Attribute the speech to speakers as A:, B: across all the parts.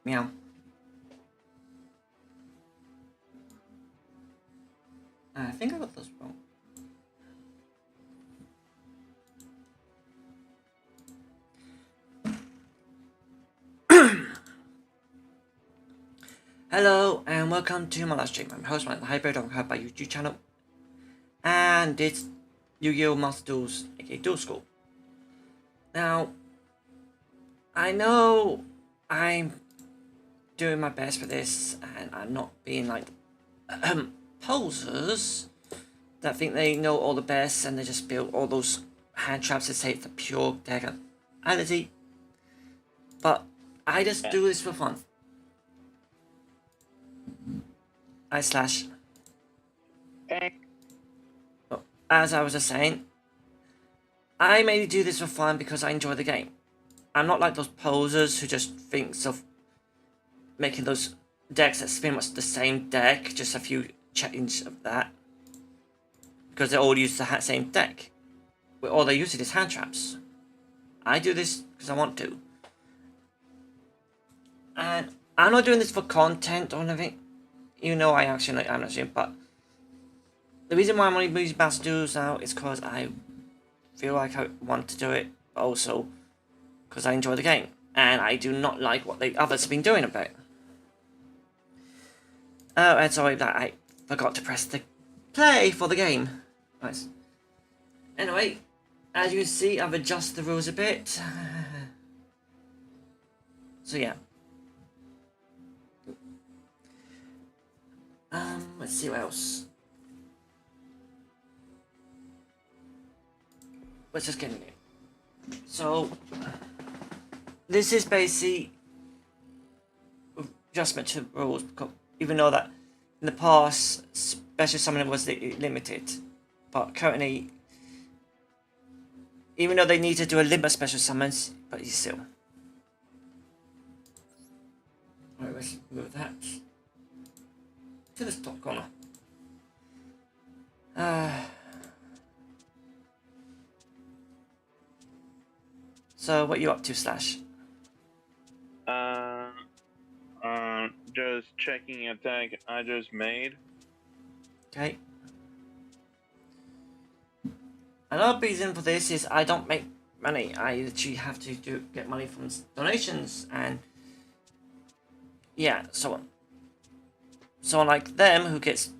A: Meow. I think I got those wrong. Hello and welcome to my last stream. I'm host my hybrid on my YouTube channel. And it's YuGiOh Duels, aka Duel School. Now, I know I'm doing my best for this and I'm not being like posers that think they know all the best and they just build all those hand traps to say it's the pure reality. But I just do this for fun. As I was just saying, I mainly do this for fun because I enjoy the game. I'm not like those posers who just thinks of making those decks that's pretty much the same deck, just a few changes of that. Because they all use the same deck. All they use it is hand traps. I do this because I want to. And I'm not doing this for content or anything. You know I actually I'm not doing, but the reason why I'm only using Master Duels now is because I feel like I want to do it, but also because I enjoy the game. And I do not like what the others have been doing about it. Oh, and sorry that I forgot to press the play for the game. Nice. Anyway, as you can see, I've adjusted the rules a bit. So yeah. Let's see what else. Let's just get in it. So, this is basically adjustment to rules, even though that in the past special summoning was limited, but currently, even though they need to do a limit of special summons, but you still. Alright, let's move that to the top corner. So what are you up to, Slash?
B: Just checking a tag I just made.
A: Okay. Another reason for this is I don't make money. I literally have to get money from donations and yeah, so on. Someone like them who gets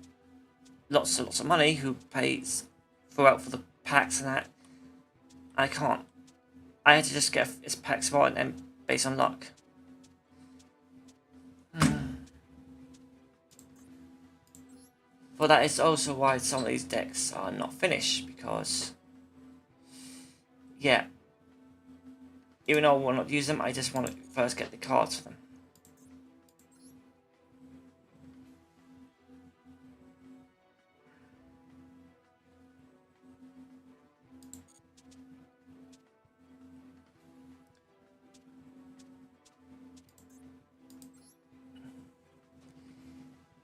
A: lots and lots of money, who pays throughout for the packs and that, I can't. I had to just get his packs for it and based on luck. But that is also why some of these decks are not finished, because yeah, even though I will not use them, I just want to first get the cards for them.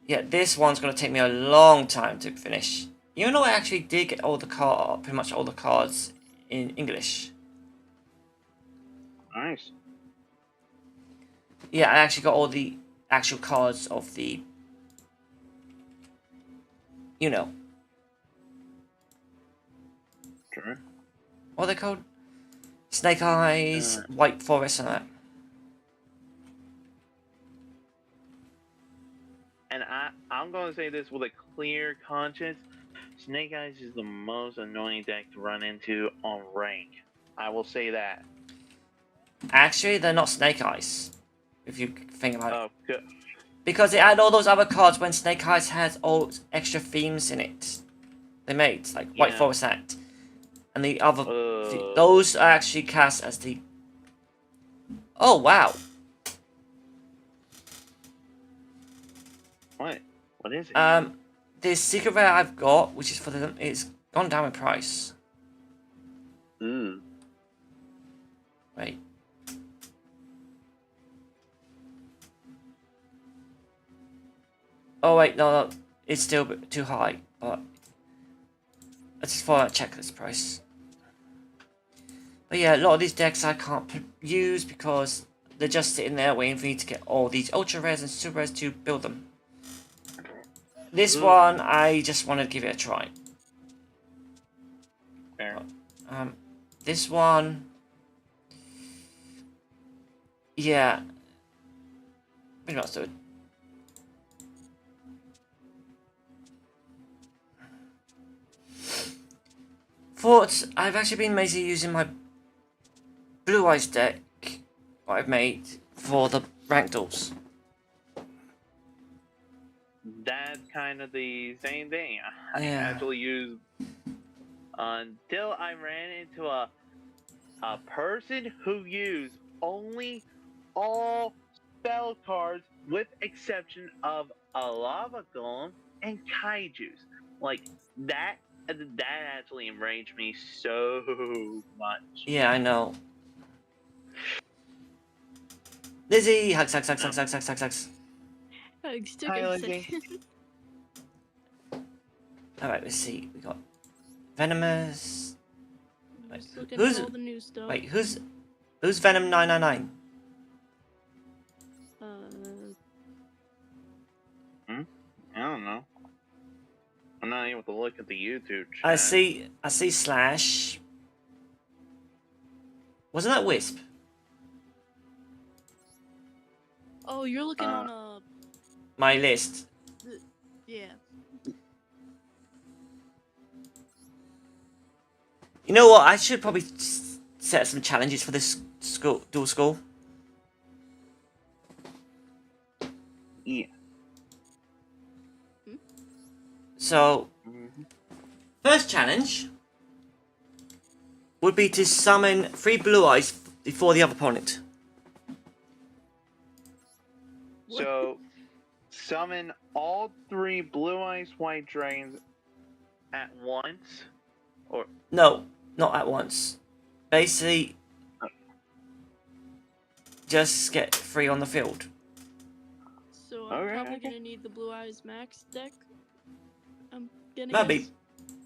A: Yeah, this one's going to take me a long time to finish. You know, I actually did get all the pretty much all the cards in English.
B: Nice.
A: Yeah, I actually got all the actual cards of the, you know.
B: Sure.
A: What are they called? Snake Eyes, White Forest, and that.
B: And I'm gonna say this with a clear conscience. Snake Eyes is the most annoying deck to run into on rank. I will say that.
A: Actually, they're not Snake Eyes, if you think about it.
B: Good.
A: Because they add all those other cards when Snake Eyes has all extra themes in it. They made, like White Forest Act. And the other, those are actually cast as the... Oh, wow.
B: What? What is it?
A: The secret rare I've got, which is for them, it's gone down in price. Wait. Oh wait, no, it's still a bit too high, but I just thought I'd check this price. But yeah, a lot of these decks I can't use because they're just sitting there waiting for you to get all these ultra rares and super rares to build them. This one, I just want to give it a try.
B: Fair.
A: This one, yeah, pretty much do it. Thoughts, I've actually been mainly using my Blue Eyes deck, what I've made for the rank duels.
B: That's kind of the same thing. I
A: Yeah.
B: actually used until I ran into a person who used only all spell cards with exception of a lava golem and kaijus. Like that actually enraged me so much.
A: Yeah, I know. Lizzie, hugs, hugs, hugs, hugs, hugs, hugs, hugs, hugs.
C: Hugs, took
B: Hi,
C: a
B: Lizzie.
C: second.
A: Alright, let's see. We got Venomous. Wait,
C: Just looking
A: who's-
C: at all the new stuff.
A: Wait, who's Venom 999?
B: I don't know. I'm not able to look at the YouTube chat.
A: I see Slash. Wasn't that Wisp?
C: Oh, you're looking on
A: My list.
C: yeah.
A: You know what? I should probably set some challenges for this dual school.
B: Yeah.
A: So, first challenge would be to summon 3 Blue Eyes before the other opponent.
B: So, summon all 3 Blue Eyes White Dragons at once? Or
A: No, not at once. Basically, just get 3 on the field.
C: So I'm
B: Okay,
C: probably
B: okay.
C: gonna need the Blue Eyes Max deck. I'm gonna
A: Maybe.
C: guess.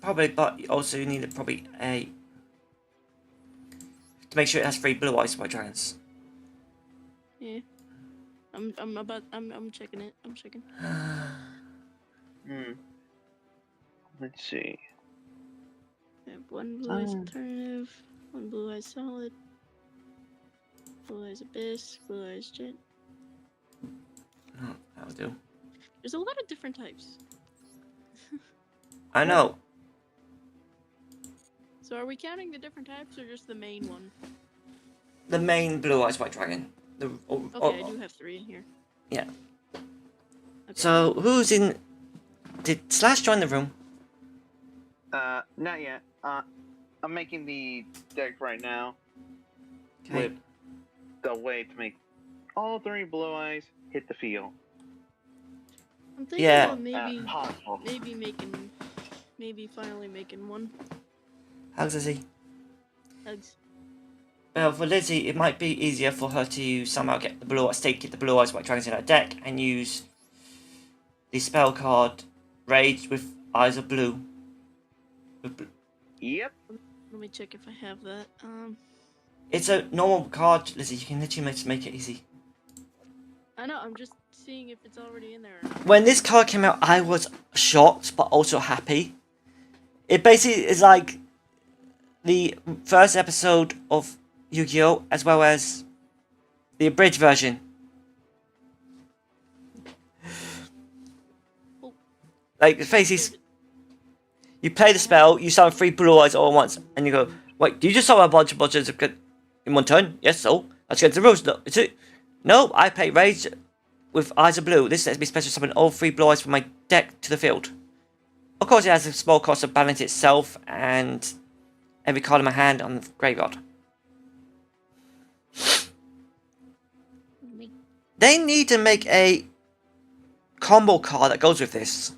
A: Probably, but also you need probably a... to make sure it has 3 Blue Eyes White Dragons.
C: Yeah. I'm checking it. I'm checking.
B: Let's see.
C: I have 1 Blue Eyes Alternative, 1 Blue Eyes Solid, Blue Eyes Abyss, Blue Eyes Jet.
A: Oh, that'll do.
C: There's a lot of different types.
A: I know.
C: So are we counting the different types or just the main one?
A: The main Blue Eyes White Dragon.
C: Okay, I do have 3 in here.
A: Yeah.
C: Okay.
A: So, who's in... Did Slash join the room?
B: Not yet. I'm making the deck right now
A: Okay.
B: with the way to make all 3 Blue Eyes hit the field.
C: I'm thinking
A: Yeah.
C: about
B: Possible.
C: maybe finally making one.
A: How's Lizzie?
C: Hugs.
A: Well, for Lizzie, it might be easier for her to somehow get the Blue Eyes White Dragons in her deck and use the spell card Rage with Eyes of Blue.
B: Yep.
C: Let me check if I have that.
A: It's a normal card, Lizzie. You can literally make it easy.
C: I know. I'm just seeing if it's already in there. Or not.
A: When this card came out, I was shocked, but also happy. It basically is like the first episode of YuGiOh, as well as the abridged version. Like, the face is... You play the spell, you summon 3 Blue Eyes all at once, and you go, wait, do you just summon a bunch of monsters in one turn? Yes, so? That's against the rules. No, is it? No, I play Rage with Eyes of Blue. This lets me special summon all 3 Blue Eyes from my deck to the field. Of course, it has a small cost to balance itself and every card in my hand on the graveyard. They need to make a combo card that goes with this.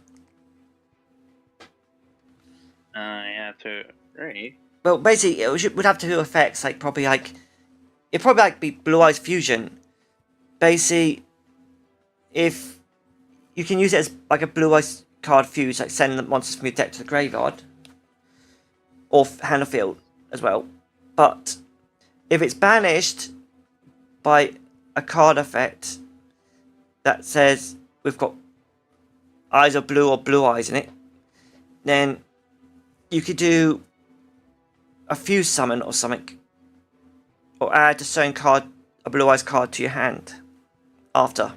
B: Yeah, to agree.
A: Well, basically, it would have 2 effects, like it'd probably be Blue Eyes Fusion. Basically, if you can use it as like a Blue Eyes card fuse, like send the monsters from your deck to the graveyard or hand or field as well. But if it's banished by a card effect that says we've got eyes of blue or blue eyes in it, then you could do a fuse summon or something, or add a certain card, a blue eyes card, to your hand after.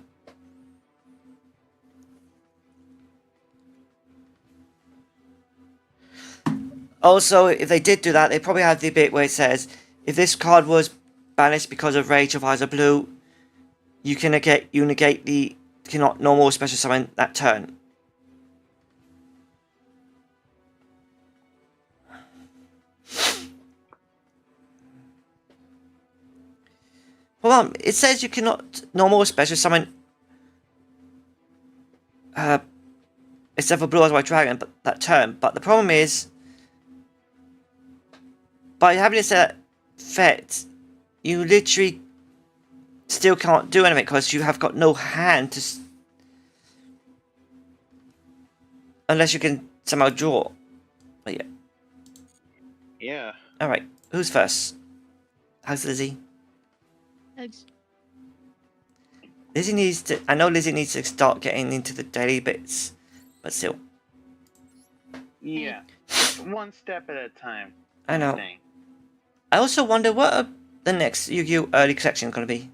A: Also, if they did do that, they probably have the bit where it says, if this card was banished because of Rage of Eyes of Blue, you negate the cannot normal special summon that turn. Hold on, it says you cannot normal special summon except for Blue Eyes White Dragon, but that turn. But the problem is, by having this effect, you literally still can't do anything because you have got no hand to, unless you can somehow draw. But yeah.
B: Yeah.
A: All right. Who's first? How's Lizzie?
C: Eggs.
A: Lizzie needs to. I know Lizzie needs to start getting into the daily bits, but still.
B: Yeah. One step at a time.
A: I know.
B: Thing.
A: I also wonder what are the next Yu-Gi-Oh! Early collection going to be.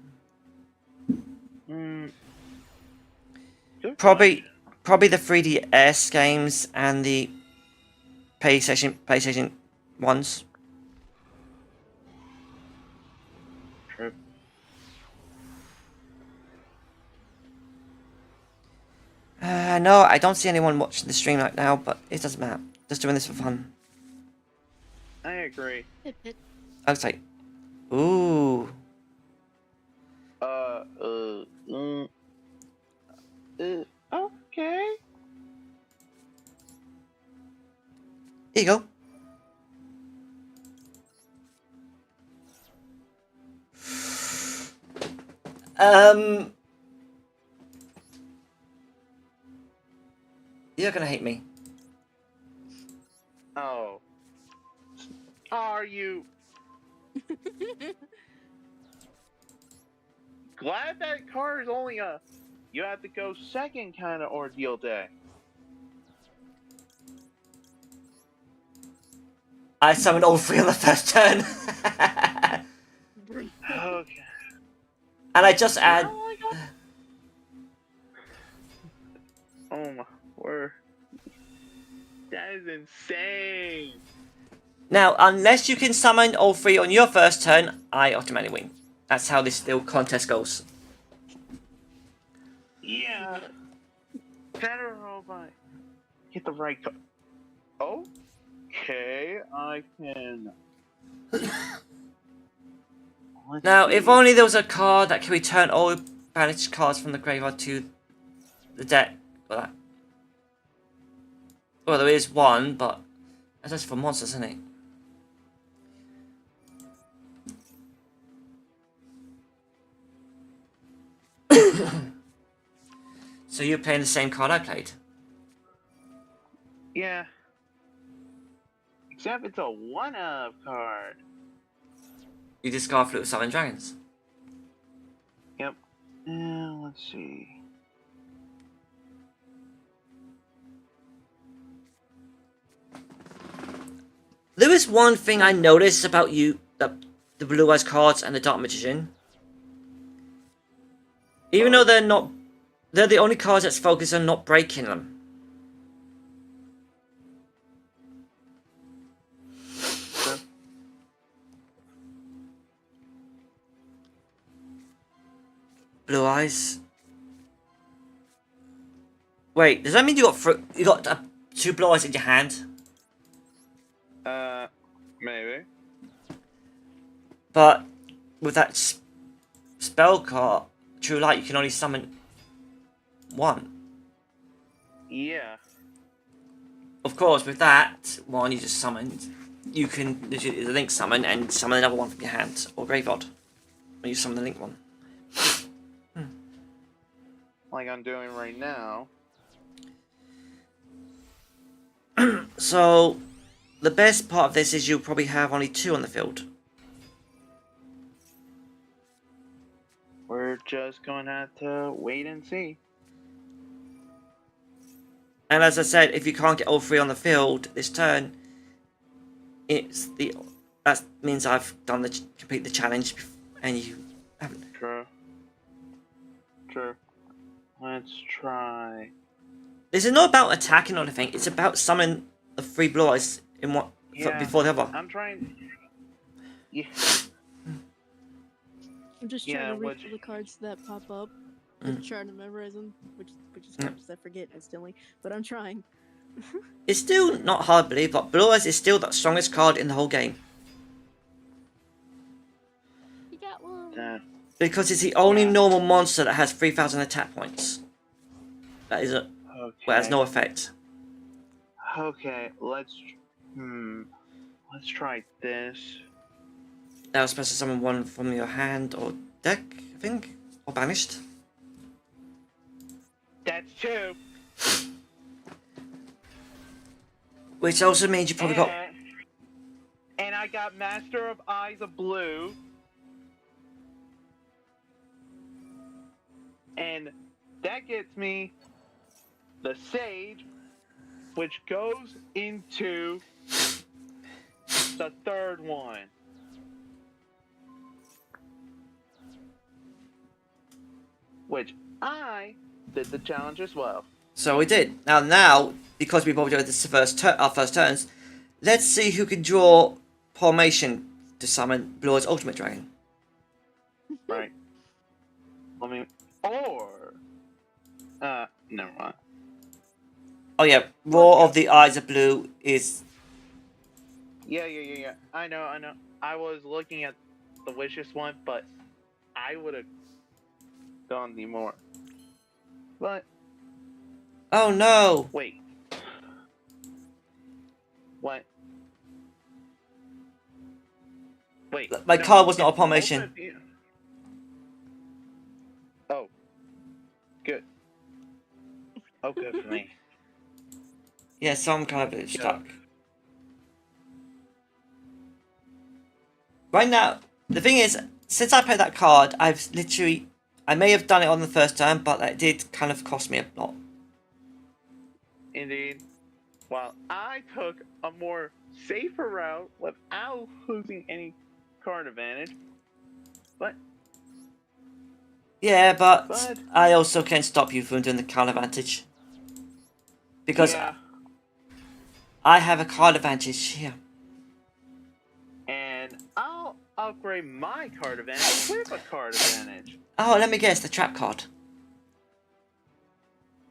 B: Good
A: Probably
B: question.
A: the 3DS games and the PlayStation ones.
B: True.
A: No, I don't see anyone watching the stream right now, but it doesn't matter. Just doing this for fun.
B: I agree.
C: Hit it.
A: I was like, ooh.
B: Okay.
A: Here you go. You're gonna hate me.
B: Oh. Are you glad that car is only a you have to go second kind of ordeal day?
A: I summoned all three on the first turn.
B: Okay.
A: And I just add.
B: Oh my god. Oh my word. That is insane.
A: Now, unless you can summon all three on your first turn, I automatically win. That's how this little contest goes.
B: Yeah. Better robot. Get the right card. Okay, I can.
A: Now, if only there was a card that can return all banished cards from the graveyard to the deck. Well, there is one, but that's just for monsters, isn't it? So you're playing the same card I played?
B: Yeah. Except it's a one-of card.
A: You discard Flute of Seven Dragons.
B: Yep. Let's see.
A: There is one thing I noticed about you, the Blue Eyes cards and the Dark Magician. Even though they're the only cards that's focused on not breaking them. Blue Eyes. Wait, does that mean you got two Blue Eyes in your hand?
B: Maybe.
A: But with that spell card, True Light, you can only summon one.
B: Yeah.
A: Of course, with that one you just summoned, you can literally the link summon and summon another one from your hand or graveyard when you summon the link one.
B: Like I'm doing right now.
A: So, the best part of this is you'll probably have only two on the field.
B: Word. just gonna have to wait and see.
A: And as I said, if you can't get all three on the field this turn, that means I've done complete the challenge, and you haven't.
B: True. Let's try.
A: This is not about attacking or anything. It's about summoning the 3 blue eyes in one before the other.
B: I'm trying. Yeah.
C: I'm just trying to read all the cards that pop up. I'm trying to memorize them, which is hard because I forget instantly. But I'm trying.
A: It's still not hard to believe, but blue eyes is still the strongest card in the whole game.
C: You got one.
A: Because it's the only normal monster that has 3,000 attack points. That is it.
B: Okay.
A: Well, has no effect.
B: Okay, let's try this.
A: That was supposed to summon one from your hand or deck, I think, or banished.
B: That's 2.
A: Which also means you probably got.
B: And I got Master of Eyes of Blue. And that gets me the Sage, which goes into the 3rd one. Which I did the challenge as well.
A: So we did. Now, because we both did this our first turns, let's see who can draw Formation to summon Blue Eyes Ultimate Dragon.
B: Right. Never mind.
A: Oh yeah, Roar of the Eyes of Blue is.
B: Yeah. I know. I was looking at the Wishes one, but I would have done the more. But.
A: Oh no!
B: Wait. What? Wait.
A: My card was not a Formation.
B: Oh. Good. Oh, good for me.
A: Yeah, so I'm kind of a bit stuck. Right now, the thing is, since I played that card, I may have done it on the first turn, but that did kind of cost me a lot.
B: Indeed. While I took a more safer route without losing any card advantage. But.
A: Yeah, but I also can stop you from doing the card advantage. Because I have a card advantage here.
B: And I'll upgrade my card advantage with a card advantage.
A: Oh, let me guess, the trap card.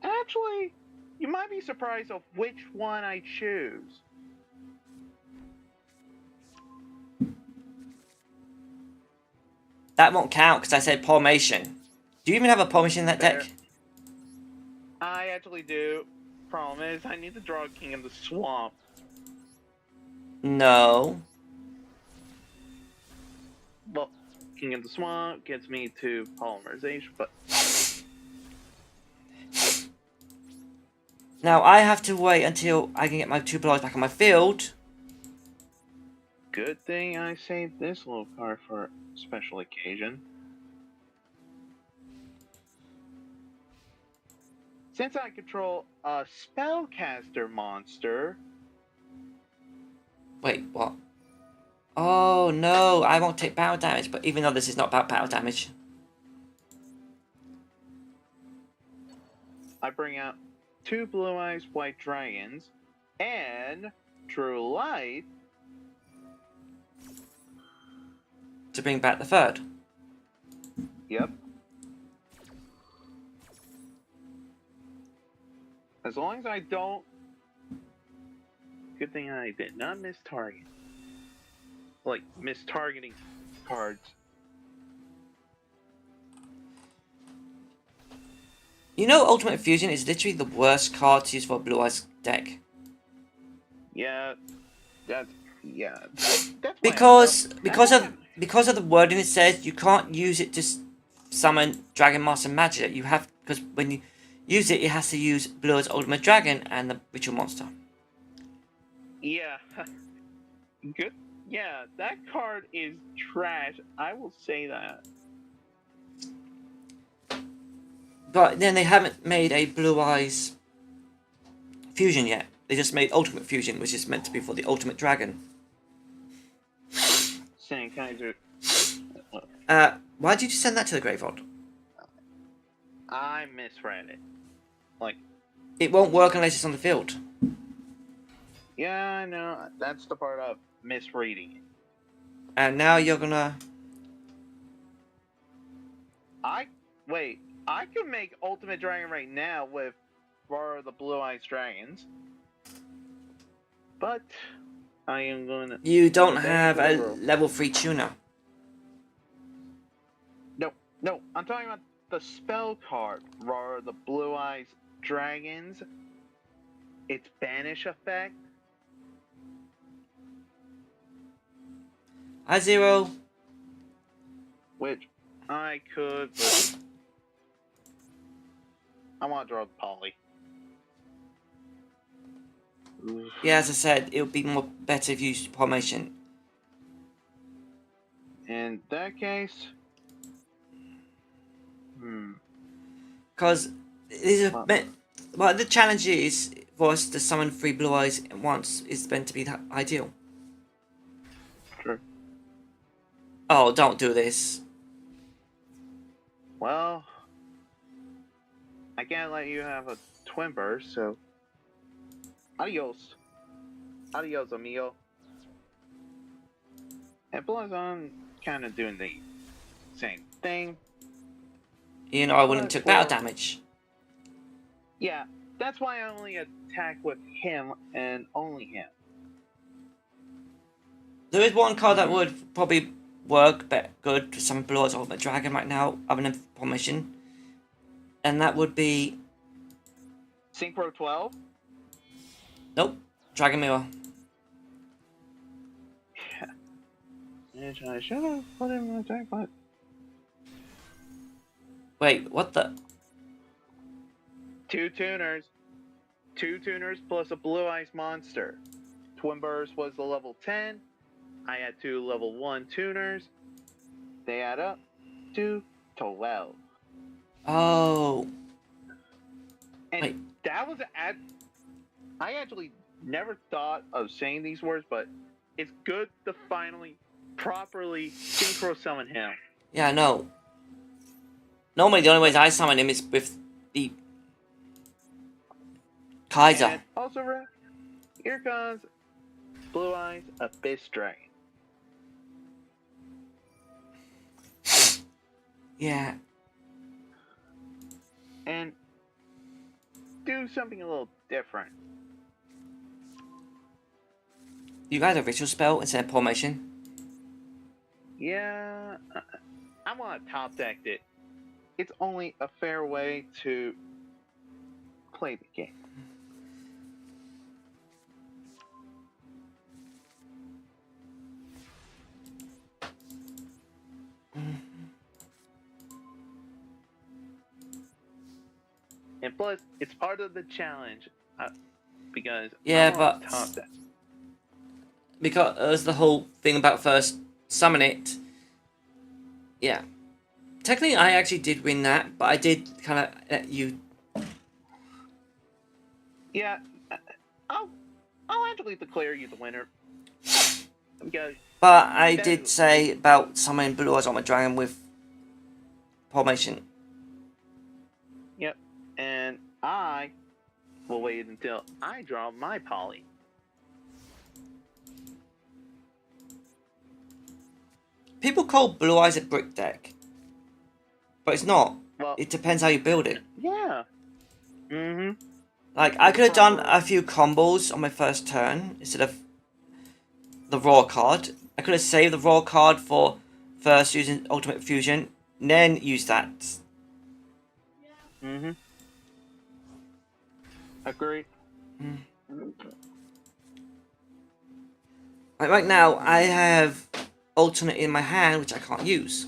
B: Actually, you might be surprised of which one I choose.
A: That won't count because I said Formation. Do you even have a Formation in that deck?
B: I actually do. Problem is, I need to draw a King of the Swamp.
A: No.
B: Well, King of the Swamp gets me to polymerization, but...
A: Now, I have to wait until I can get my 2 blocks back on my field.
B: Good thing I saved this little card for a special occasion. Since I control a spellcaster monster...
A: Wait, what? Oh, no, I won't take battle damage, but even though this is not about battle damage.
B: I bring out 2 Blue Eyes White Dragons and True Light
A: To bring back the 3rd.
B: Yep. As long as I don't... Good thing I did not miss target. Like, miss targeting cards.
A: You know, Ultimate Fusion is literally the worst card to use for a Blue Eyes deck.
B: Yeah, that's
A: because of the wording it says you can't use it to summon Dragon Master Magic. You have, because when you use it, it has to use Blue Eyes Ultimate Dragon and the Ritual Monster.
B: Yeah. Good. Yeah, that card is trash. I will say that.
A: But then they haven't made a Blue Eyes Fusion yet. They just made Ultimate Fusion, which is meant to be for the Ultimate Dragon.
B: Saying, can I do?
A: Why did you send that to the graveyard?
B: I misread it. Like,
A: It won't work unless it's on the field.
B: yeah, I know. That's the part of misreading it.
A: And now you're gonna...
B: Wait. I could make Ultimate Dragon right now with Borrow the Blue Eyes Dragons. But I am going to...
A: You don't have a level 3 tuner.
B: No, I'm talking about the spell card. Borrow the Blue Eyes Dragons. Its banish effect.
A: Hi, Zero.
B: Which I could, but I want to draw the poly. Oof.
A: Yeah, as I said, it would be more better if you used Formation.
B: In that case,
A: Because the challenge is for us to summon 3 Blue Eyes at once is meant to be that ideal.
B: True.
A: Oh, don't do this.
B: Well, I can't let you have a twin burst, so adios. Adios, amigo. And plus, I'm kind of doing the same thing.
A: You know, I wouldn't took battle damage.
B: Yeah, that's why I only attack with him and only him.
A: There is one card that would probably work good to summon Blue Eyes Ultimate Dragon right now, other than Formation. And that would be...
B: Synchro 12?
A: Nope. Dragon Mirror.
B: Which I should have put in my attack, but...
A: Wait, what the...
B: 2 tuners. 2 tuners plus a Blue Eyes monster. Twin Burst was the level 10. I had 2 level 1 tuners. They add up to 12.
A: Oh.
B: And
A: Wait.
B: that was I actually never thought of saying these words, but it's good to finally properly synchro summon him.
A: Yeah, I know. Normally the only ways I summon him is with the Kaiser.
B: And also, here comes Blue Eyes Abyss Dragon.
A: Yeah.
B: And do something a little different.
A: You guys have Ritual Spell instead of Formation?
B: Yeah, I want to top deck it. It's only a fair way to play the game. And plus, it's part of the challenge because
A: Yeah,
B: I want
A: but
B: top deck.
A: because the whole thing about first summon it. Yeah. Technically, I actually did win that, but I did kind of let you.
B: Yeah, I'll actually declare you the winner. Because
A: But I did say about summoning Blue Eyes on my dragon with Formation.
B: Yep, and I will wait until I draw my poly.
A: People call Blue Eyes a brick deck, but it's not.
B: Well,
A: It depends how you build it.
B: yeah. Mm-hmm.
A: Like, I could have done a few combos on my first turn instead of the raw card. I could have saved the raw card for first using Ultimate Fusion, then use that.
B: Mm-hmm. Agreed.
A: Like right now, I have Alternate in my hand, which I can't use.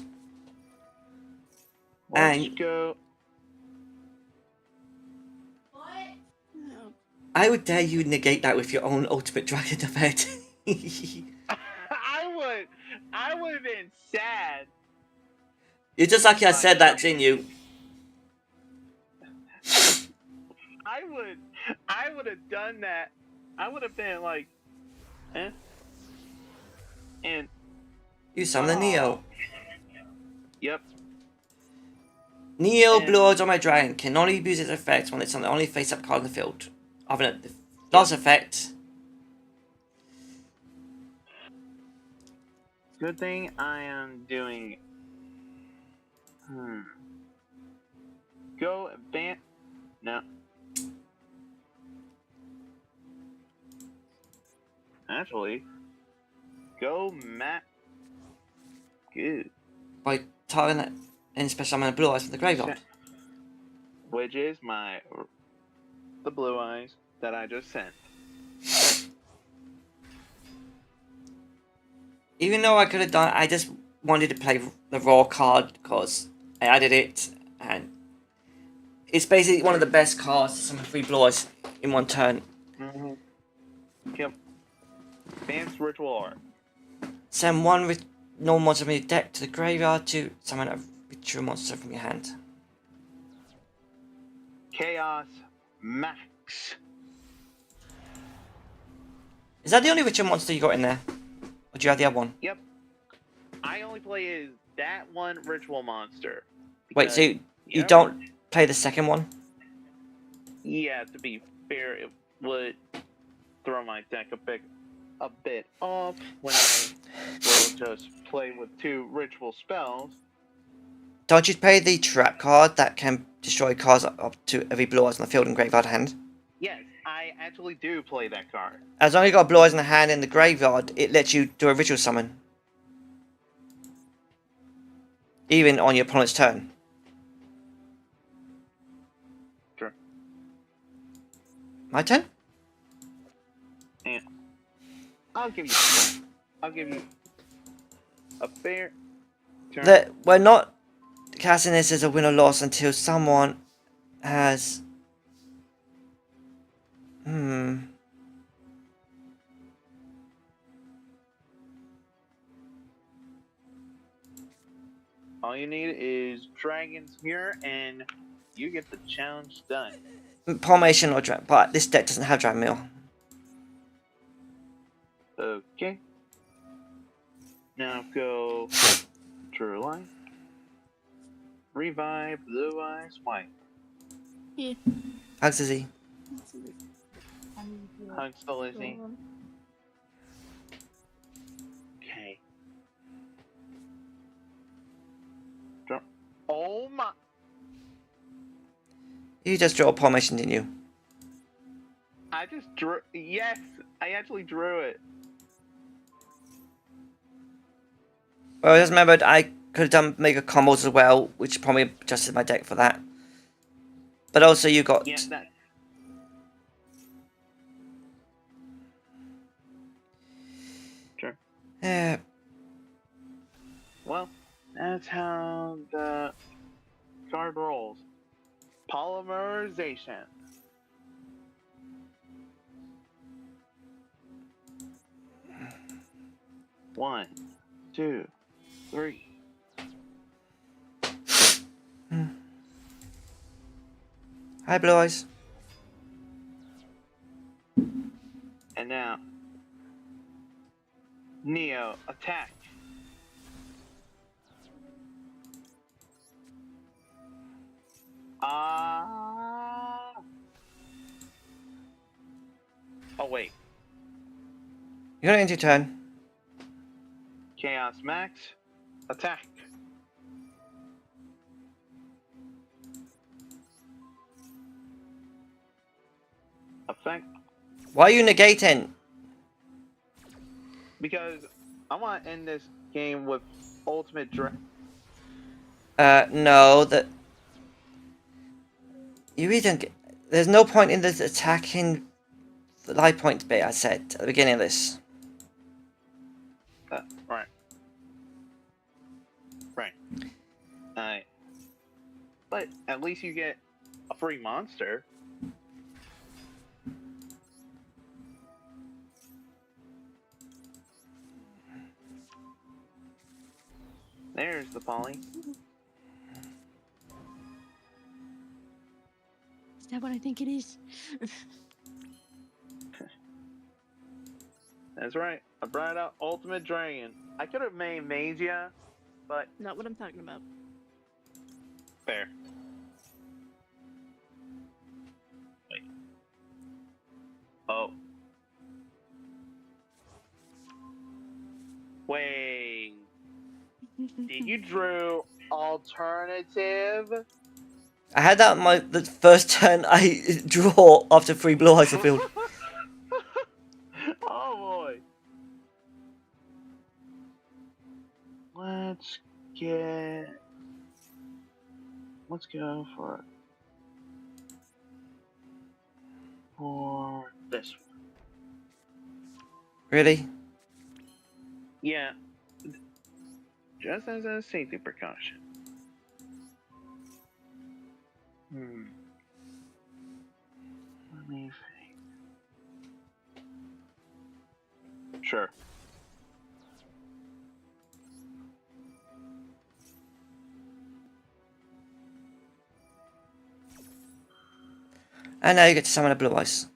B: Let's
A: And
B: go.
C: No.
A: I would dare you negate that with your own Ultimate Dragon effect.
B: I would have been sad.
A: You're just lucky I said that, didn't you?
B: I would have done that. I would have been like, eh? And
A: You summon the Neo.
B: Yep.
A: Neo
B: And-
A: Blue Eyes on my dragon can only use its effect when it's on the only face-up card in the field. Other than the last effect.
B: Good thing I am doing. Go ban. No. Actually, go Matt. Good.
A: By targeting that and special summon Blue Eyes from the graveyard.
B: Which is the blue eyes that I just sent.
A: Even though I could have done, I just wanted to play the raw card because I added it, and it's basically one of the best cards to summon 3 Blue Eyes in one turn.
B: Yep. Advanced Ritual Art.
A: Send 1 with normal monster from your deck to the graveyard to summon a ritual monster from your hand.
B: Chaos Max.
A: Is that the only ritual monster you got in there? Or do you have the other one?
B: Yep. I only play as that one ritual monster.
A: Wait, so you don't play the second one?
B: Yeah, to be fair, it would throw my deck a bit off when I will just play with 2 ritual spells.
A: Don't you play the trap card that can destroy cards up to every Blue Eyes on the field and graveyard hand?
B: Yes, I actually do play that card.
A: As long as you got Blue Eyes in the hand in the graveyard, it lets you do a ritual summon. Even on your opponent's turn.
B: Sure.
A: My turn?
B: Yeah. I'll give you a fair turn.
A: We're not casting this as a win or loss until someone has...
B: All you need is dragons here, and you get the challenge done.
A: Palmation or Dragon, but this deck doesn't have Dragon Meal.
B: Okay. Now go True Line. Revive Blue Eyes White.
C: Yeah.
A: Hugs Izzy.
B: Hugs the Lizzie. Okay. Oh my!
A: You just drew a Palmation, didn't you?
B: I just drew. Yes, I actually drew it.
A: Well, I just remembered I could have done Mega Combos as well, which probably adjusted my deck for that. But also you got...
B: Yeah, that. Sure.
A: Yeah.
B: Well, that's how the card rolls. Polymerization. One, 2, 3.
A: Hi, Blue Eyes.
B: And now, Neo, attack. Oh wait.
A: You're gonna end your turn.
B: Chaos Max, attack. Effect.
A: Why are you negating?
B: Because I want to end this game with ultimate
A: No, that... You really don't get... There's no point in this attacking the life point bit I said at the beginning of this.
B: Right. Right. But at least you get a free monster. There's the poly.
C: Is that what I think it is?
B: That's right. I brought out Ultimate Dragon. I could have made Magia, but
C: Not what I'm talking about.
B: fair. Wait. Oh. Wait. Did you drew alternative?
A: I had that on the first turn I draw after 3 blue eyes are filled.
B: Oh boy. Let's go for this one.
A: Really?
B: Yeah. Just as a safety precaution. Let me think. Sure.
A: And now you get to summon a blue eyes.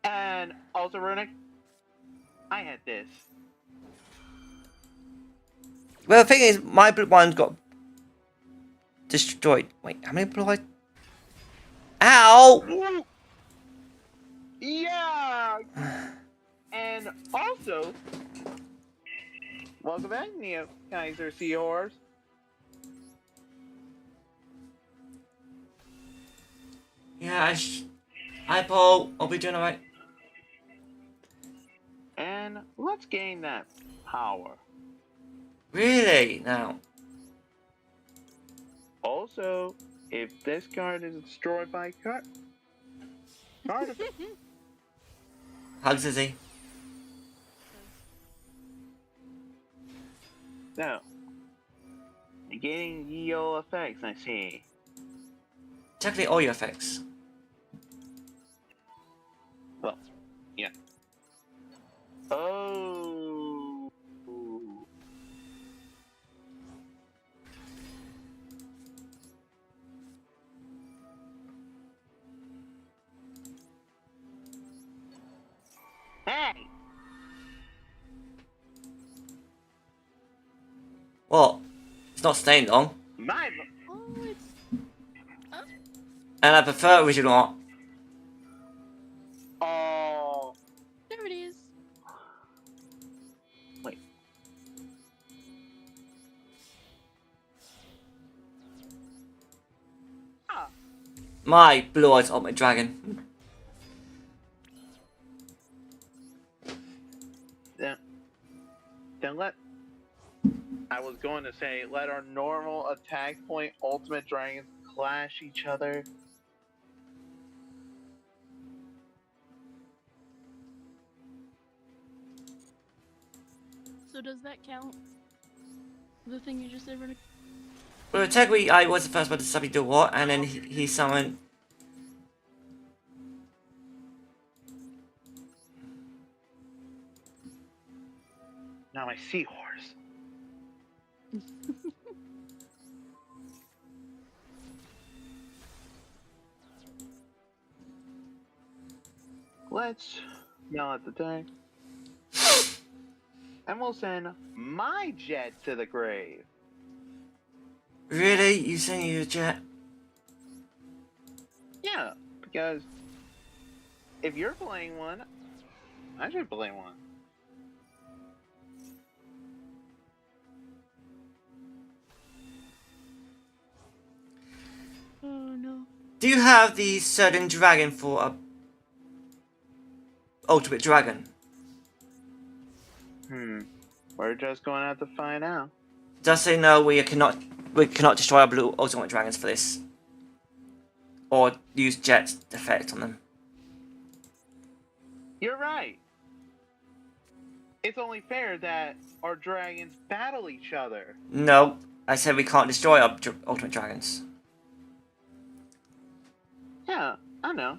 B: And also, Runic, I had this.
A: Well, the thing is, my blue one got destroyed. Wait, how many blue eyes? Ow!
B: Yeah! And also, welcome back, Neo Kaiser Seahorse.
A: Yeah, Hi, Paul. I'll be doing alright.
B: And let's gain that power.
A: Really? Now.
B: Also, if this card is destroyed by a card effect.
A: Hugs, Izzy.
B: No. Negating YuGiOh effects, I see.
A: Technically, all your effects.
B: Well, yeah. Oh. Hey!
A: What? It's not staying long.
B: My.
C: Oh, it's.
A: And I prefer original art.
B: Oh.
C: There it is.
B: Wait. Ah.
A: My blue eyes ultimate dragon.
B: Then I was going to say, let our normal attack point ultimate dragons clash each other.
C: So does that count? The thing you just said, Runic?
A: Well, technically, I was the first one to sub do what, and then he summoned.
B: Now my seahorse. Let's yell at the deck. And we'll send my jet to the grave.
A: Really? You send you a jet?
B: Yeah, because if you're playing one, I should play one.
C: Oh no.
A: Do you have the certain dragon for a ultimate dragon?
B: We're just going to have to find out.
A: Does say no? We cannot destroy our blue ultimate dragons for this, or use jet effect on them.
B: You're right. It's only fair that our dragons battle each other.
A: No, I said we can't destroy our ultimate dragons.
B: Yeah, I know.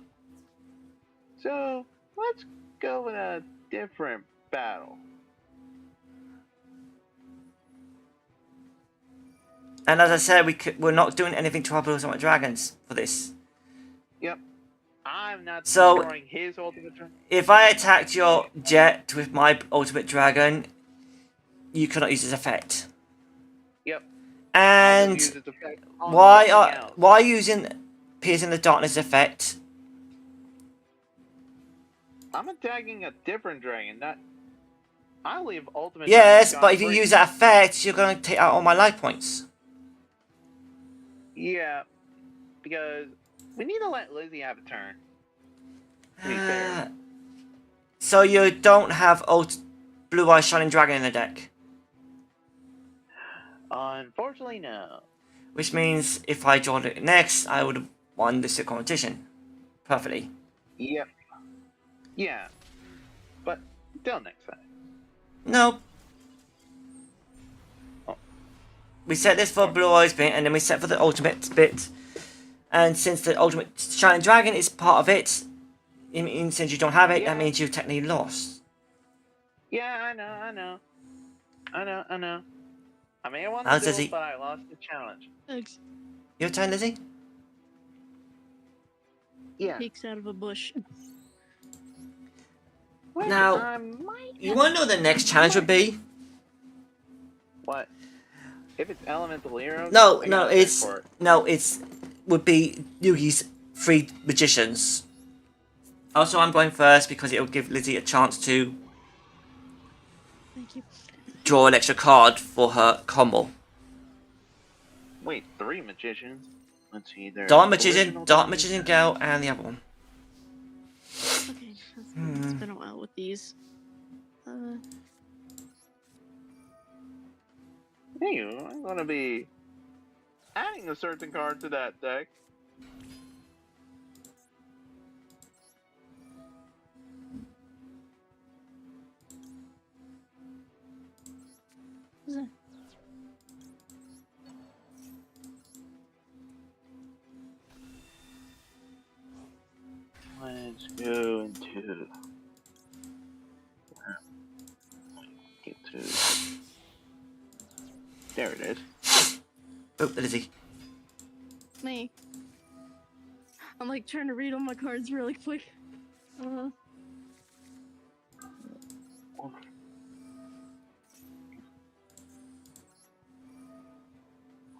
B: So, let's go with a different battle.
A: And as I said, we're not doing anything to our blue ultimate dragons for this.
B: Yep. I'm not
A: So-
B: destroying his ultimate dragon.
A: If I attacked your jet with my ultimate dragon, you cannot use its effect.
B: Yep.
A: And
B: I'll just use its effect on something else.
A: why using piercing the darkness effect?
B: I'm attacking a different dragon. Not. I leave ultimate.
A: Yes,
B: dragon
A: but if you
B: free.
A: use that effect, you're going to take out all my life points.
B: Yeah, because we need to let Lizzie have a turn. To be fair.
A: So you don't have Blue Eyes Shining Dragon in the deck,
B: Unfortunately, no.
A: which means if I draw it next, I would have won this competition perfectly.
B: Yep. Yeah. But till next time.
A: No.
B: Oh.
A: We set this for Blue Eyes bit, and then we set for the ultimate bit. And since the ultimate Shining Dragon is part of it, since you don't have it, that
B: Yeah.
A: means you technically lost.
B: Yeah, I know. I may have won the
A: How's
B: duel,
A: Lizzie?
B: but I lost the challenge.
C: Thanks.
A: Your turn, Lizzie?
B: Yeah.
C: Peeks out of a bush.
B: Which
A: Now,
B: I might
A: You want to know what the next challenge would be?
B: What? If it's elemental heroes?
A: No,
B: I
A: no,
B: gotta search
A: it's
B: for it.
A: no, it's would be Yugi's 3 magicians. Also, I'm going first because it will give Lizzie a chance to
C: Thank you.
A: draw an extra card for her combo.
B: Wait, 3 magicians? Let's see. There's
A: Dark Magician,
B: original
A: Dark Magician Girl, and the other one.
C: Okay, it's been a while with these.
B: Hey, I'm gonna be adding a certain card to that deck.
C: What's that?
B: Let's go into. Get to. There it is.
A: Oh, Lizzie.
C: Me. I'm like trying to read all my cards really quick.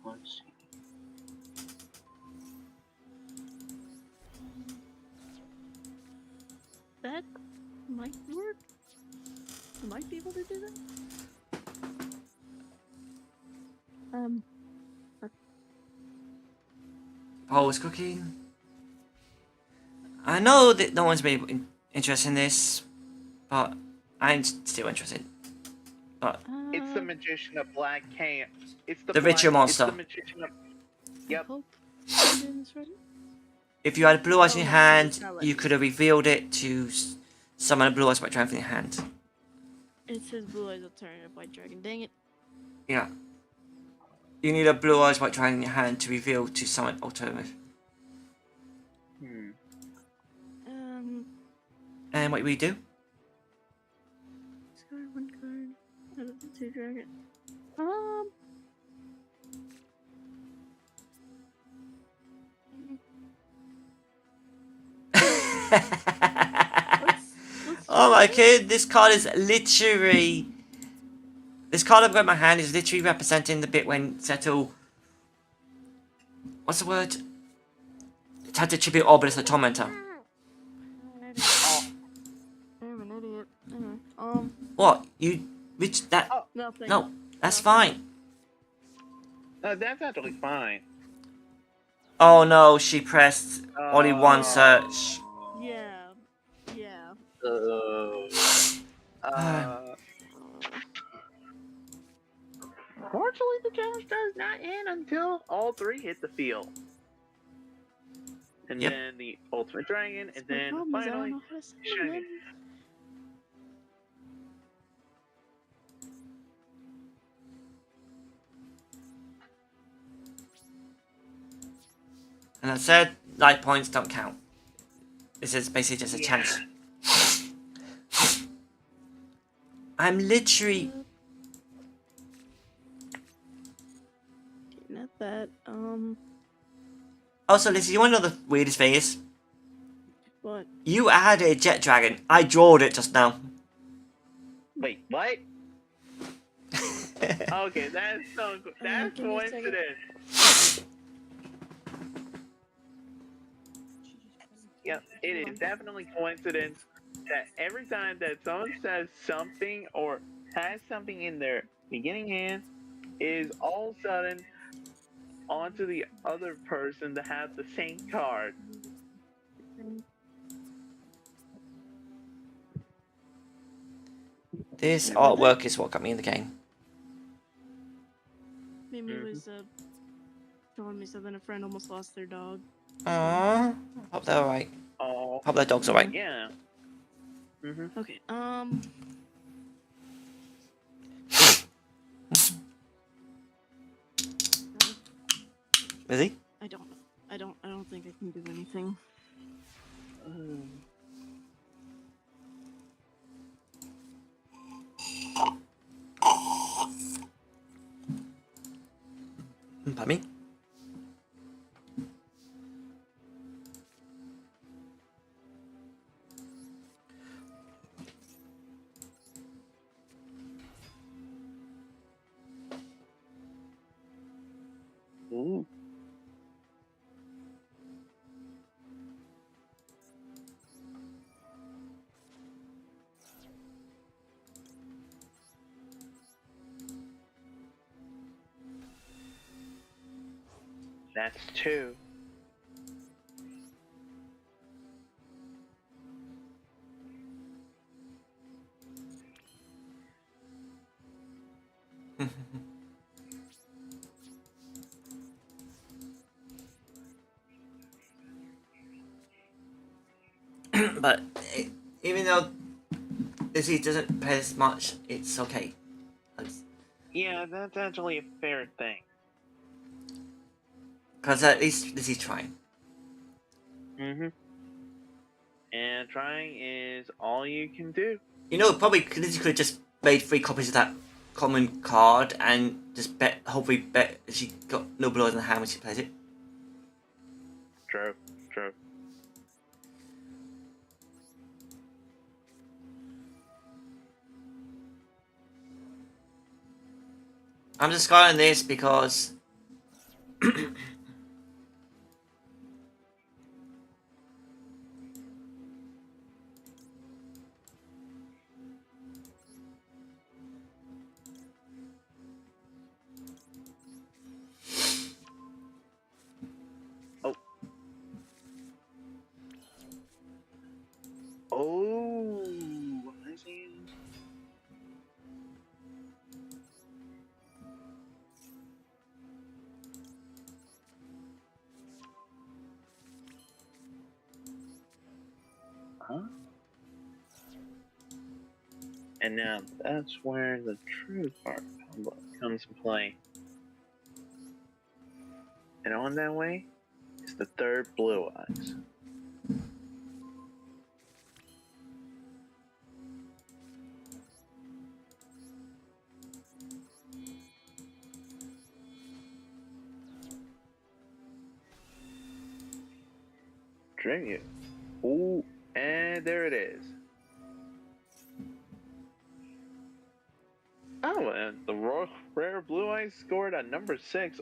B: Let's see.
C: That might work. I might be able to do that.
A: Paul was cooking. I know that no one's been interested in this, but I'm still interested. But
B: It's the magician of Black Camp. It's
A: The ritual monster.
B: It's the magician of. Yep.
C: Hope I'm doing this right.
A: if you had Blue Eyes in your
C: Oh,
A: hand,
C: it's not
A: you could have revealed it to summon a Blue Eyes White Dragon from your hand.
C: It says Blue Eyes Alternative White Dragon. Dang it.
A: Yeah. You need a Blue Eyes White Dragon in your hand to reveal to summon alternative. And what we do?
C: Discard 1 card. Out of the 2 dragon.
A: Oh my kid, this card is literally... This card I've got in my hand is literally representing the bit when Settle... What's the word? It had to tribute Obelisk the Tormentor.
C: I'm an idiot. Anyway,
A: What? You... Which... That...
B: Oh.
C: nothing.
A: No, that's fine.
B: No, that's actually fine.
A: Oh no, she pressed only one search.
C: Yeah. Yeah.
B: Fortunately, the challenge does not end until all 3 hit the field. And
A: Yep.
B: then the ultimate dragon, and
C: My
B: then
C: problem is I don't
B: finally
C: know how to say
B: Shiny.
C: it.
A: And I said, life points don't count. This is basically just a
B: Yeah.
A: chance. I'm literally...
C: Getting at that.
A: Also, Lizzie, you want to know the weirdest thing is? You added Jet Dragon. I drawed it just now.
B: Wait, what? Okay, that's
C: give me a second.
B: coincidence. Yeah, it is definitely coincidence that every time that someone says something or has something in their beginning hand, is all of a sudden onto the other person to have the same card.
A: This
C: Sorry about
A: artwork is what got me in the game.
C: Mimi was showing me something. A friend almost lost their dog.
A: Aww. Hope they're alright.
B: Oh,
A: Hope their dog's alright.
B: yeah.
C: Okay.
A: Is he?
C: I don't know. I don't think I can do anything.
A: Pardon me?
B: Ooh. That's 2.
A: But even though Lizzie doesn't play this much, it's okay.
B: Yeah, that's actually a fair thing.
A: Because at least Lizzie's trying.
B: And trying is all you can do.
A: You know, probably Lizzie could have just made 3 copies of that common card and just hopefully bet she got no blows in the hand when she plays it.
B: True.
A: I'm discarding this because
B: Oh, I see. Huh? And now that's where the true part comes to play. And on that way is the 3rd Blue Eyes. Drink it. Ooh, and there it is. Oh, and the rare Blue Eyes scored at number 6.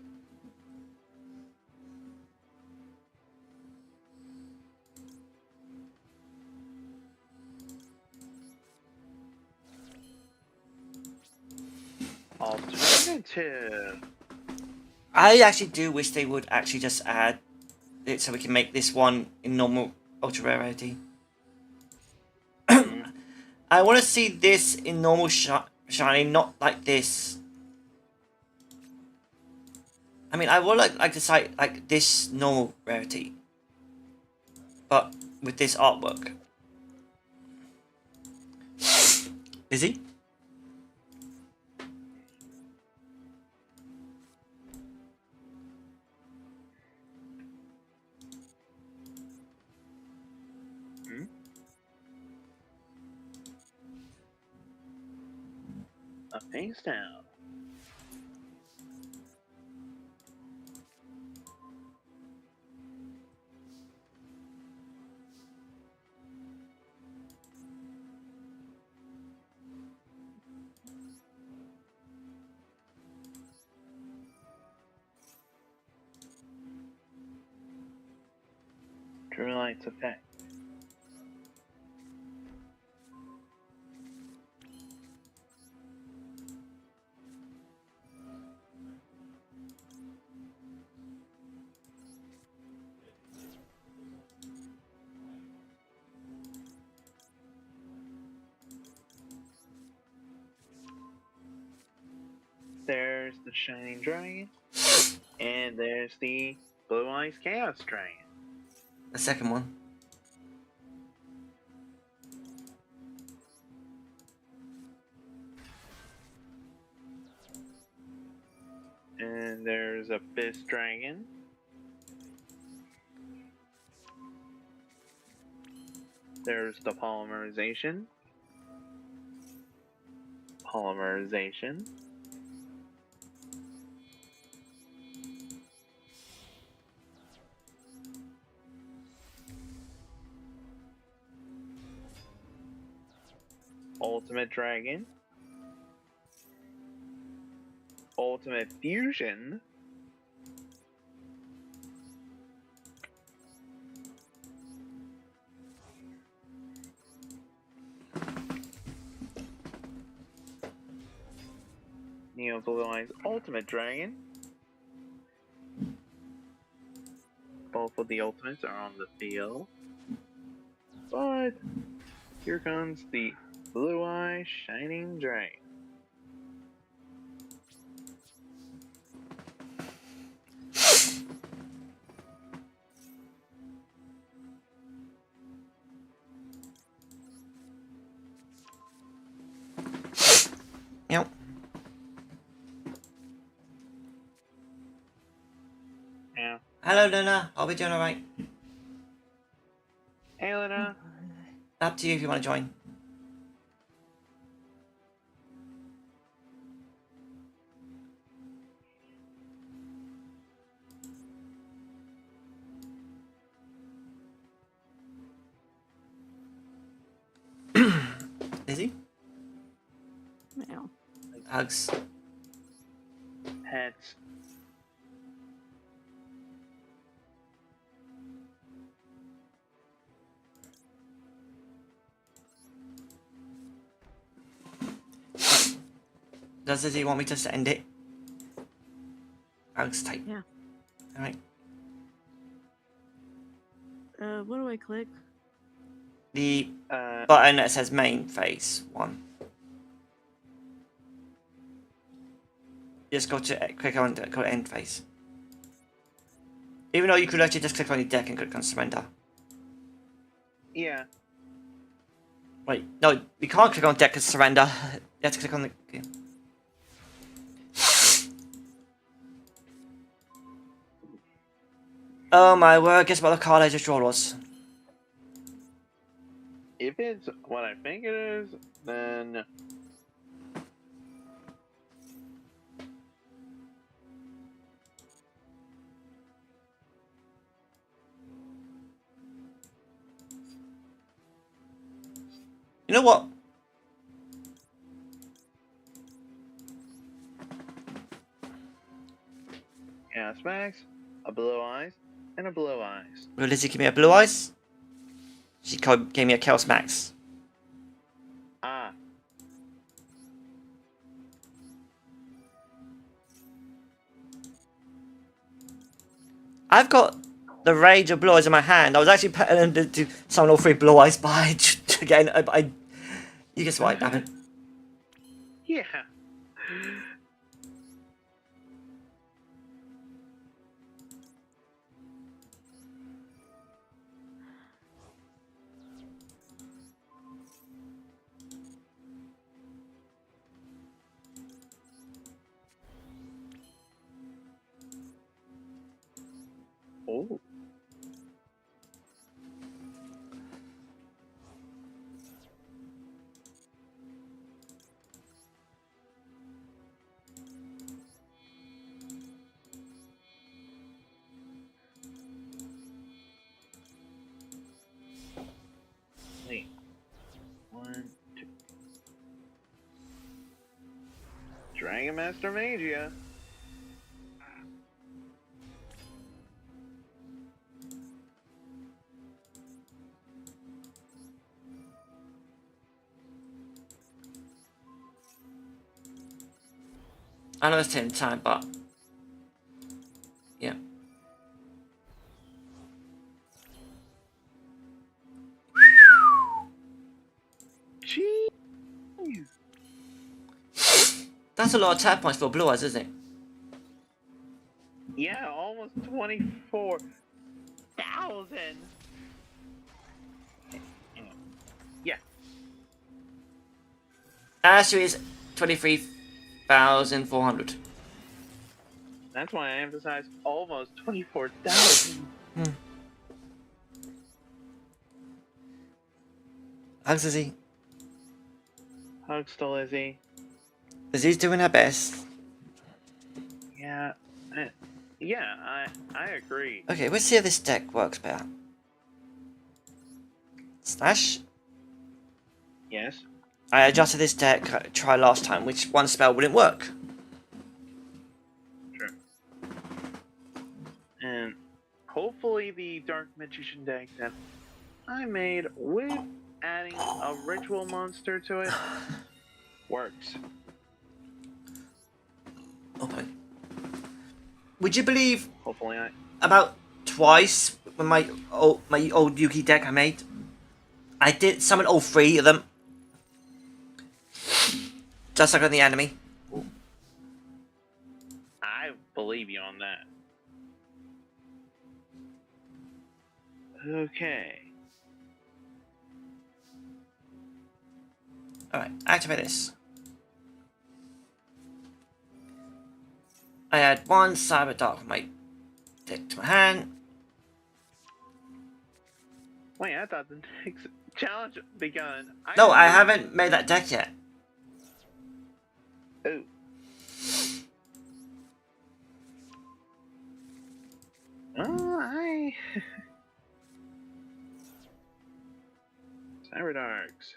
B: Alternative.
A: I actually do wish they would actually just add it so we can make this one in normal ultra rarity. I want to see this in normal shiny, not like this. I mean, I would like to say like this normal rarity, but with this artwork. Is he?
B: A face down. tonight's effect. There's the Shining Dragon, and there's the Blue Eyes Chaos Dragon.
A: The second one.
B: And there's Abyss Dragon. There's the Polymerization. Polymerization. Ultimate Dragon. Ultimate Fusion. Neo Blue Eyes Ultimate Dragon. Both of the ultimates are on the field. But here comes the Blue Eye Shining Dragon.
A: Yep.
B: Yeah.
A: Hello, Luna. I'll be doing alright.
B: Hey, Lena.
A: Up to you if you want to join. Is he?
C: No.
A: Hugs.
B: Pets.
A: Does he want me to just end it? Hugs type.
C: Yeah.
A: Alright.
C: What do I click?
A: The button that says main phase 1. Just go to click on go to end phase. Even though you could actually just click on your deck and click on surrender.
B: Yeah.
A: Wait, no, you can't click on deck and surrender. You have to click on the. Oh my word! Guess what the card I just drew was?
B: If it's what I think it is, then
A: You know what?
B: Chaos Max, a Blue Eyes, and a Blue Eyes.
A: Will Lizzie give me a blue eyes? She gave me a Chaos Max.
B: Ah.
A: I've got the Rage of Blue Eyes in my hand. I was actually planning to summon all 3 Blue Eyes by again. You guess what happened?
B: Yeah. Oh. Wait. 1, 2. Dragon Master Magia.
A: I know it's taking time, but yeah.
B: Jeez.
A: That's a lot of tap points for Blue Eyes, isn't it?
B: Yeah, almost 24,000. Yeah.
A: Actually, it's 23,400.
B: That's why I emphasize almost 24,000.
A: Hugs Lizzie.
B: Hugs to Lizzie.
A: Lizzie's doing her best.
B: Yeah. I agree.
A: Okay, let's see if this deck works better. Slash.
B: Yes.
A: I adjusted this deck, try last time, which one spell wouldn't work.
B: Sure. And hopefully the Dark Magician deck that I made with adding a ritual monster to it works.
A: Okay. Would you believe
B: Hopefully
A: about twice when my old Yugi deck I made, I did summon all three of them. Just like on the enemy.
B: I believe you on that. Okay.
A: Alright, activate this. I add one Cyber Dark from my deck to my hand.
B: Wait, I thought the next challenge begun.
A: No, I haven't made that deck yet.
B: Oh. Oh, Cyber Darks.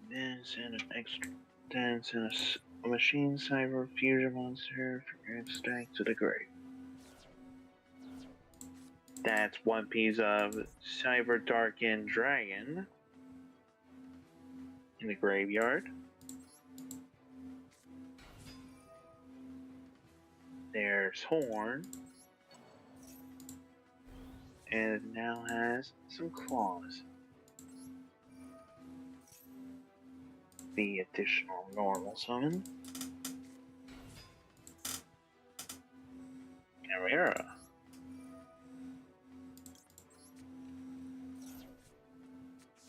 B: Then send an extra. Then send a machine cyber fusion monster from your stack to the grave. That's one piece of Cyber Darkened Dragon in the graveyard. There's Horn. And it now has some claws. The additional normal summon. Chimera.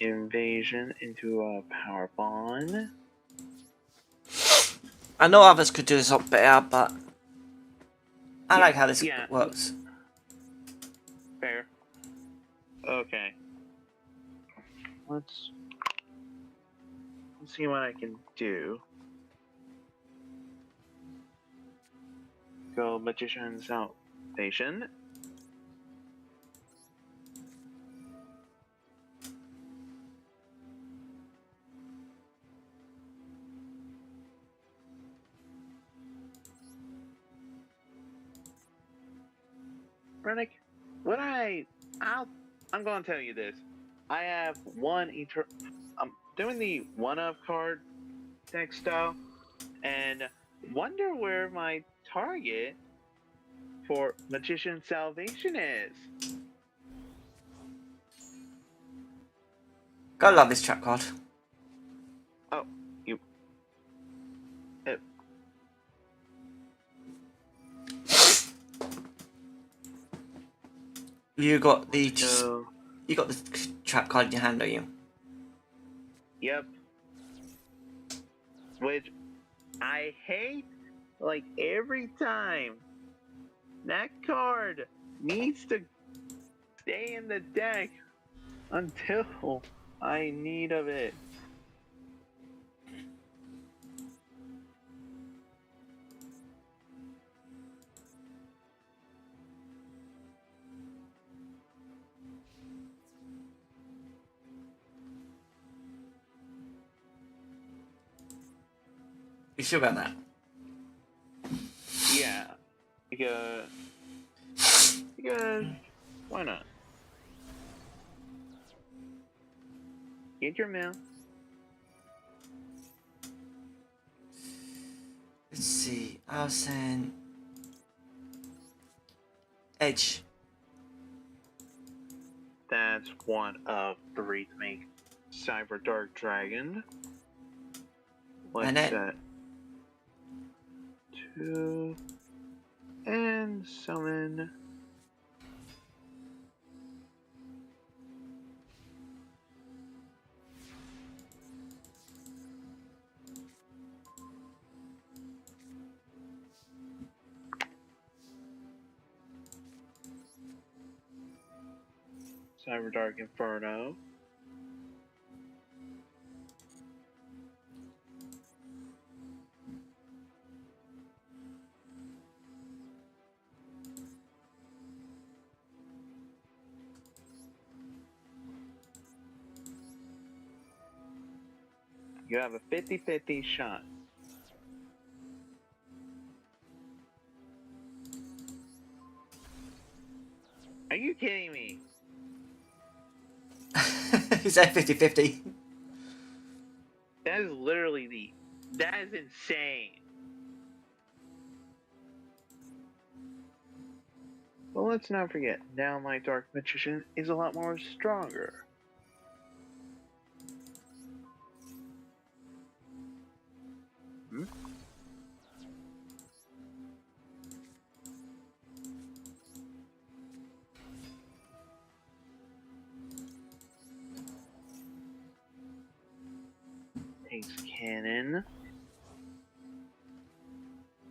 B: Invasion into a power bond.
A: I know others could do this a lot better, but I like how this works.
B: Fair. Okay. Let's see what I can do. Go Magician's Salvation. Rennick, I'm going to tell you this. I have I'm doing the one-of card deck style, and wonder where my target for Magician Salvation is.
A: Gotta love this trap card.
B: Oh, you.
A: You got the
B: So,
A: you got the trap card in your hand, don't you?
B: yep. Which I hate, like every time. That card needs to stay in the deck until I need of it.
A: You sure about that?
B: Yeah. Because why not? Get your mail.
A: Let's see. I'll send Edge.
B: That's one of 3 to make Cyber Dark Dragon. Let's
A: And then-
B: set 2 and summon. Cyber Dark Inferno. You have a 50-50 shot. Are you kidding me?
A: Is that 50-50?
B: That is literally that is insane. Well, let's not forget, now my Dark Magician is a lot more stronger. Hmm? Takes cannon.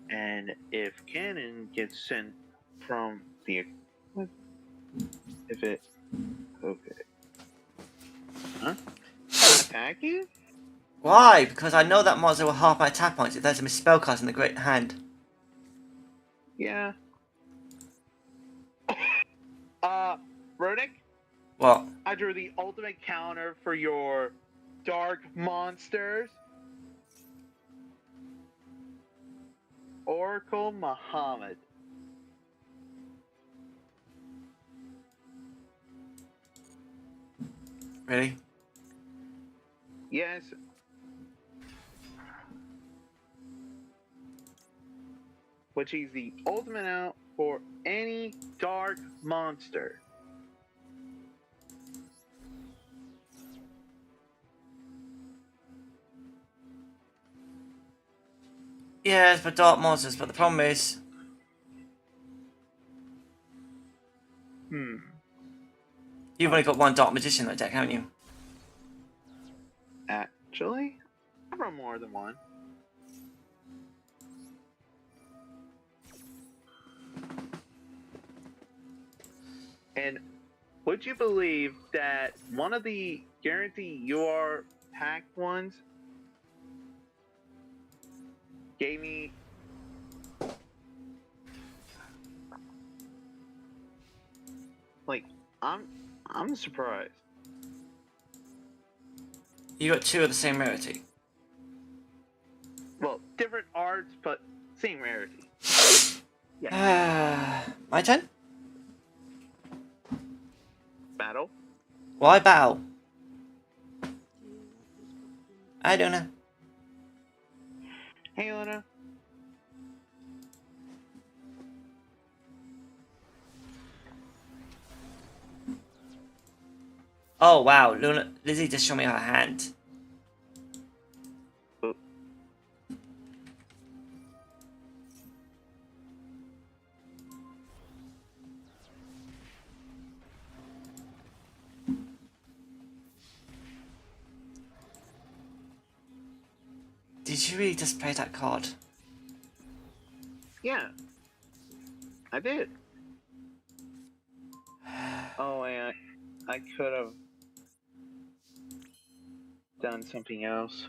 B: And if cannon gets sent from the... What? If it... Okay. Huh? Attack you?
A: Why? Because I know that monster will half my attack points if there's a spellcast in the Great Hand.
B: Yeah. Rodick?
A: What?
B: I drew the ultimate counter for your dark monsters. Oracle Muhammad.
A: Really?
B: Yes. Which is the ultimate out for any dark monster.
A: Yes, but dark monsters, but the problem is... You've only got one Dark Magician in that deck, haven't you?
B: Actually, I run more than one. And would you believe that one of the guarantee UR pack ones gave me like I'm surprised.
A: You got 2 of the same rarity.
B: Well, different arts, but same rarity.
A: My turn?
B: Battle.
A: Why battle? I don't know.
B: Hey, Luna.
A: Oh wow, Lizzie just showed me her hand.
B: Oh.
A: Did you really just play that card?
B: Yeah, I did. Oh, and I could have done something else.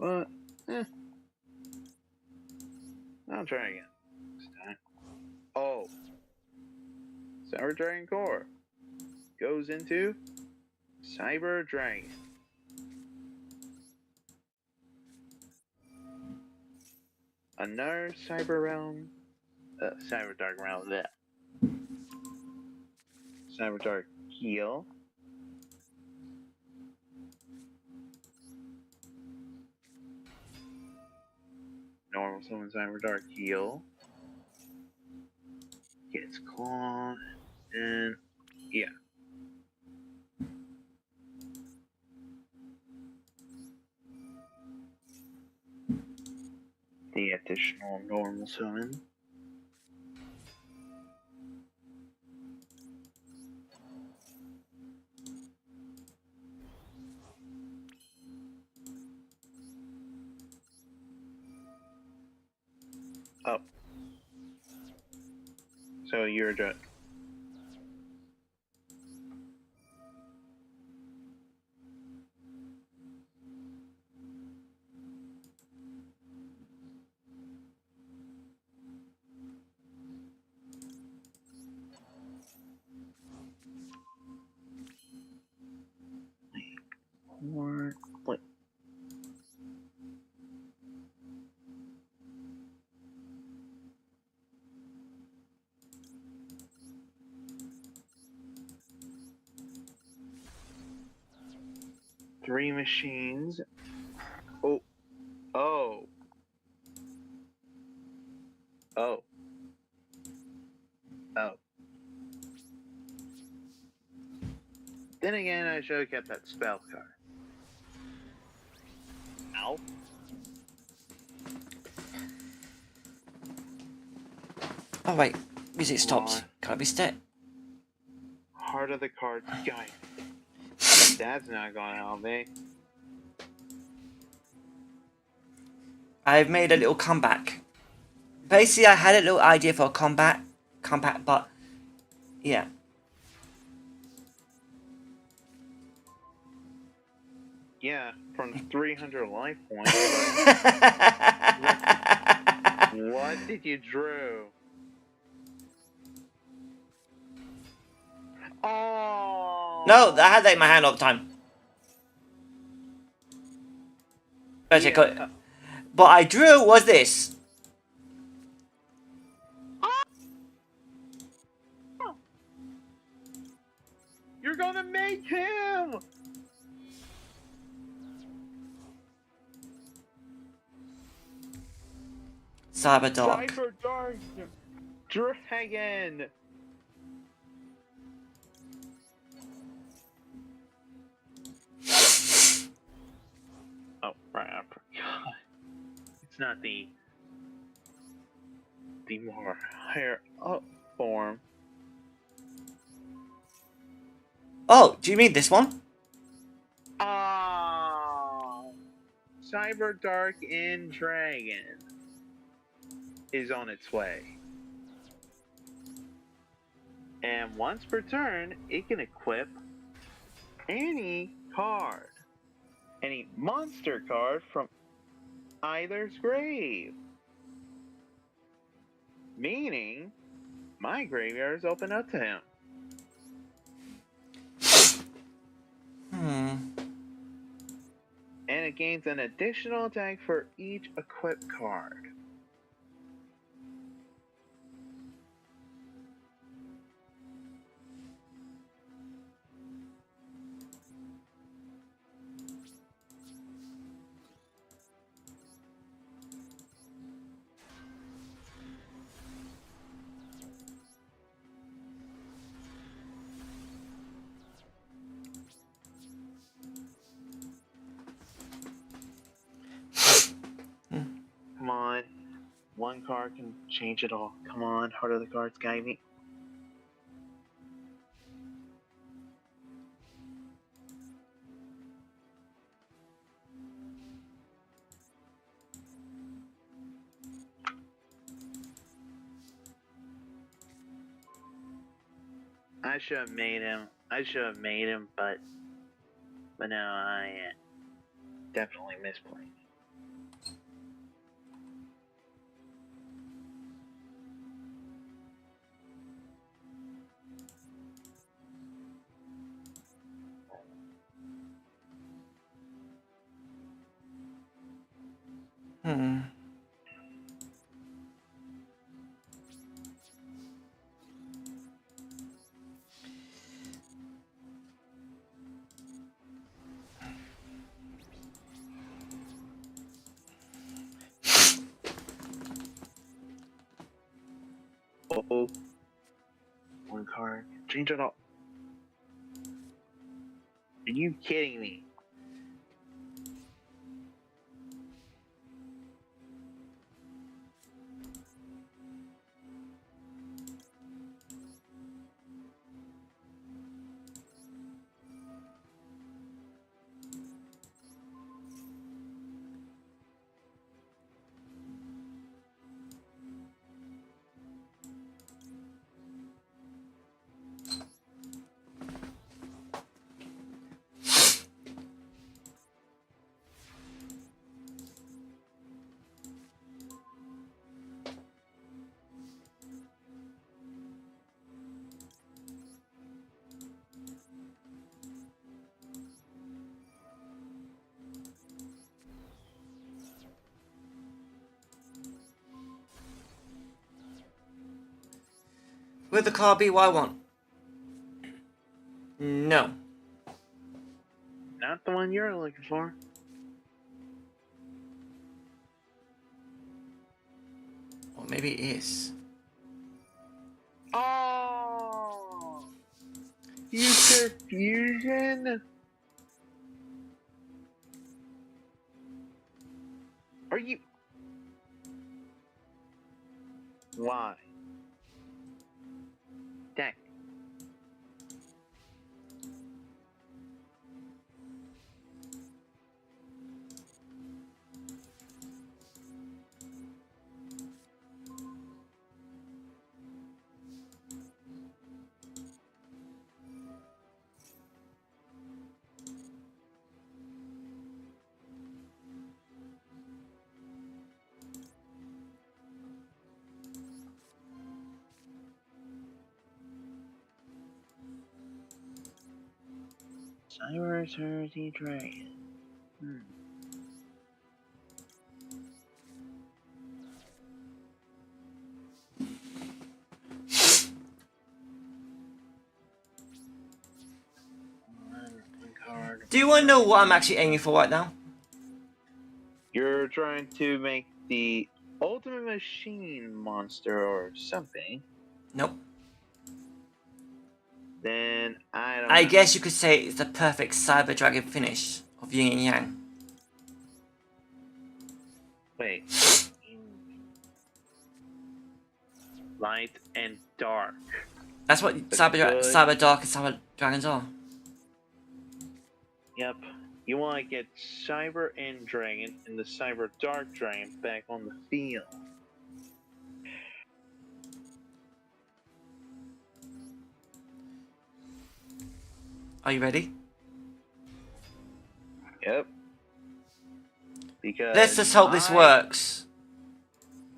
B: But, I'll try again this time. Oh, Cyber Dragon Core goes into Cyber Dragon. Another cyber realm. Cyber dark realm. That. Cyber dark heal. Normal summon cyber dark heal. Gets claw. And yeah. The additional normal summon. Oh. So you're just. What? 3 machines. Oh. Oh. Oh. Oh. Then again, I should have kept that spell card. Ow.
A: Oh wait, music stopped. Can't be still.
B: Heart of the cards guy. That's not gonna help me.
A: I've made a little comeback. Basically, I had a little idea for a comeback, but yeah.
B: Yeah, from 300 life points. What did you drew? Oh.
A: No, I had that in my hand all the time.
B: Yeah.
A: What I drew was this.
B: You're gonna make him.
A: Cyber Dark.
B: Cyber Dark Dragon. Oh, right, I forgot. It's not the more higher up form.
A: Oh, do you mean this one?
B: Ah, Cyber Dark in Dragon is on its way. And once per turn, it can equip any card. Any monster card from either's grave. Meaning, my graveyard is open up to him. And it gains an additional attack for each equipped card. Come on. One card can change it all. Come on, Heart of the Cards, guide me. I should have made him. But no, I definitely misplayed. Oh. One card. Change it all. Are you kidding me?
A: Will the card be what I want? No.
B: Not the one you're looking for.
A: Or maybe it is.
B: Oh! Future Fusion? Are you... Why? Dang. Cyber Eternity Dragon. Card.
A: Do you want to know what I'm actually aiming for right now?
B: You're trying to make the ultimate machine monster or something.
A: Nope.
B: Then I don't
A: I
B: know.
A: guess you could say it's the perfect Cyber Dragon finish of Yin and Yang.
B: Wait. Light and dark.
A: That's what Cyber Dark and Cyber Dragons are.
B: Yep. You want to get Cyber End Dragon and the Cyber Dark Dragon back on the field.
A: Are you ready?
B: Yep. Because
A: Let's just hope this works.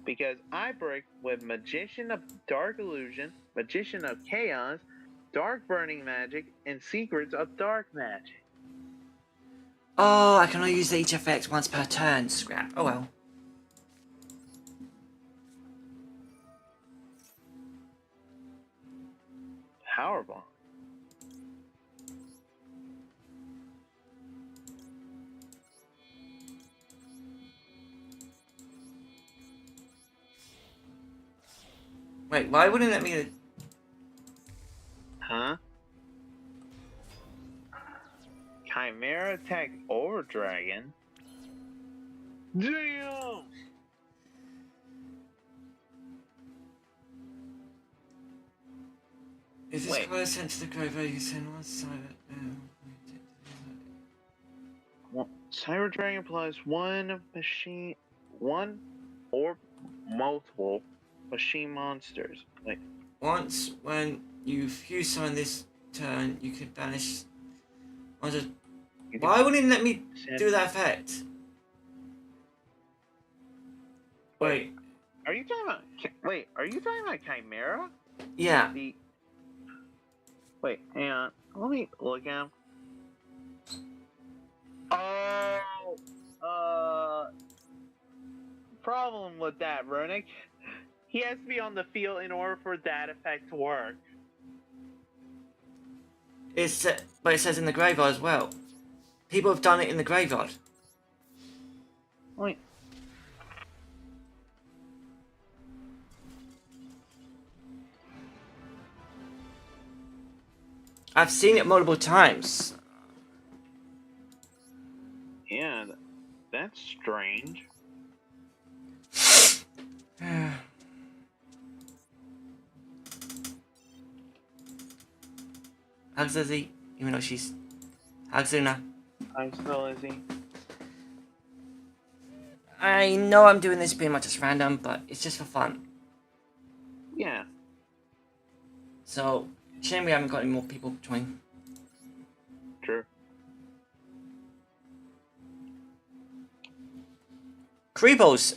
B: Because I break with Magician of Dark Illusion, Magician of Chaos, Dark Burning Magic, and Secrets of Dark Magic.
A: Oh, I can only use each effect once per turn. Scrap. Oh well.
B: Powerbomb.
A: Wait, why wouldn't it let me...
B: Huh? Chimera attack over Dragon. Damn!
A: Is this
B: Wait.
A: card sent to the graveyard? You send one side...
B: Cyber Dragon plus one or multiple machine monsters. Wait.
A: Once, when you fuse summon this turn, you can banish... Why wouldn't it let me do that effect? Wait.
B: Are you talking about... Wait, are you talking about Chimera?
A: Yeah.
B: Wait, hang on. Let me look at him. Oh, problem with that, Runic. He has to be on the field in order for that effect to work.
A: But it says in the graveyard as well. People have done it in the graveyard.
B: Wait.
A: I've seen it multiple times.
B: Yeah, that's strange.
A: Hugs Lizzie, even though she's... Hugs Luna.
B: I'm still Izzy.
A: I know I'm doing this pretty much as random, but it's just for fun.
B: Yeah.
A: So, shame we haven't got any more people join.
B: True.
A: Creepo's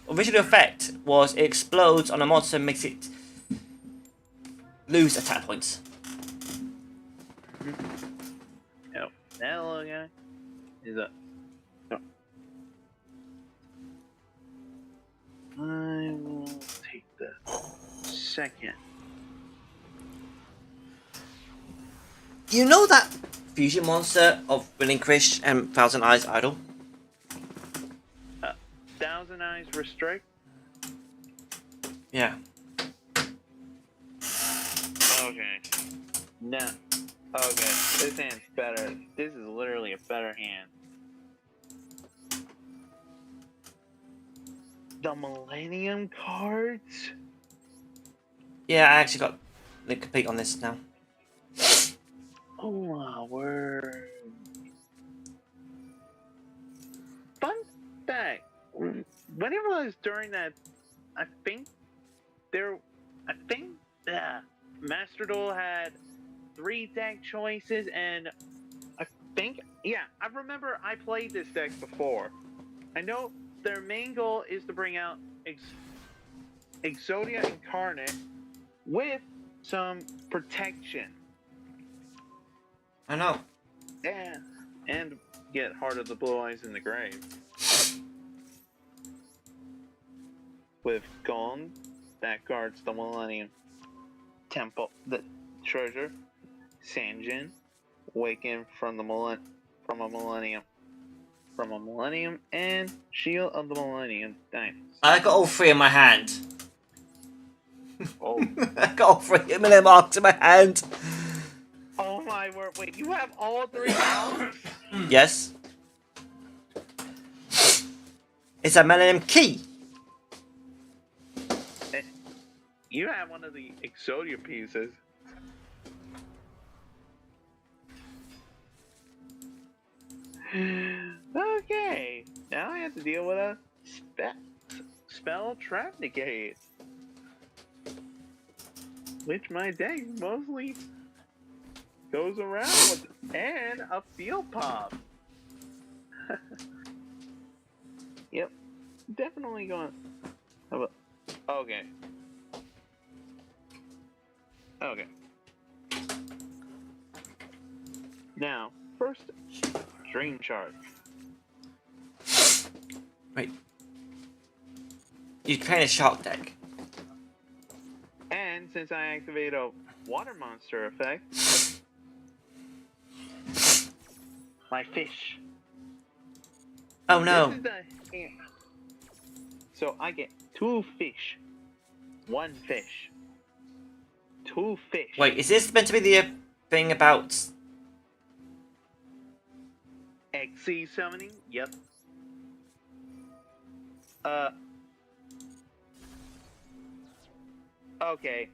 A: original effect was it explodes on a monster and makes it lose attack points.
B: Yep. That little guy is up. I will take the second.
A: You know that fusion monster of Winning Krish and Thousand Eyes Idol?
B: Thousand Eyes Restrict?
A: Yeah.
B: Okay. No. Okay. This hand's better. This is literally a better hand. The Millennium cards?
A: Yeah, I actually got the complete on this now.
B: Oh my word. Fun fact. Whenever I was during that, I think Master Duel had 3 deck choices, and I remember I played this deck before. I know their main goal is to bring out Exodia Incarnate with some protection.
A: I know.
B: Yeah, and get Heart of the Blue Eyes in the Grave. With Gone, that guards the Millennium Temple, the treasure, Sanjin, Awaken from a Millennium, and Shield of the Millennium Dynasty.
A: I got all 3 in my hand.
B: Oh.
A: I got all 3 million marks in my hand.
B: Oh my word! Wait, you have all 3 out?
A: Yes. It's a Millennium Key.
B: You have one of the Exodia pieces. Okay, now I have to deal with a spell trap negate, which my deck mostly goes around with, and a field pop. Yep, definitely going. Okay. Okay. Now, first, Dream Charge.
A: Wait. You're playing a shark deck.
B: And since I activate a water monster effect, my fish.
A: Oh no.
B: This is so I get 2 fish. 1 fish. 2 fish.
A: Wait, is this meant to be the thing about...
B: XC summoning? Yep. Okay.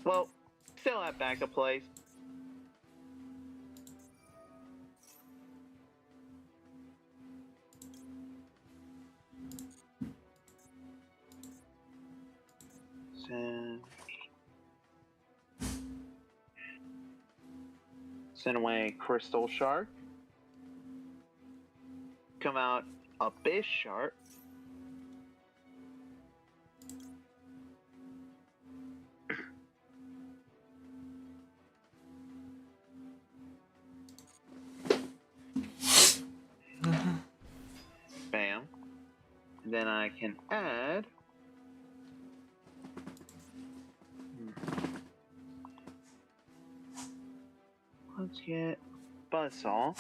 B: Well, still have backup plays. Send away Crystal Shark. Come out Abyss Shark. Bam. Then I can add let's get Buzzsaw.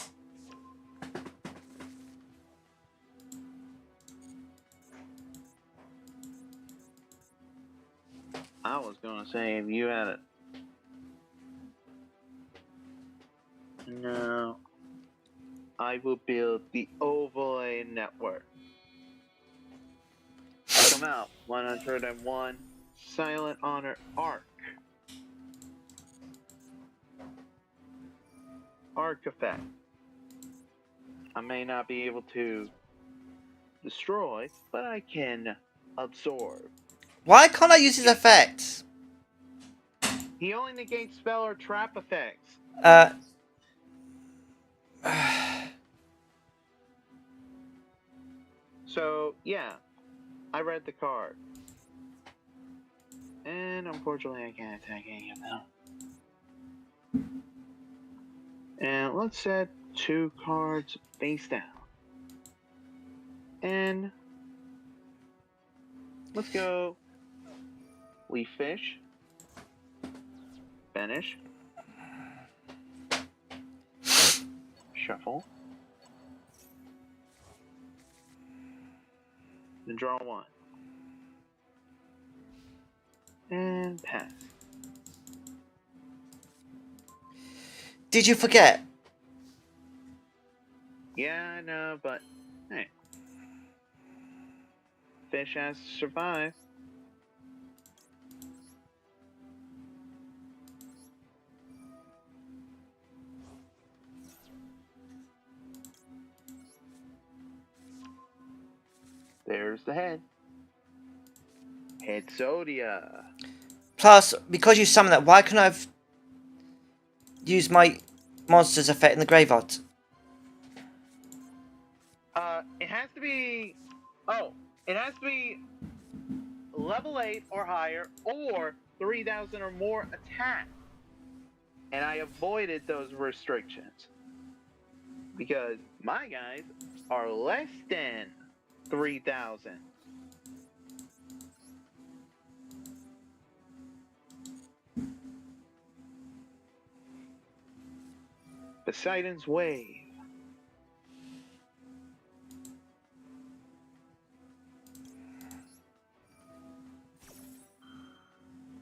B: I was gonna say if you had it. I will build the overlay network. I come out 101 Silent Honor Arc. Arc effect. I may not be able to destroy, but I can absorb.
A: Why can't I use his effects?
B: He only negates spell or trap effects. So, yeah, I read the card. And unfortunately, I can't attack any of them. And let's set 2 cards face down. And let's go Leaf Fish. Finish. Shuffle. Then draw 1. And pass.
A: Did you forget?
B: Yeah, I know, but hey. Fish has to survive. There's the head. Head Zodia.
A: Plus, because you summoned that, why couldn't I have used my monster's effect in the graveyard?
B: It has to be. Oh, it has to be level 8 or higher, or 3,000 or more attack. And I avoided those restrictions because my guys are less than 3,000. Poseidon's Wave.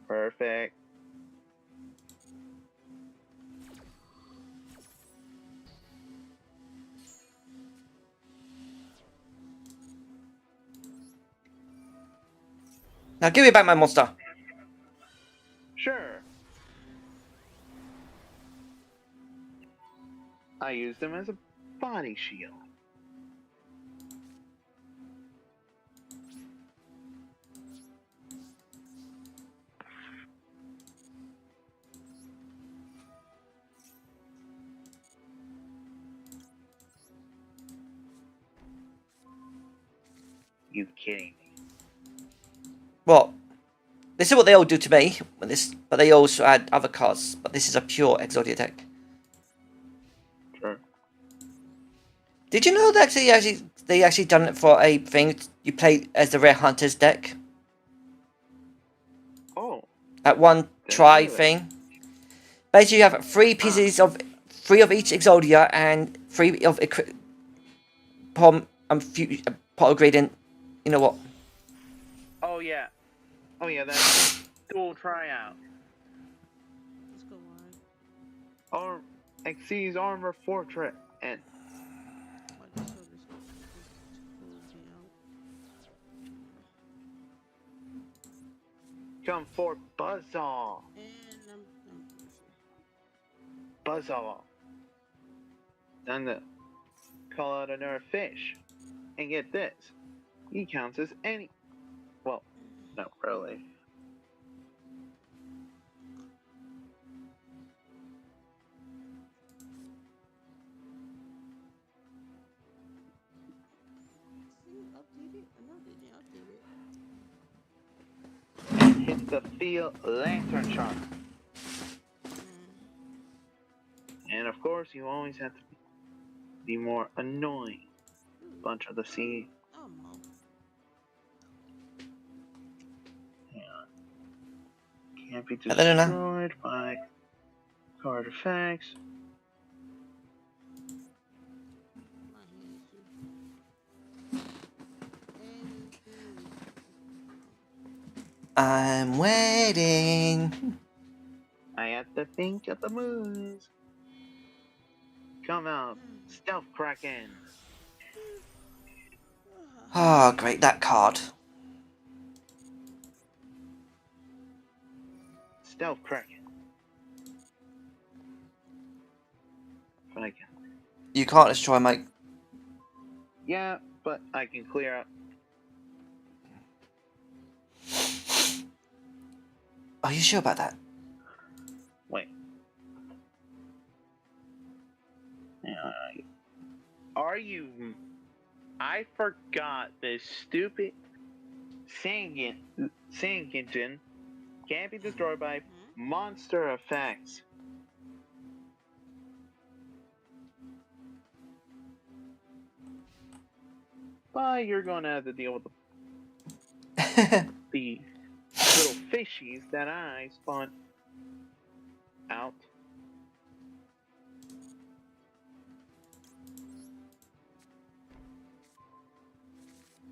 B: Perfect.
A: Now give me back my monster.
B: Sure. I used him as a body shield. You kidding me?
A: What? This is what they all do to me. But they also add other cards. But this is a pure Exodia deck.
B: Sure.
A: Did you know that they actually done it for a thing you play as the Rare Hunters deck?
B: Oh.
A: At one try thing. Basically, you have 3 pieces of 3 of each Exodia and 3 of pot ingredient. You know what?
B: Oh yeah. Oh yeah, that's dual tryout.
C: Let's go on.
B: Or Xyz Armor Fortress and
C: Why the service just me out?
B: come for Buzzsaw.
C: And I'm
B: Buzzsaw. Time to call out another fish. And get this. He counts as any. Well, not really.
C: updated. I know they didn't update it.
B: Hit the field lantern shot. And of course, you always have to be more annoying. Bunch of the sea. Can't be destroyed by card effects.
A: I'm waiting.
B: I have to think of the moves. Come out, Stealth Kraken.
A: Oh, great, that card.
B: Stealth Kraken. But I can.
A: You can't destroy my...
B: Yeah, but I can clear out.
A: Are you sure about that?
B: Wait. Are you? I forgot this stupid Sanginton can't be destroyed by monster effects. But you're gonna have to deal with the little fishies that I spawned out.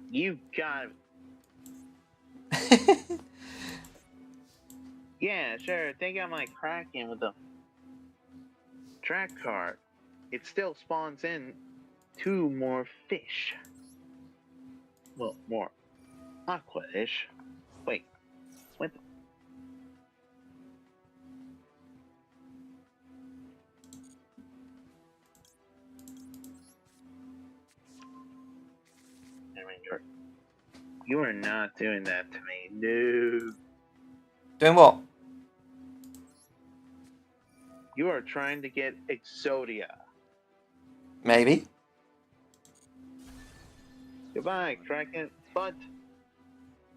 B: You got it. Yeah, sure. Take out my Kraken with the track card. It still spawns in 2 more fish. Well, more aqua fish. Wait, what? You are not doing that to me, no.
A: Doing what?
B: You are trying to get Exodia.
A: Maybe.
B: Goodbye, Kraken. But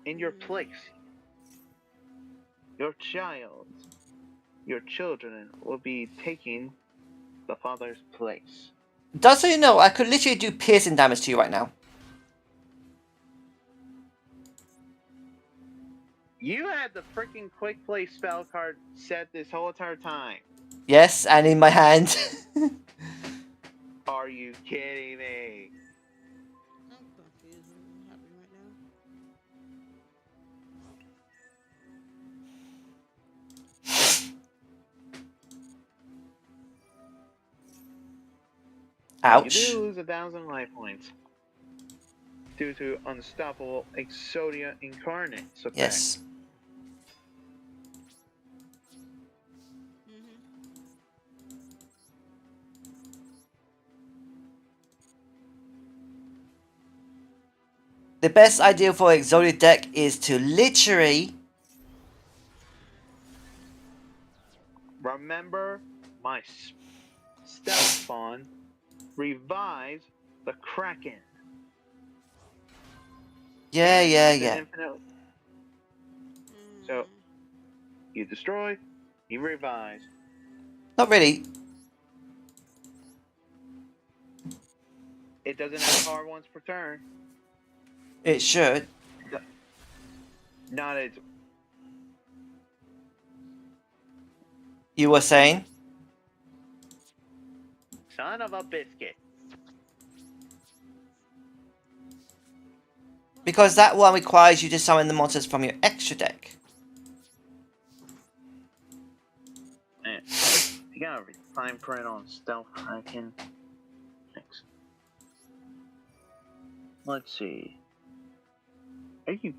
B: in your place, your children will be taking the father's place.
A: Just so you know, I could literally do piercing damage to you right now.
B: You had the freaking quick play spell card set this whole entire time.
A: Yes, and in my hand.
B: Are you kidding me?
C: I'm confused. What's happening right now?
A: Ouch.
B: You do lose 1,000 life points due to unstoppable Exodia Incarnate effect.
A: Yes. The best idea for Exodia deck is to literally...
B: Remember, my stealth spawn revives the Kraken.
A: Yeah.
B: Infinite. So, you destroy, he revives.
A: Not really.
B: It doesn't have power once per turn.
A: It should.
B: Not as...
A: You were saying?
B: Son of a biscuit.
A: Because that one requires you to summon the monsters from your extra deck.
B: Man, you gotta fine print on Stealth Kraken. Thanks. Let's see. Are you...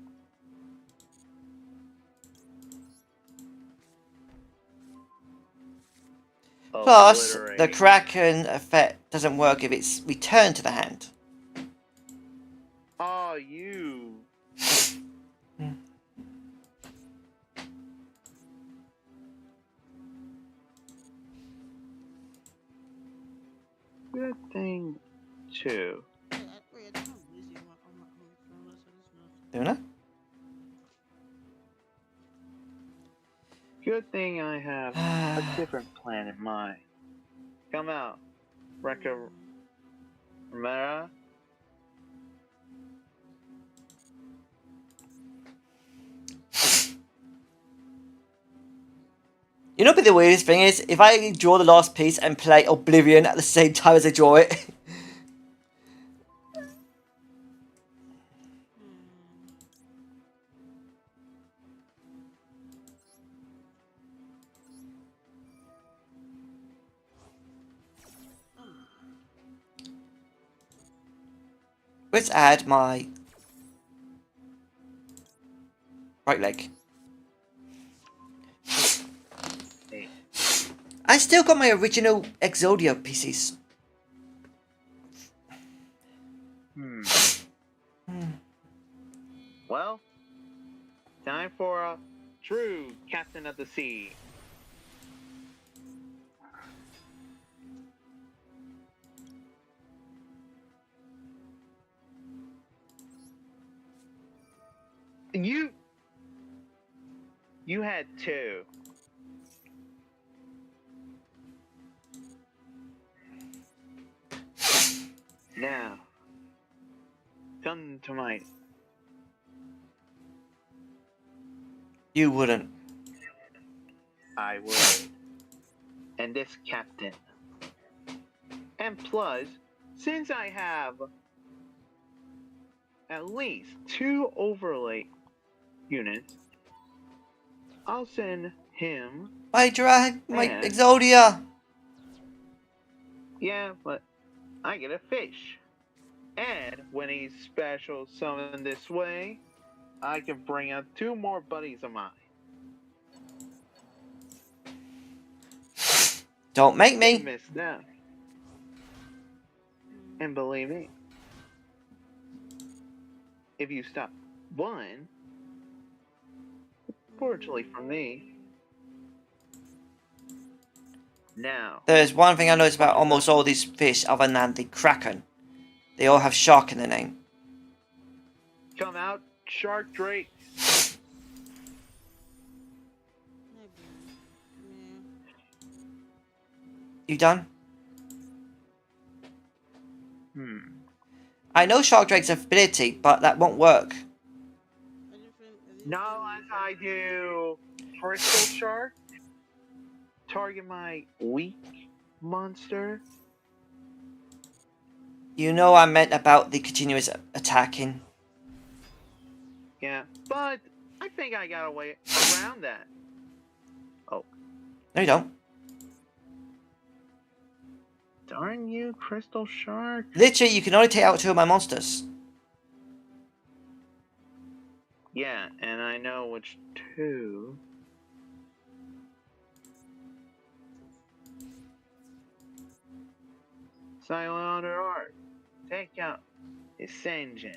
A: Plus, the
B: Obliterate.
A: Kraken effect doesn't work if it's returned to the hand.
B: Oh, you... Good thing, too.
A: Don't know?
B: Good thing I have a different plan in mind. Come out, Rekka Romera.
A: You know what the weirdest thing is? If I draw the last piece and play Oblivion at the same time as I draw it. Let's add my right leg.
B: Hey.
A: I still got my original Exodia pieces.
B: Well, time for a true captain of the sea. You had two. Now, come to my.
A: You wouldn't.
B: I would. And this captain. And plus, since I have at least 2 overlay units, I'll send him.
A: My
B: And-
A: Exodia.
B: Yeah, but I get a fish. And when he's special summoned this way, I can bring out 2 more buddies of mine.
A: Don't make
B: You
A: me.
B: missed them. And believe me, if you stop one, fortunately for me, now
A: There's one thing I noticed about almost all these fish other than the Kraken. They all have shark in their name.
B: come out, Shark Drake.
A: You done?
B: I
A: I know Shark Drake's ability, but that won't work.
B: Now as I do Crystal Shark, target my weak monster.
A: You know I meant about the continuous attacking.
B: Yeah, but I think I got a way around that. Oh,
A: No, you don't.
B: darn you, Crystal Shark.
A: Literally, you can only take out 2 of my monsters.
B: Yeah, and I know which 2. Silent Under Art. Take out Ascension.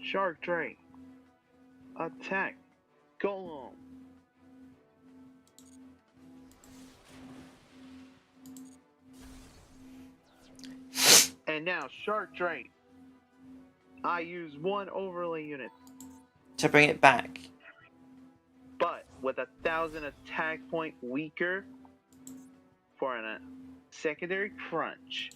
B: Shark Drake. Attack. Golem. And now Shark Drake. I use 1 overlay unit,
A: To bring it back.
B: but with 1,000 attack point weaker for a secondary crunch.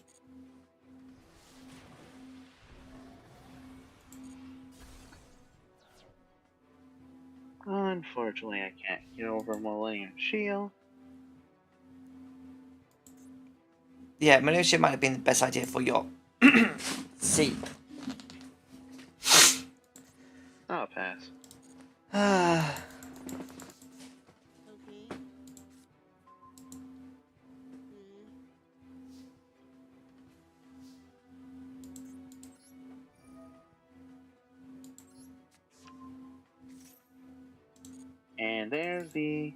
B: Unfortunately, I can't get over Millennium Shield.
A: Yeah, Millennium Ship might have been the best idea for your sea.
B: I'll pass.
C: Okay.
B: And there's the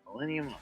B: Millennium.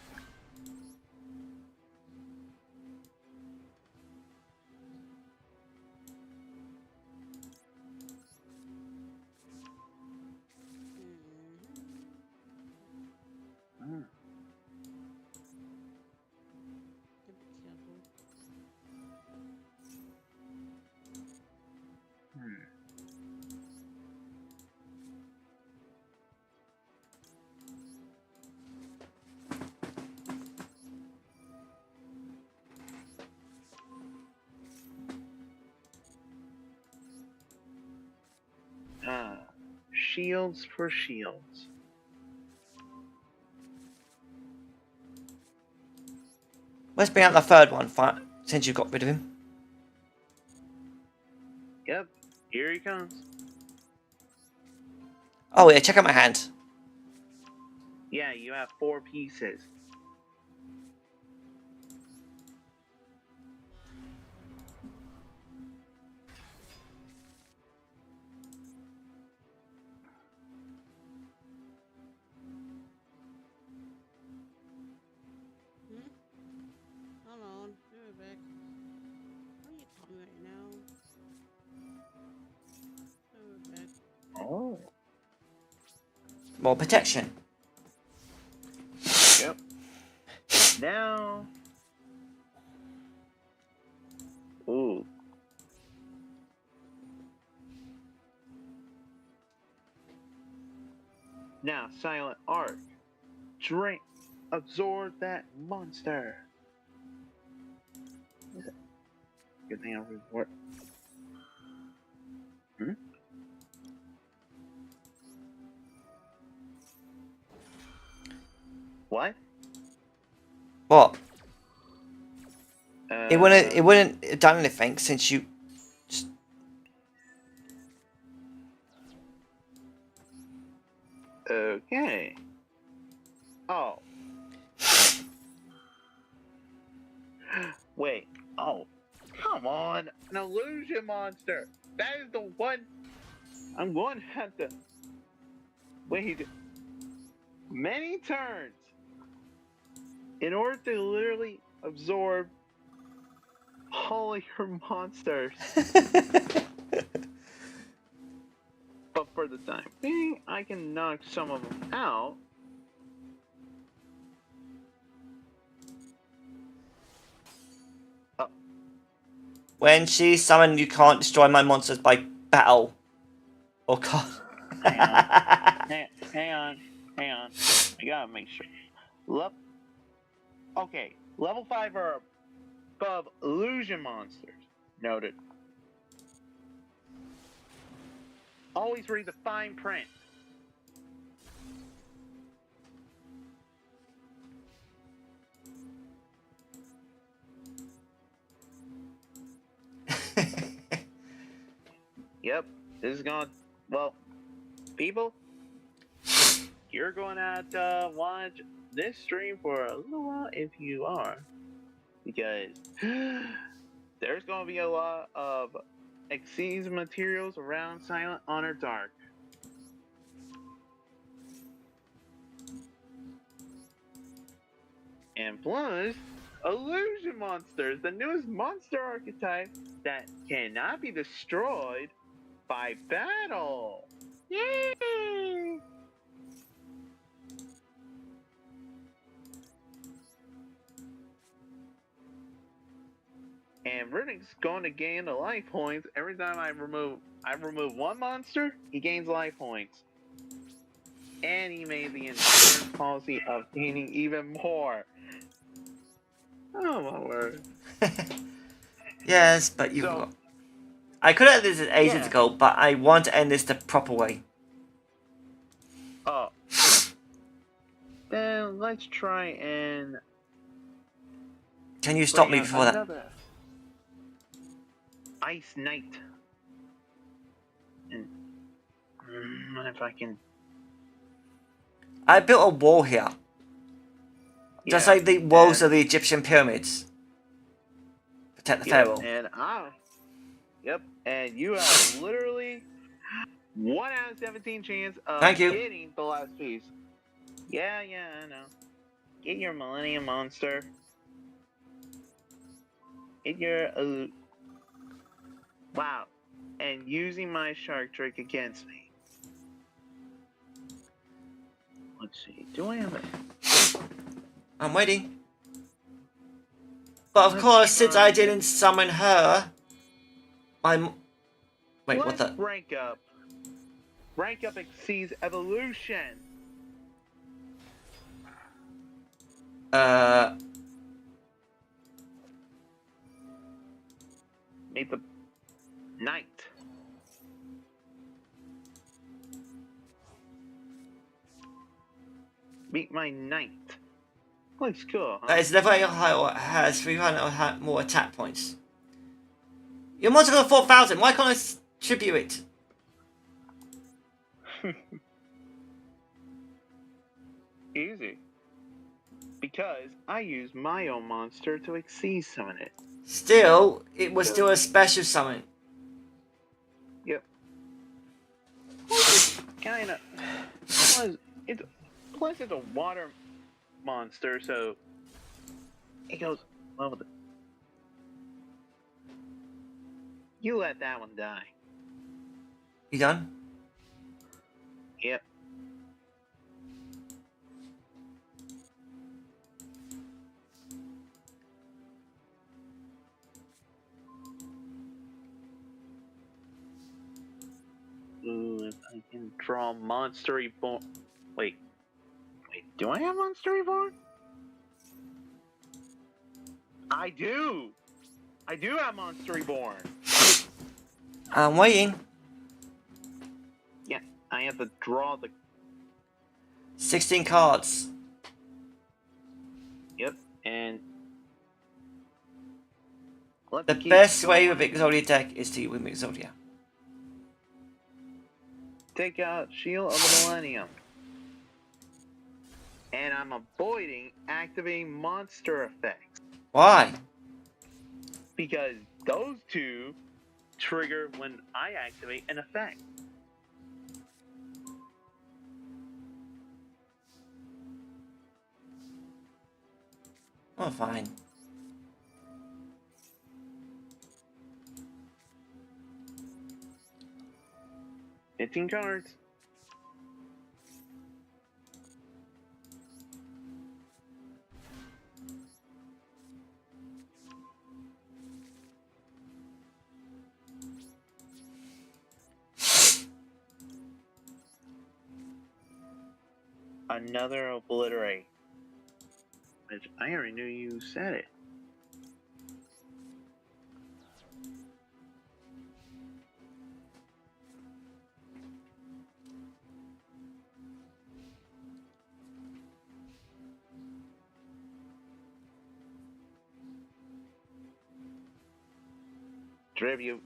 B: Shields for shields.
A: Let's bring out the 3rd one since you got rid of him.
B: Yep, here he comes.
A: Oh yeah, check out my hand.
B: Yeah, you have 4 pieces.
A: more protection.
B: Yep. Now. Ooh. Now, Silent Arc. Drink. Absorb that monster. Good thing I report. Hmm? What?
A: What? It wouldn't have done anything since you.
B: Okay. Oh. Wait. Oh. Come on. An illusion monster. That is the one. I'm going to have to wait many turns in order to literally absorb all of your monsters. But for the time being, I can knock some of them out. Oh.
A: When she's summoned, you can't destroy my monsters by battle. Or can't.
B: Hang on. Hang on. I gotta make sure. Okay, level 5 are above illusion monsters. Noted. Always read the fine print. Yep, this is going. Well, people, you're going to have to watch this stream for a little while if you are, because there's going to be a lot of Xyz materials around Silent Honor Dark. And plus, illusion monsters, the newest monster archetype that cannot be destroyed by battle. Yay! And Riddick's going to gain the life points every time I remove one monster, he gains life points. And he made the insurance policy of gaining even more. Oh my word.
A: Yes, but you. I could have ended this ages ago, but I want to end this the proper way.
B: Oh. Then let's try and.
A: Can you stop me before that?
B: Ice Knight. And if I can.
A: I built a wall here. Just like the walls of the Egyptian pyramids. Protect the pharaoh.
B: And you have literally 1 out of 17 chance of getting the last piece. Yeah, I know. Get your Millennium Monster. Get your wow. And using my shark trick against me. Let's see. Do I have it?
A: I'm waiting. But of course, since I didn't summon her, I'm. Wait, what the?
B: Rank up. Rank up exceeds evolution. Meet the knight. Meet my knight. Looks cool, huh?
A: It's level 8 or higher, or has 300 more attack points. Your monster got 4,000. Why can't I tribute it?
B: Easy. Because I use my own monster to exceed summon it.
A: Still, it was still a special summon.
B: Yep. Kinda. Plus it's a water monster, so it goes well with it. You let that one die.
A: You done?
B: Yep. and draw Monster Reborn. Wait, do I have Monster Reborn? I do! I do have Monster Reborn!
A: I'm waiting.
B: Yeah, I have to draw the...
A: 16 cards.
B: Yep, and...
A: The best way with Exodia deck is to win Exodia.
B: Take out Shield of the Millennium. And I'm avoiding activating monster effects.
A: Why?
B: Because those two trigger when I activate an effect.
A: Oh, fine.
B: $15 cards. Another obliterate. Which I already knew you said it. Tribute.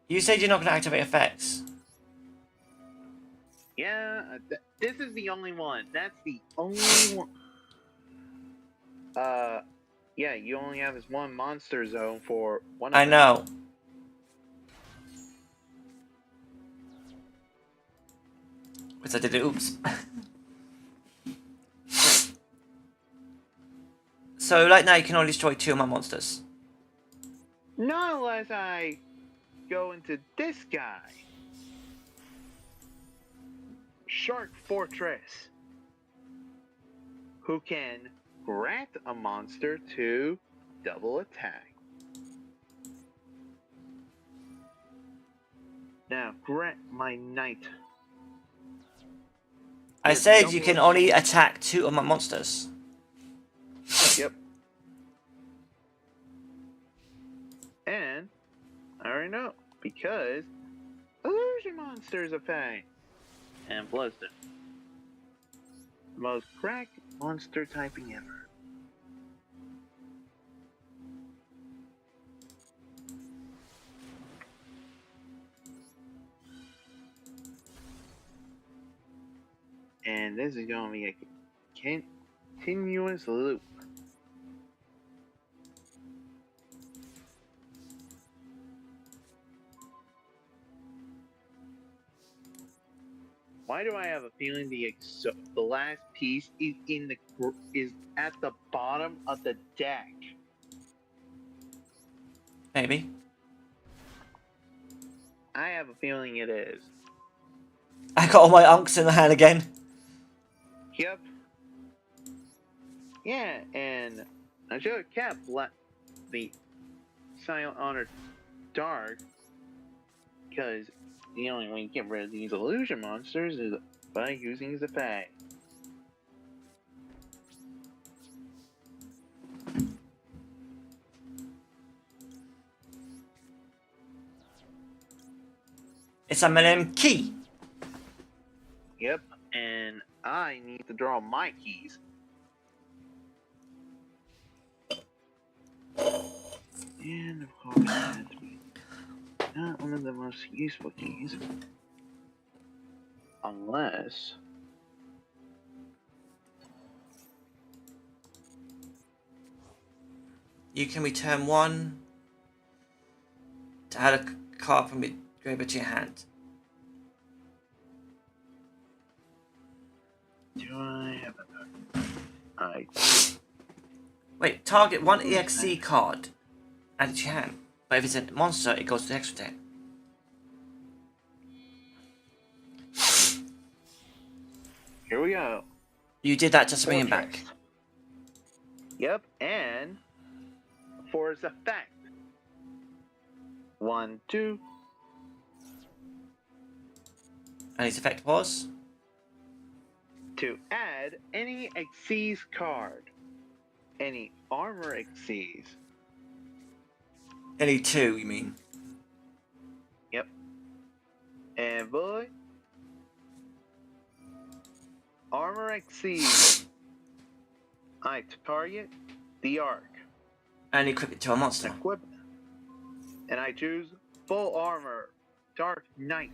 A: You said you're not going to activate effects.
B: Yeah, this is the only one. That's the only one. Yeah, you only have this one monster zone for one of
A: I
B: them.
A: know. Because I did it, oops. So right now you can only destroy 2 of my monsters.
B: Not unless I go into this guy. Shark Fortress. Who can grant a monster to double attack. Now grant my knight.
A: I
B: With
A: said you
B: double
A: can only attack 2 of my monsters.
B: Yep. And I already know because illusion monsters are fang. And Blister. The most cracked monster typing ever. And this is going to be a continuous loop. Why do I have a feeling the last piece is at the bottom of the deck?
A: Maybe.
B: I have a feeling it is.
A: I got all my unks in the hand again.
B: Yep. Yeah, and I should have kept the Silent Honor Dark, because the only way you get rid of these illusion monsters is by using the Fang.
A: It's a Millennium Key.
B: Yep, and I need to draw my keys. And of course, that's not one of the most useful keys. Unless...
A: You can return 1 to add a card from your graveyard to your hand.
B: Do I have a...
A: Wait, target 1 EXC card. Add it to your hand. But if it's a monster, it goes to the extra deck.
B: Here we go.
A: You did that just to bring him back.
B: Fortress. Yep, and for its effect. 1, 2.
A: And his effect was?
B: To add any Xyz card. Any armor Xyz.
A: Any 2, you mean?
B: Yep. And boy. Armor Xyz. I target the Arc.
A: And equip it to a monster.
B: Equip. And I choose full armor. Dark Knight.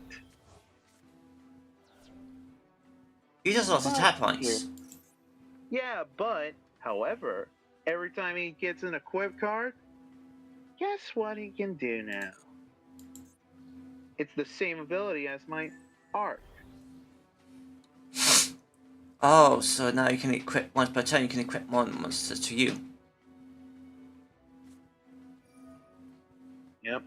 A: He just lost attack points.
B: Yeah, but, however, every time he gets an equip card, guess what he can do now? It's the same ability as my Arc.
A: Oh, so now you can equip once per turn, you can equip one monster to you.
B: Yep.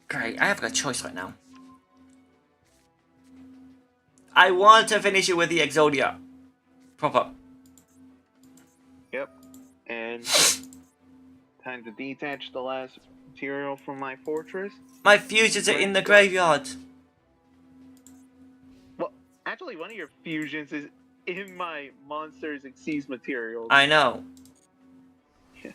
A: Great, I have got a choice right now. I want to finish it with the Exodia. Proper.
B: Yep. And time to detach the last material from my fortress.
A: My fusions are in the graveyard.
B: Well, actually, one of your fusions is in my monster's Xyz materials.
A: I know.
B: Yeah.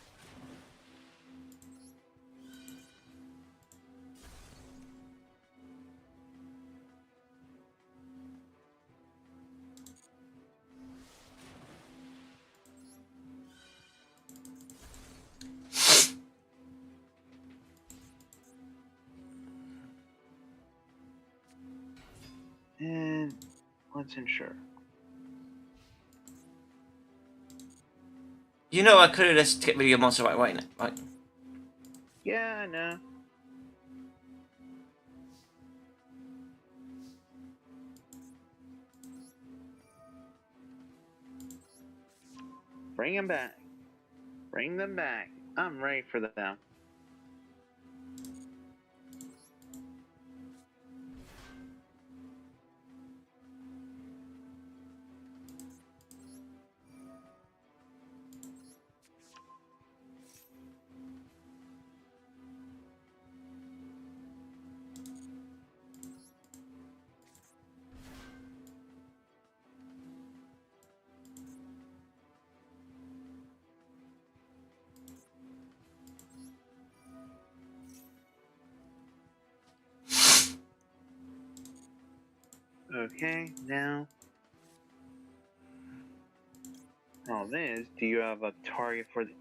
B: And let's ensure.
A: You know I could have just get rid of your monster right away, right?
B: Yeah, I know. Bring them back. Bring them back. I'm ready for them. Okay, now. Problem is, do you have a target for the.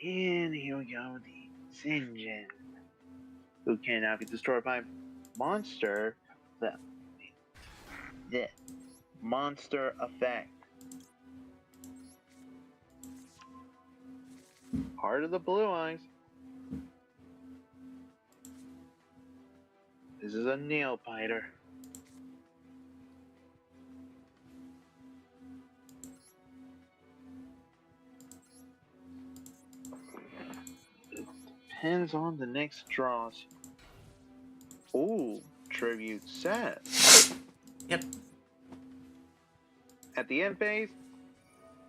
B: And here we go, the Sinjin. Who cannot be destroyed by monster. The monster effect. Heart of the Blue Eyes. This is a nail biter. It depends on the next draws. Ooh, tribute set.
A: Yep.
B: At the end phase,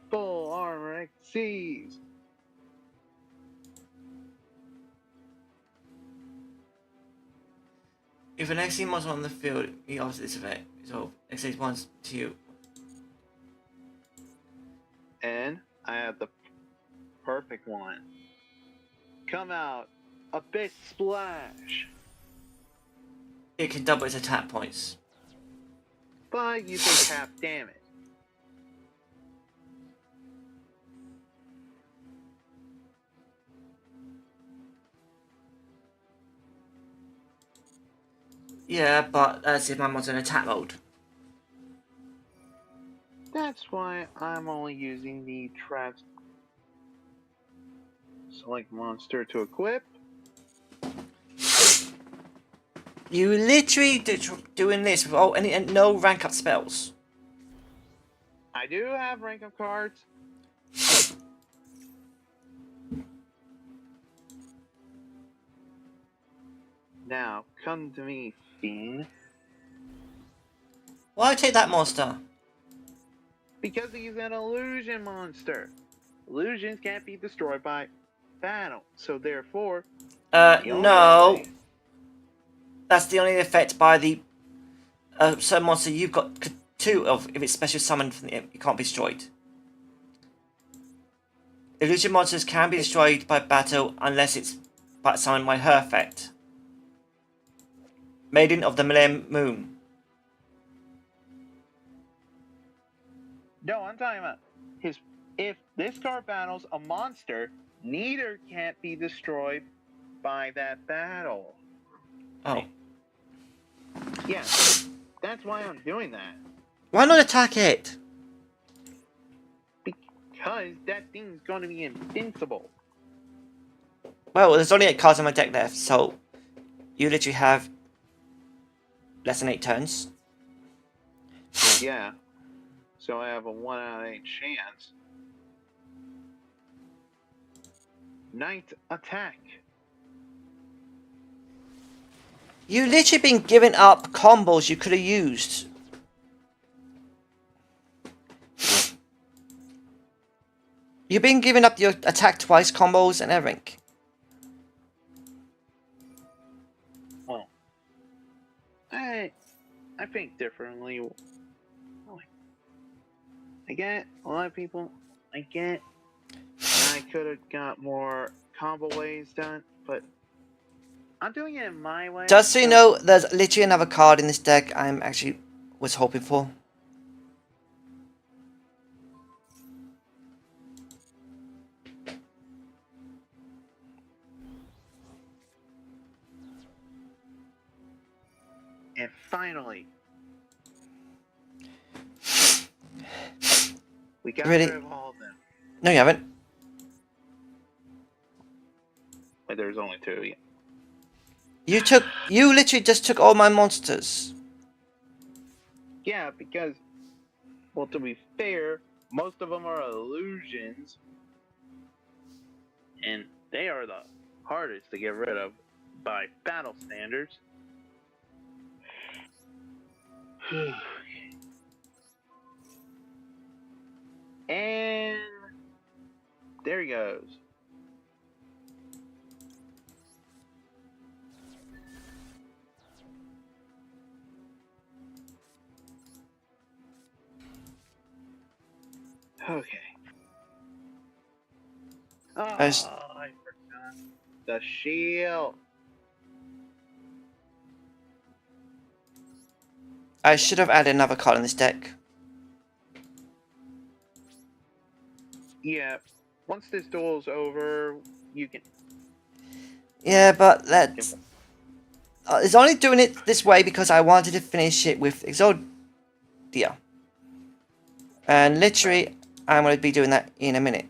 B: full armor Xyz.
A: If an XC monster on the field, he offers this effect. So XC wants to you.
B: And I have the perfect one. Come out, a big splash.
A: It can double its attack points.
B: But you take half damage.
A: Yeah, but that's if my monster's in attack mode.
B: That's why I'm only using the traps. Select monster to equip.
A: You literally doing this with no rank up spells.
B: I do have rank up cards. Now, come to me, fiend.
A: Why take that monster?
B: Because he's an illusion monster. Illusions can't be destroyed by battle, so therefore, the only
A: No.
B: way-
A: That's the only effect by the certain monster you've got two of. If it's special summoned from the imp, it can't be destroyed. Illusion monsters can be destroyed by battle unless it's summoned by her effect. Maiden of the Millennium Moon.
B: No, I'm talking about his. If this card battles a monster, neither can't be destroyed by that battle.
A: Oh.
B: Yeah, that's why I'm doing that.
A: Why not attack it?
B: Because that thing's going to be invincible.
A: Well, there's only 8 cards in my deck left, so you literally have less than 8 turns.
B: Yeah. So I have a 1 out of 8 chance. Ninth attack.
A: You literally been giving up combos you could have used. You've been giving up your attack twice combos and everything.
B: Well, I think differently. I get a lot of people. I get. I could have got more combo ways done, but I'm doing it my way.
A: Just so you know, there's literally another card in this deck I'm actually was hoping for.
B: And finally, we got
A: Really?
B: rid of all of them.
A: No, you haven't.
B: But there's only 2. Yeah.
A: You literally just took all my monsters.
B: Yeah, because, well, to be fair, most of them are illusions, and they are the hardest to get rid of by battle standards. And there he goes. Okay. Oh, I forgot the shield.
A: I should have added another card in this deck.
B: Yeah. Once this duel's over, you can.
A: Yeah, but let's. It's only doing it this way because I wanted to finish it with Exodia. And literally, I'm going to be doing that in a minute.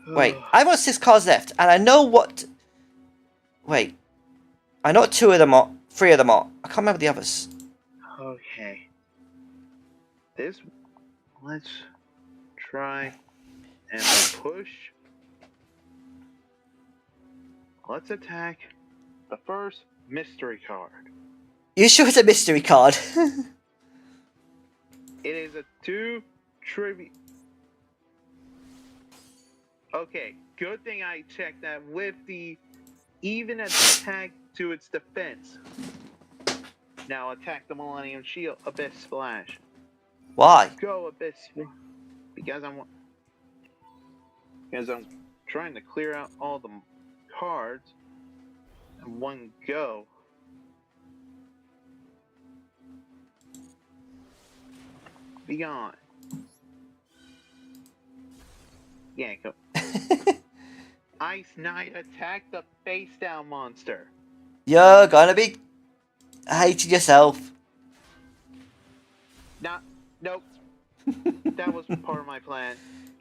A: Wait, I've got 6 cards left, and I know what... Wait. I know what 2 of them are. 3 of them are. I can't remember the others.
B: Okay. This... Let's try and push. Let's attack the first mystery card.
A: You sure it's a mystery card?
B: It is a 2 tribute. Okay, good thing I checked that with the even attack to its defense. Now attack the Millennium Shield, Abyss Splash.
A: Why?
B: Go Abyss Splash. Because I'm trying to clear out all the cards in one go. Be gone. Yeah, go. Ice Knight, attack the face down monster.
A: You're gonna be hating yourself.
B: Nope. That was part of my plan.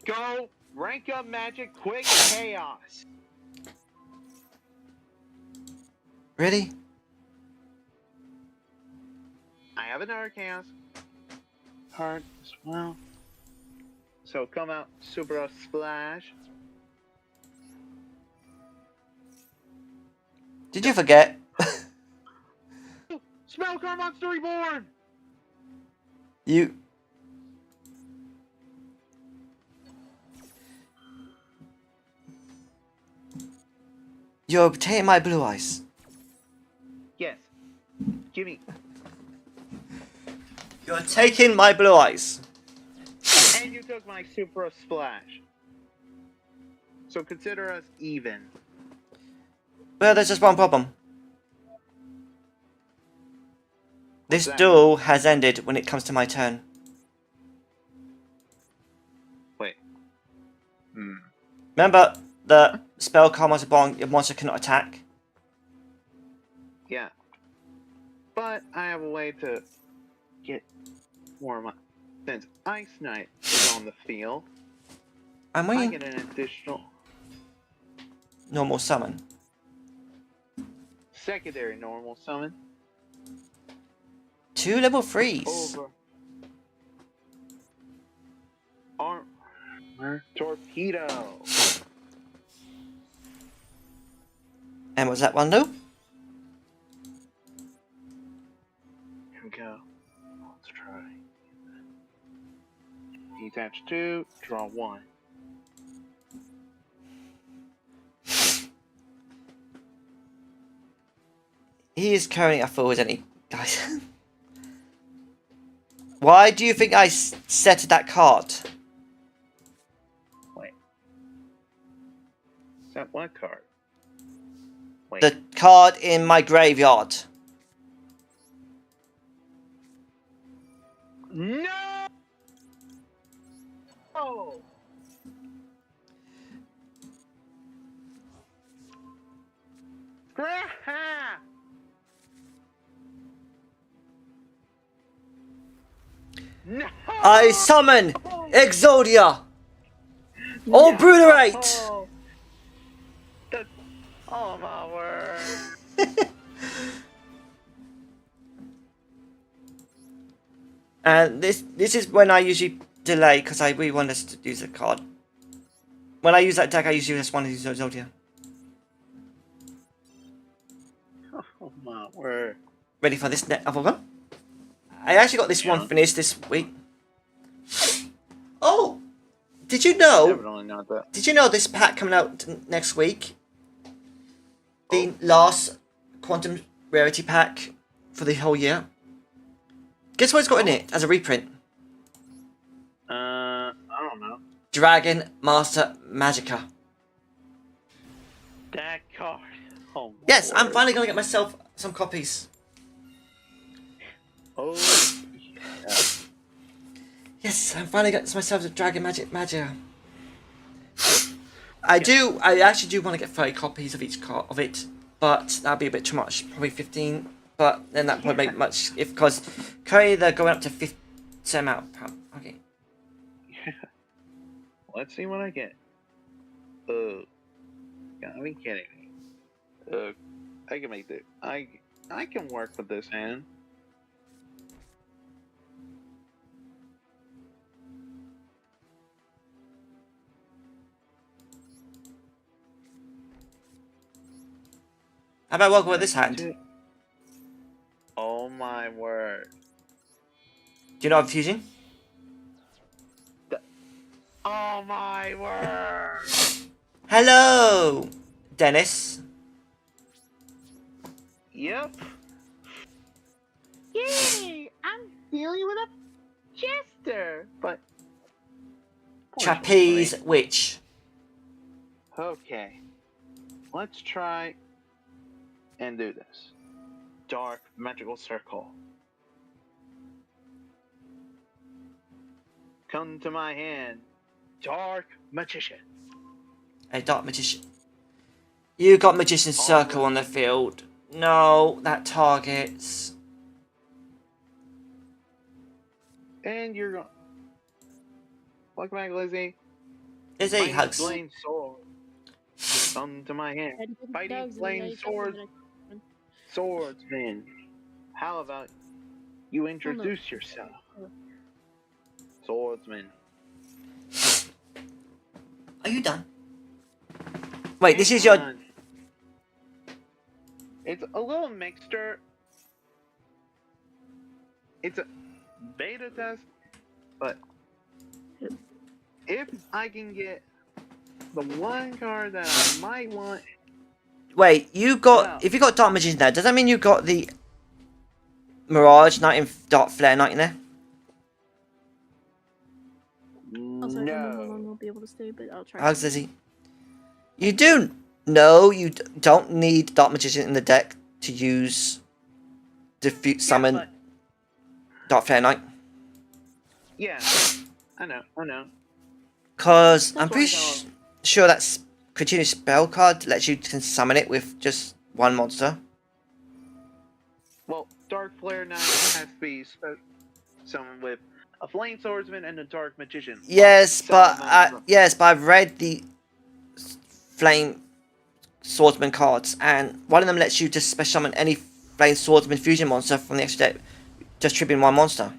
B: Go rank up magic quick chaos.
A: Really?
B: I have another chaos card as well. So come out Super Splash.
A: Did you forget?
B: Spell card monster reborn!
A: You You're taking my blue eyes.
B: Yes. Gimme.
A: You're taking my blue eyes.
B: And you took my super splash. So consider us even.
A: Well, there's just one problem. This
B: that?
A: duel has ended when it comes to my turn.
B: Wait.
A: Remember the spell card monster bond, your monster cannot attack?
B: Yeah. But I have a way to get more of my... Since Ice Knight is on the field,
A: I'm
B: I
A: waiting.
B: get an additional
A: Normal summon.
B: secondary normal summon
A: 2 level 3s.
B: over Armor Torpedo.
A: And what's that one do?
B: Here we go. Let's try. Detach 2, draw 1.
A: He is currently a fool, isn't he, guys? Why do you think I set that card?
B: Wait. Set what card? Wait.
A: The card in my graveyard.
B: No! Oh! Graha! No!
A: I summon Exodia! Obliterate!
B: Oh, oh my word.
A: And this is when I usually delay because I really want us to use the card. When I use that deck, I usually just want to use Exodia.
B: Oh my word.
A: Ready for this other one? I actually got this one finished this week. Oh! Did you know?
B: Definitely not that.
A: Did you know this pack coming out next week? The last Quantum Rarity pack for the whole year. Guess what it's got in it as a reprint?
B: I don't know.
A: Dragon Master Magica.
B: That card. Oh my
A: Yes, I'm
B: word.
A: finally gonna get myself some copies.
B: Oh, yeah.
A: Yes, I'm finally getting myself a Dragon Magica. I actually do want to get 30 copies of each card of it, but that'd be a bit too much. Probably 15, but then that would make much because currently they're going up to 50 amount. Okay.
B: Let's see what I get. Gotta be kidding me. I can make this. I can work with this hand.
A: How about working with this hand? Do
B: Oh my word.
A: you know I'm fusing?
B: Oh my word.
A: Hello, Dennis.
B: Yep. Yay! I'm dealing with a jester, but
A: Trapeze Witch.
B: Okay, let's try and do this. Dark magical circle. Come to my hand, dark magician.
A: A Dark Magician. You got Magician's Circle on the field. No, that targets.
B: And you're going. Welcome back, Lizzie.
A: Is a
B: Mighty
A: hugs.
B: flame sword. Come to my hand. Fighting flame sword. Swordsman. How about you introduce yourself? Swordsman.
A: Are you done? Wait, this is your.
B: Done. It's a little mixture. It's a beta test, but if I can get the one card that I might want.
A: Wait,
B: Well,
A: if you got Dark Magician there, does that mean you got the Mirage Knight and Dark Flare Knight in there?
C: Also, I don't know how long
B: No.
C: I'll be able to stay, but I'll try.
A: How's Lizzie? You do know you don't need Dark Magician in the deck to use summon
B: but,
A: Dark Flare Knight.
B: yeah, I know.
A: Cause
B: That's
A: I'm pretty
B: why I thought-
A: sure that continuous spell card lets you can summon it with just one monster.
B: Well, Dark Flare Knight has to be summoned with a Flame Swordsman and a Dark Magician.
A: Yes, but
B: Summon them.
A: I've read the Flame Swordsman cards, and one of them lets you just special summon any Flame Swordsman fusion monster from the extra deck, just tripping one monster.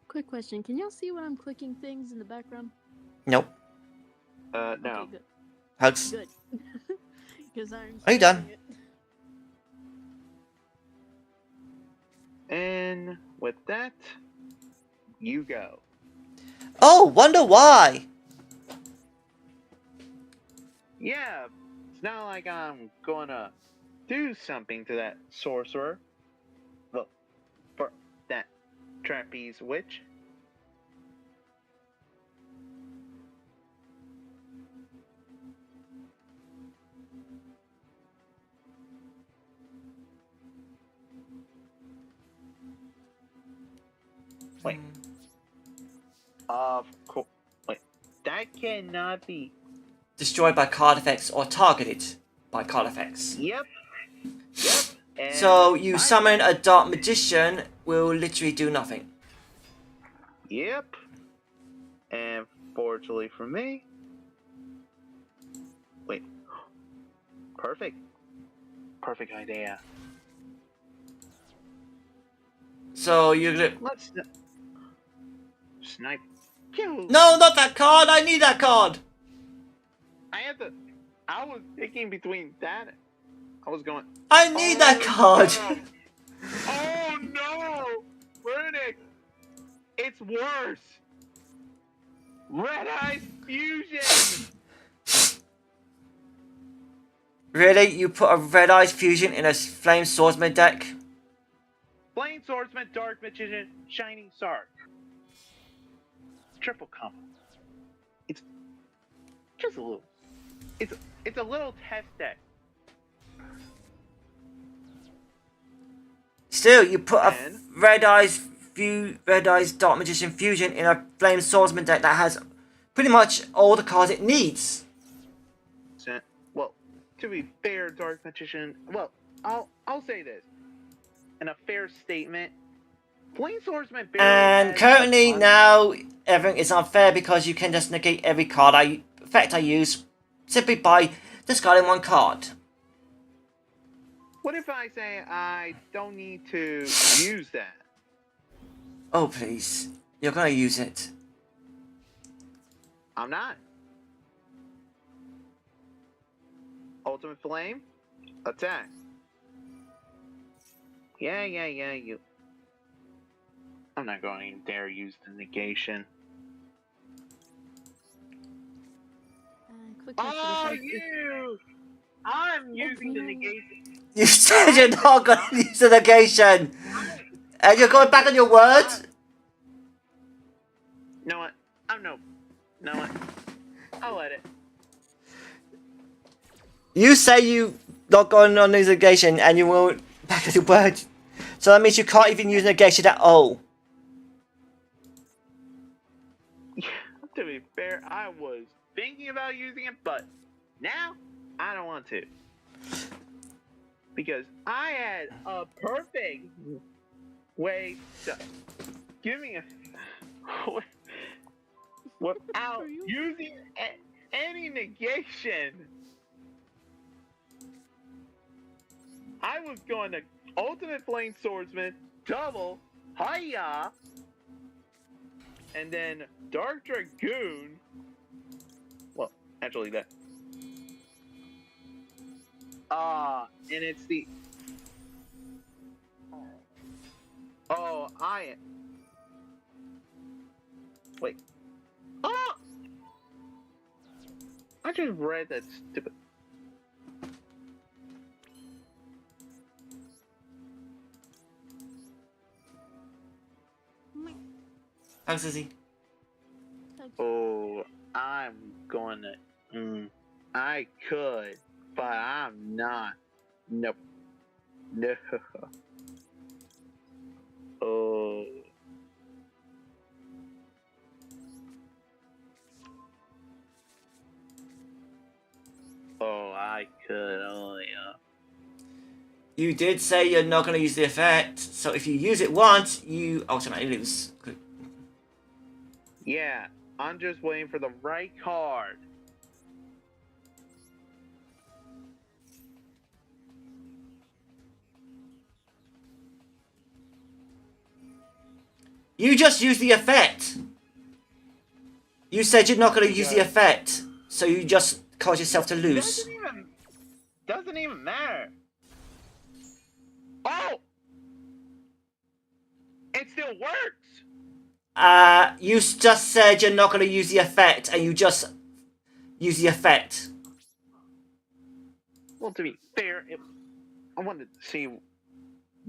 C: Quick question: can y'all see when I'm clicking things in the background?
A: Nope.
B: No.
C: Okay, good.
A: Hugs.
C: Good. Because I'm.
A: Are you done?
C: it.
B: And with that, you go.
A: Oh, wonder why.
B: Yeah, it's not like I'm gonna do something to that sorcerer. Well, for that trapeze witch. Wait. Of course. Wait. That cannot be.
A: Destroyed by card effects or targeted by card effects.
B: Yep. And
A: So you
B: my-
A: summon a Dark Magician will literally do nothing.
B: Yep. And fortunately for me. Wait. Perfect. Perfect idea.
A: So you're gonna...
B: Let's snipe. Kill.
A: No, not that card! I need that card!
B: I was picking between that. I was going.
A: I need that card!
B: No. Oh no! Runic! It's worse! Red Eyes Fusion!
A: Really? You put a Red Eyes Fusion in a Flame Swordsman deck?
B: Flame Swordsman, Dark Magician, Shining Sark. Triple combo. It's just a little. It's a little test deck.
A: Still, you put a
B: And?
A: Red Eyes Dark Magician Fusion in a Flame Swordsman deck that has pretty much all the cards it needs.
B: Well, to be fair, Dark Magician. Well, I'll say this in a fair statement. Flame Swordsman barely
A: And
B: has
A: currently
B: one-
A: now everything is unfair because you can just negate every card effect I use simply by discarding one card.
B: What if I say I don't need to use that?
A: Oh please, you're gonna use it.
B: I'm not. Ultimate Flame, attack. Yeah, you. I'm not going to dare use the negation.
C: Quick question:
B: Oh,
C: if
B: you! I'm using the negation.
A: You said you're not gonna use the negation! And you're going back on your word?
B: Know what? Know what? I'll let it.
A: You say you not going on the negation and you won't back on your word. So that means you can't even use negation at all.
B: To be fair, I was thinking about using it, but now I don't want to. Because I had a perfect way to give me a without using any negation. I was going to Ultimate Flame Swordsman, double, hiya, and then Dark Dragoon. Well, actually that. And it's the. Oh, Wait. Ah! I just read that stupid.
A: Thanks, Izzy.
B: Oh, I'm going to. I could, but I'm not. Nope. No. Oh. Oh, I could. Oh, yeah.
A: You did say you're not going to use the effect, so if you use it once, you automatically lose.
B: Yeah, I'm just waiting for the right card.
A: You just use the effect. You said you're not going to use the effect, so you just cause yourself to lose.
B: Doesn't even matter. Oh! It still works!
A: You just said you're not going to use the effect, and you just use the effect.
B: Well, to be fair, I wanted to see,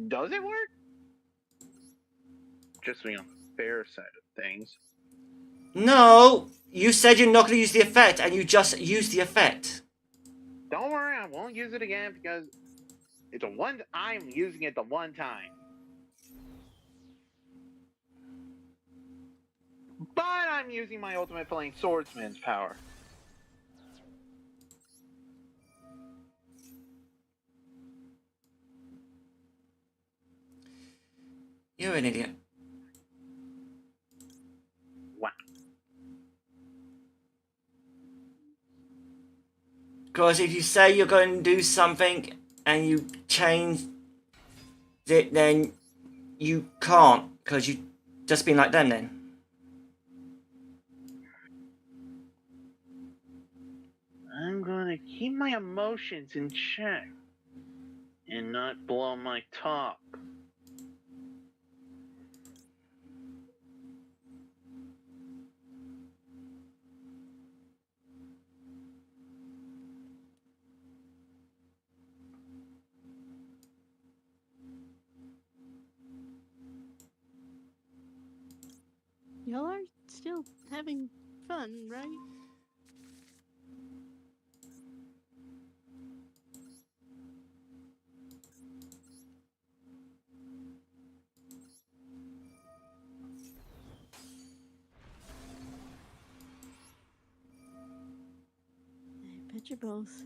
B: does it work? Just to be on the fair side of things.
A: No, you said you're not going to use the effect, and you just use the effect.
B: Don't worry, I won't use it again because I'm using it the one time. But I'm using my ultimate playing swordsman's power.
A: You're an idiot.
B: Wow.
A: Because if you say you're going to do something and you change it, then you can't, because you just been like them then.
B: I'm gonna keep my emotions in check and not blow my top.
C: Y'all are still having fun, right? I bet you both.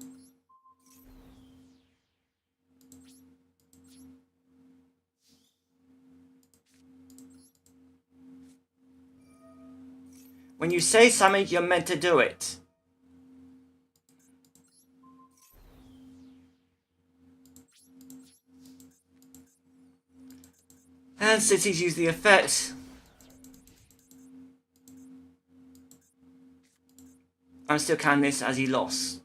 A: When you say something, you're meant to do it. And since he's used the effect, I'm still counting this as he lost.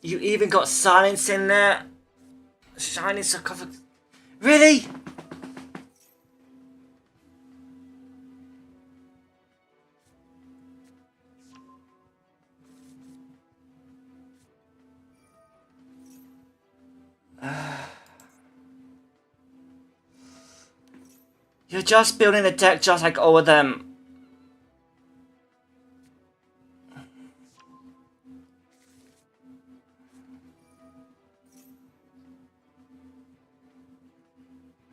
A: You even got silence in there. Shiny sarcophagus. Really? You're just building a deck just like all of them.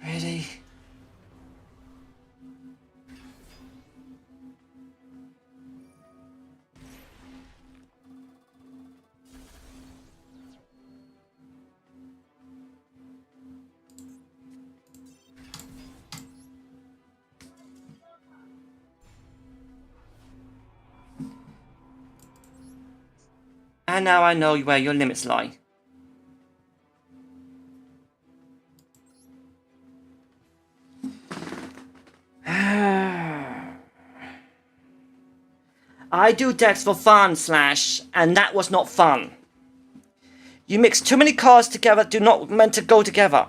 A: Really? And now I know where your limits lie. I do decks for fun, Slash, and that was not fun. You mix too many cards together, do not meant to go together.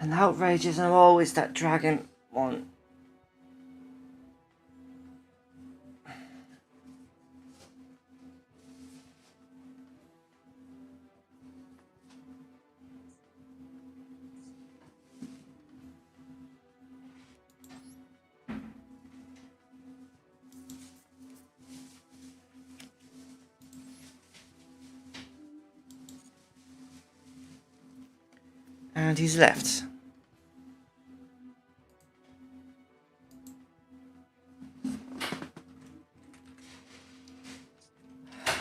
A: And outrageous and always that dragon one. And he's left.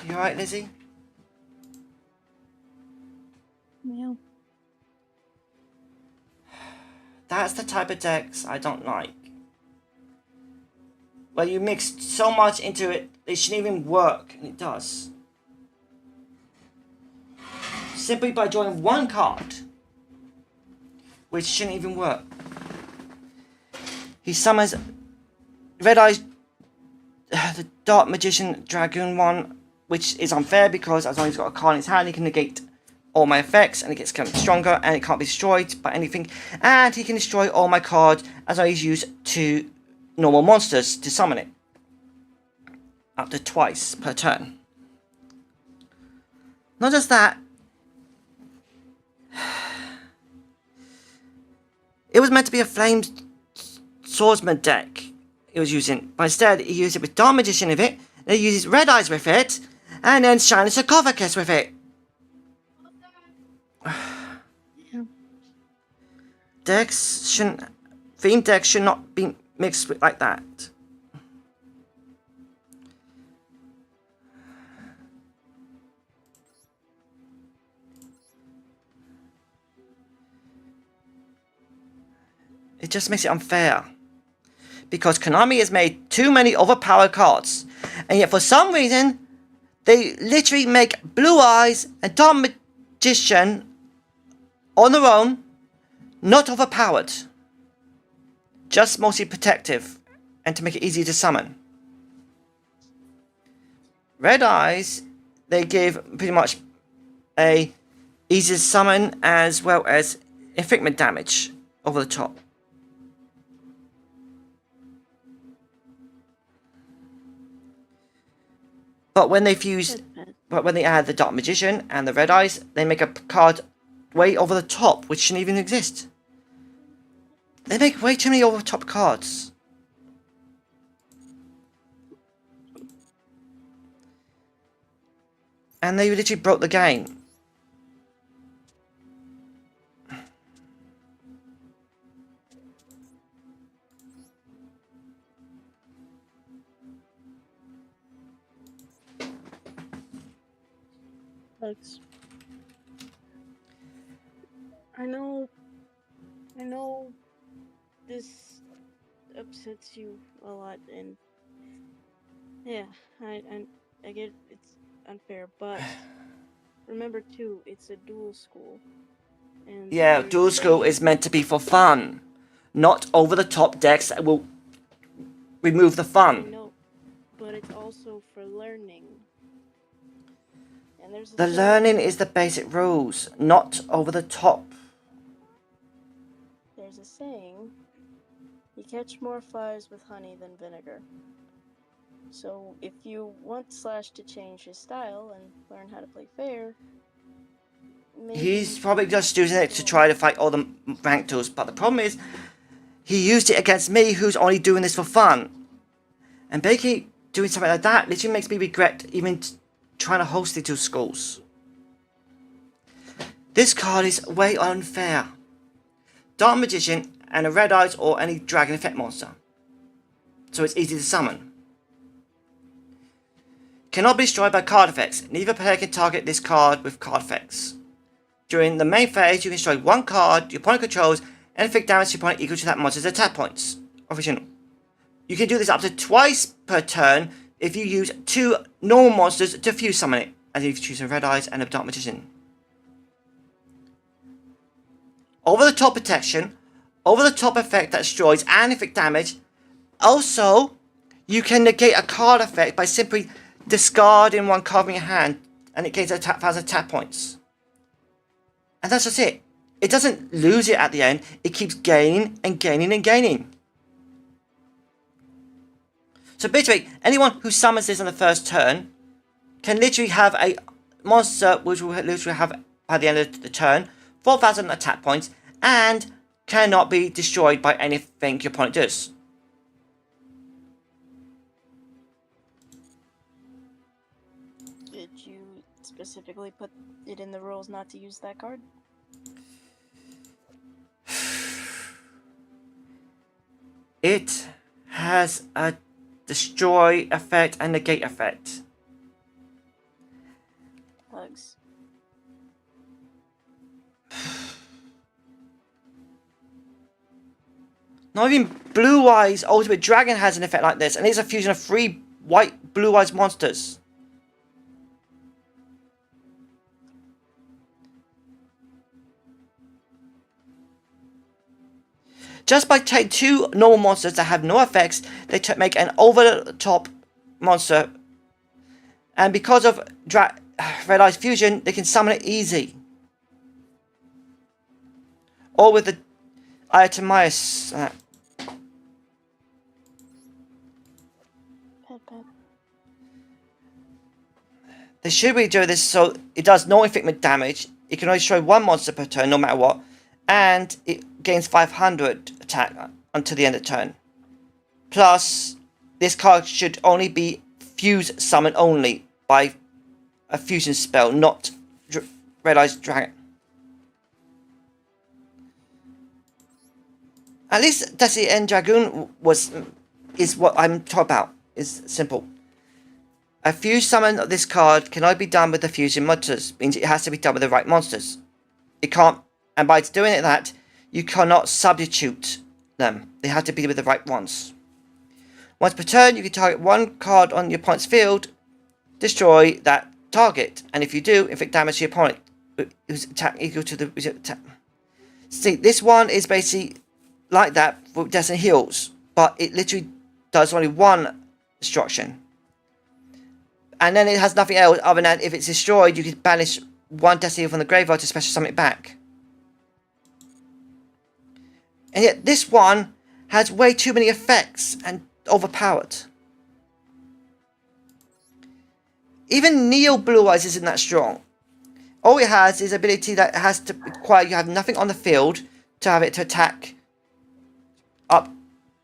A: You alright, Lizzie?
C: Yeah.
A: That's the type of decks I don't like. Where you mix so much into it, it shouldn't even work, and it does. Simply by drawing one card, which shouldn't even work. He summons Red Eyes, the Dark Magician Dragoon one, which is unfair because as long as he's got a card in his hand, he can negate all my effects, and it gets kind of stronger, and it can't be destroyed by anything. And he can destroy all my cards as long as he's used 2 normal monsters to summon it. Up to twice per turn. Not just that, it was meant to be a Flame Swordsman deck it was using, but instead he used it with Dark Magician with it, then he uses Red Eyes with it, and then Shining Sarcophagus with it.
C: Yeah.
A: Theme decks should not be mixed with like that. It just makes it unfair. Because Konami has made too many overpowered cards. And yet for some reason, they literally make Blue Eyes and Dark Magician on their own, not overpowered. Just mostly protective and to make it easy to summon. Red Eyes, they give pretty much a easy to summon as well as inflictment damage over the top. But when they add the Dark Magician and the Red Eyes, they make a card way over the top, which shouldn't even exist. They make way too many over the top cards. And they literally broke the game.
C: Thanks. I know this upsets you a lot, and yeah, I get it's unfair, but remember too, it's a dual school. And
A: Yeah, Duel School is meant to be for fun, not over the top decks that will remove the fun.
C: No, but it's also for learning. And there's
A: The learning is the basic rules, not over the top.
C: There's a saying, you catch more flies with honey than vinegar. So if you want Slash to change his style and learn how to play fair, maybe
A: He's probably just using it to try to fight all the rank tools, but the problem is, he used it against me who's only doing this for fun. And basically, doing something like that literally makes me regret even trying to host the 2 schools. This card is way unfair. Dark Magician and a Red Eyes or any Dragon Effect monster. So it's easy to summon. cannot be destroyed by card effects. Neither player can target this card with card effects. During the main phase, you can destroy one card your opponent controls and inflict damage to your opponent equal to that monster's attack points. Original. You can do this up to twice per turn if you use 2 normal monsters to fuse summon it, and if you choose a Red Eyes and a Dark Magician. Over the top protection, over the top effect that destroys and inflict damage. Also, you can negate a card effect by simply discarding one card from your hand and it gains 1,000 attack points. And that's just it. It doesn't lose it at the end, it keeps gaining and gaining and gaining. So basically, anyone who summons this on the first turn can literally have a monster which will literally have, by the end of the turn, 4,000 attack points and cannot be destroyed by anything your opponent does.
C: Did you specifically put it in the rules not to use that card?
A: It has a destroy effect and negate effect.
C: Hugs.
A: Not even Blue Eyes Ultimate Dragon has an effect like this, and it's a fusion of 3 white Blue Eyes monsters. Just by taking 2 normal monsters that have no effects, they make an over-the-top monster. And because of Red Eyes Fusion, they can summon it easy. Or with the Iotamias. They should be doing this so it does no inflict damage. It can only destroy 1 monster per turn, no matter what. And it gains 500 attack until the end of the turn. Plus, this card should only be fuse summon only by a fusion spell, not Red Eyes Dragon. At least Desi and Dragoon is what I'm talking about. It's simple. A fuse summon of this card can only be done with the fusion monsters. Means it has to be done with the right monsters. It can't. And by doing it that, you cannot substitute them. They have to be with the right ones. Once per turn, you can target 1 card on your opponent's field, destroy that target, and if you do, inflict damage to your opponent, whose attack equal to the attack. See, this one is basically like that for Destiny Heals, but it literally does only 1 destruction. And then it has nothing else other than if it's destroyed, you can banish 1 Destiny Heal from the graveyard to special summon it back. And yet this one has way too many effects and overpowered. Even Neo Blue Eyes isn't that strong. All it has is ability that has to require you have nothing on the field to have it to attack up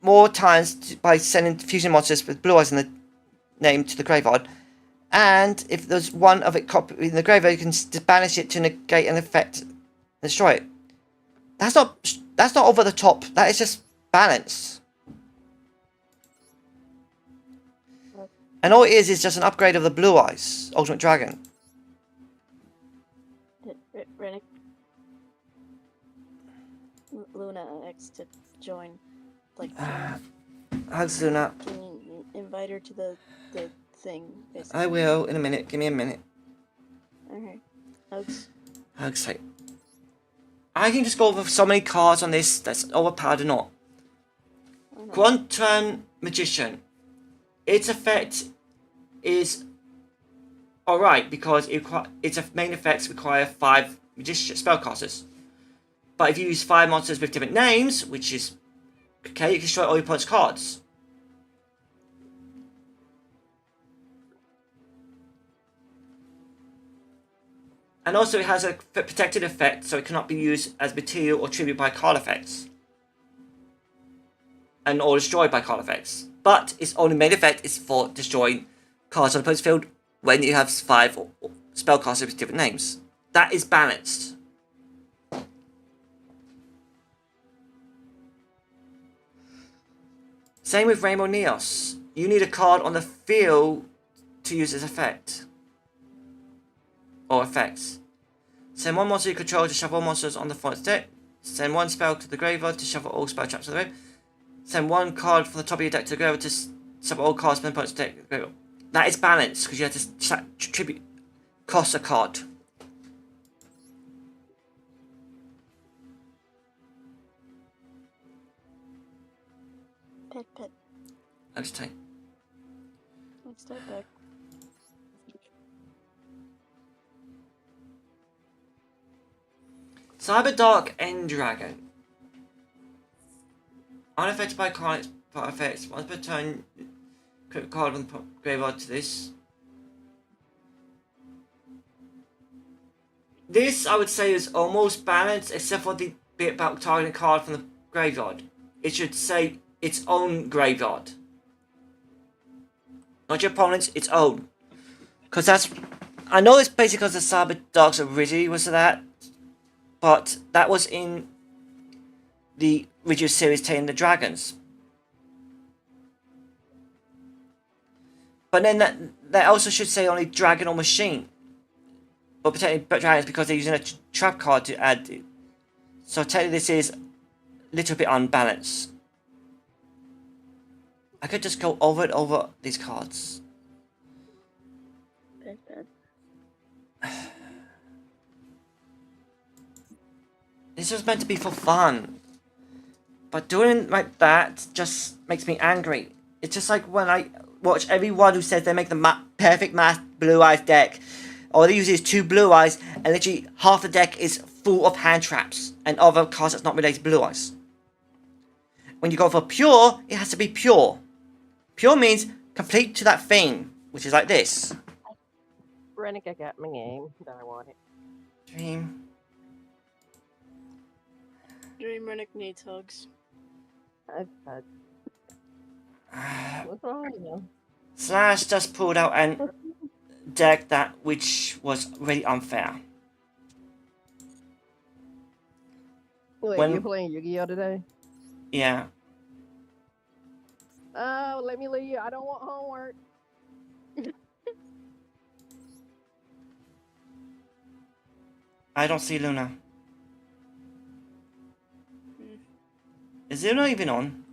A: more times by sending fusion monsters with Blue Eyes in the name to the graveyard. And if there's one of it in the graveyard, you can banish it to negate an effect and destroy it. That's not over the top. That is just balance. And all it is just an upgrade of the Blue Eyes Ultimate Dragon.
C: Rennick. Luna X to join. Like,
A: Hugs Luna.
C: can you invite her to the thing? Basically?
A: I will in a minute. Give me a minute.
C: Okay. Hugs.
A: Hugs. Hey. I can just go over so many cards on this that's overpowered or not. Quantum Magician. Its effect is alright because its main effects require 5 magician spellcasters. But if you use 5 monsters with different names, which is okay, you can destroy all your opponent's cards. And also it has a protected effect, so it cannot be used as material or tribute by card effects. And or destroyed by card effects. But its only main effect is for destroying cards on the opponent's field when you have 5 spellcasters with different names. That is balanced. Same with Rainbow Neos. You need a card on the field to use this effect. Or effects. Send one monster you control to shuffle all monsters on the opponent's deck. Send one spell to the graveyard to shuffle all spell traps to the grave. Send one card from the top of your deck to the graveyard to shuffle all cards from the opponent's deck to the graveyard. That is balanced, because you have to tribute cost a card.
C: Pet.
A: Let's take.
C: Let's step back.
A: Cyberdark End Dragon. Unaffected by card effects. Once per turn, click a card from the graveyard to this. This, I would say, is almost balanced, except for the bit about targeting a card from the graveyard. It should say its own graveyard. Not your opponent's, its own. Because that's... I know it's basically because the Cyberdarks originally was that. But that was in the original series Taming the Dragons. But then that also should say only dragon or machine. But technically dragons because they're using a trap card to add it. So technically this is a little bit unbalanced. I could just go over and over these cards.
C: Pet.
A: This was meant to be for fun. But doing like that just makes me angry. It's just like when I watch everyone who says they make the perfect math blue eyes deck. All they use is 2 blue eyes and literally half the deck is full of hand traps and other cards that's not related to blue eyes. When you go for pure, it has to be pure. Pure means complete to that thing, which is like this.
D: Renegade got my game that I wanted.
A: Dream.
C: Dream Rennick needs hugs.
D: What's wrong with you?
A: Slash just pulled out an deck that which was really unfair.
D: Wait,
A: When-
D: you playing YuGiOh today?
A: Yeah.
D: Oh, let me leave. I don't want homework.
A: I don't see Luna. Is Luna even on?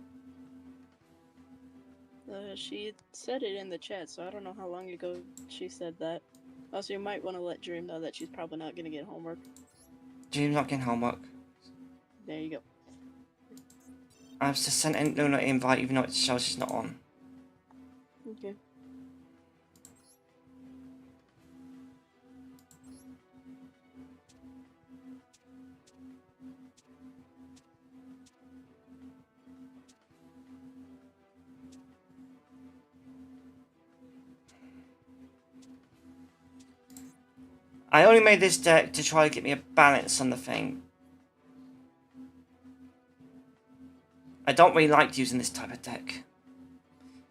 C: She said it in the chat, so I don't know how long ago she said that. Also, you might want to let Dream know that she's probably not going to get homework.
A: Dream's not getting homework.
C: There you go.
A: I've just sent Luna an invite even though it shows she's not on.
C: Okay.
A: I only made this deck to try to get me a balance on the thing. I don't really like using this type of deck.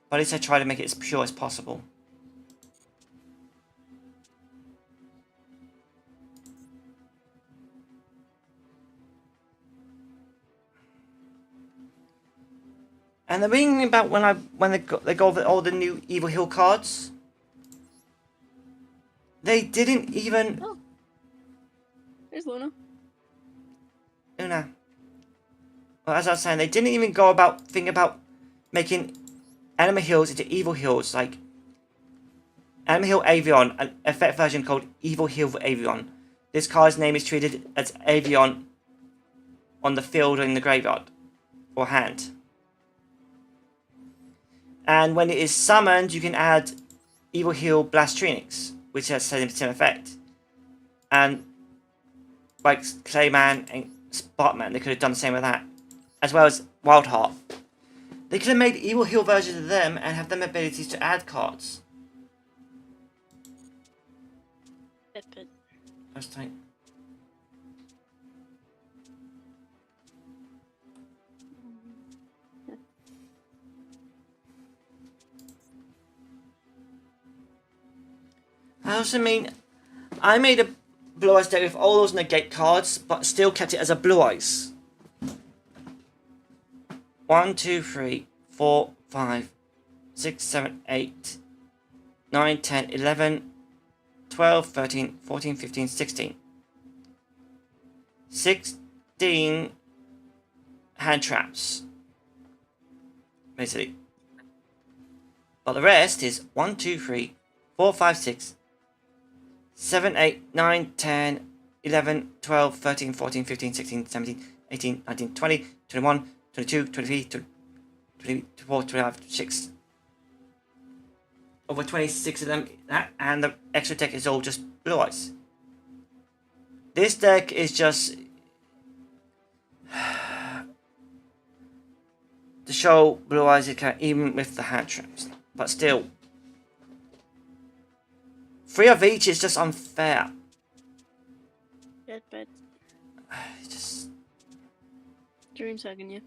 A: But at least I try to make it as pure as possible. And the thing about when they go over all the new Evil Hill cards, they didn't even.
C: Oh, there's Luna.
A: Luna. Well, as I was saying, they didn't even go about think about making Anima Hills into Evil Hills, like Anima Hill Avion, an effect version called Evil Hill Avion. This card's name is treated as Avion on the field or in the graveyard or hand. And when it is summoned, you can add Evil Hill Blastrinix, which has the same effect. And like Clayman and Spotman, they could have done the same with that. As well as Wildheart. They could have made Evil Hill versions of them and have them abilities to add cards.
C: Pet.
A: First time. I also mean, I made a Blue Eyes deck with all those negate cards, but still kept it as a Blue Eyes. 1, 2, 3, 4, 5, 6, 7, 8, 9, 10, 11, 12, 13, 14, 15, 16. 16 hand traps. Basically. But the rest is 1, 2, 3, 4, 5, 6, 7, 8, 9, 10, 11, 12, 13, 14, 15, 16, 17, 18, 19, 20, 21, 22, 23, 24, 25, 6. Over 26 of them, and the extra deck is all just blue eyes. This deck is just to show blue eyes it can, even with the hand traps. But still, 3 of each is just unfair.
C: Bet.
A: Just
C: Dream's hugging you.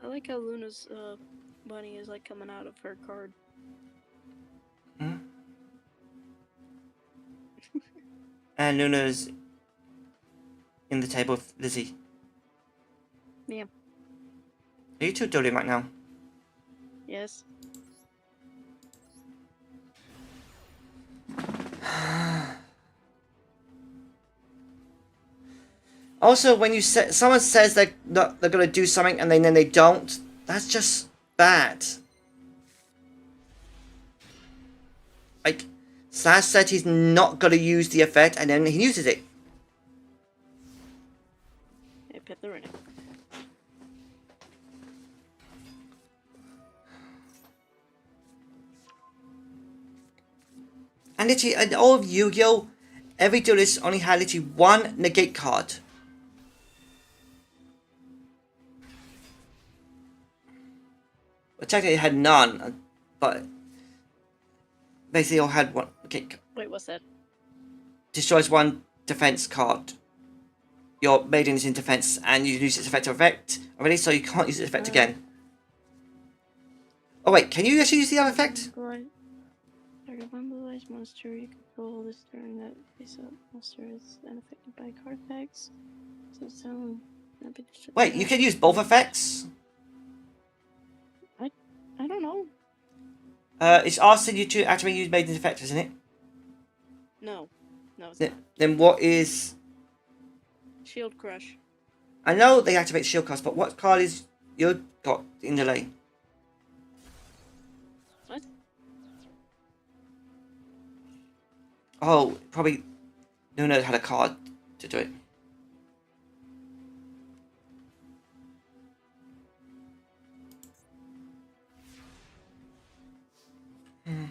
C: I like how Luna's bunny is like coming out of her card.
A: and Luna's in the table with Lizzie.
C: Yeah.
A: Are you two dueling right now?
C: Yes.
A: Also, when you someone says they're gonna do something and then they don't, that's just bad. Like, Slash said he's not gonna use the effect and then he uses it.
C: I pet the running.
A: And literally, in all of Yu-Gi-Oh, every duelist only had literally one negate card. Well, technically it had none, but basically all had one negate card.
C: Wait, what's that?
A: Destroys one defense card. Your maiden is in defense and you use its effect already, so you can't use its effect again. Oh wait, can you actually use the other effect?
C: Right. Target one blue-eyes monster you control this turn that face-up monster is then affected by card effects. So not be destroyed.
A: Wait, you can use both effects?
C: I don't know.
A: It's asking you to activate use maiden's effect, isn't it?
C: No. No, it's not.
A: Then what is...
C: Shield Crush.
A: I know they activate shield cards, but what card is you got in the lane?
C: What?
A: Oh, probably Luna had a card to do it.
C: Okay,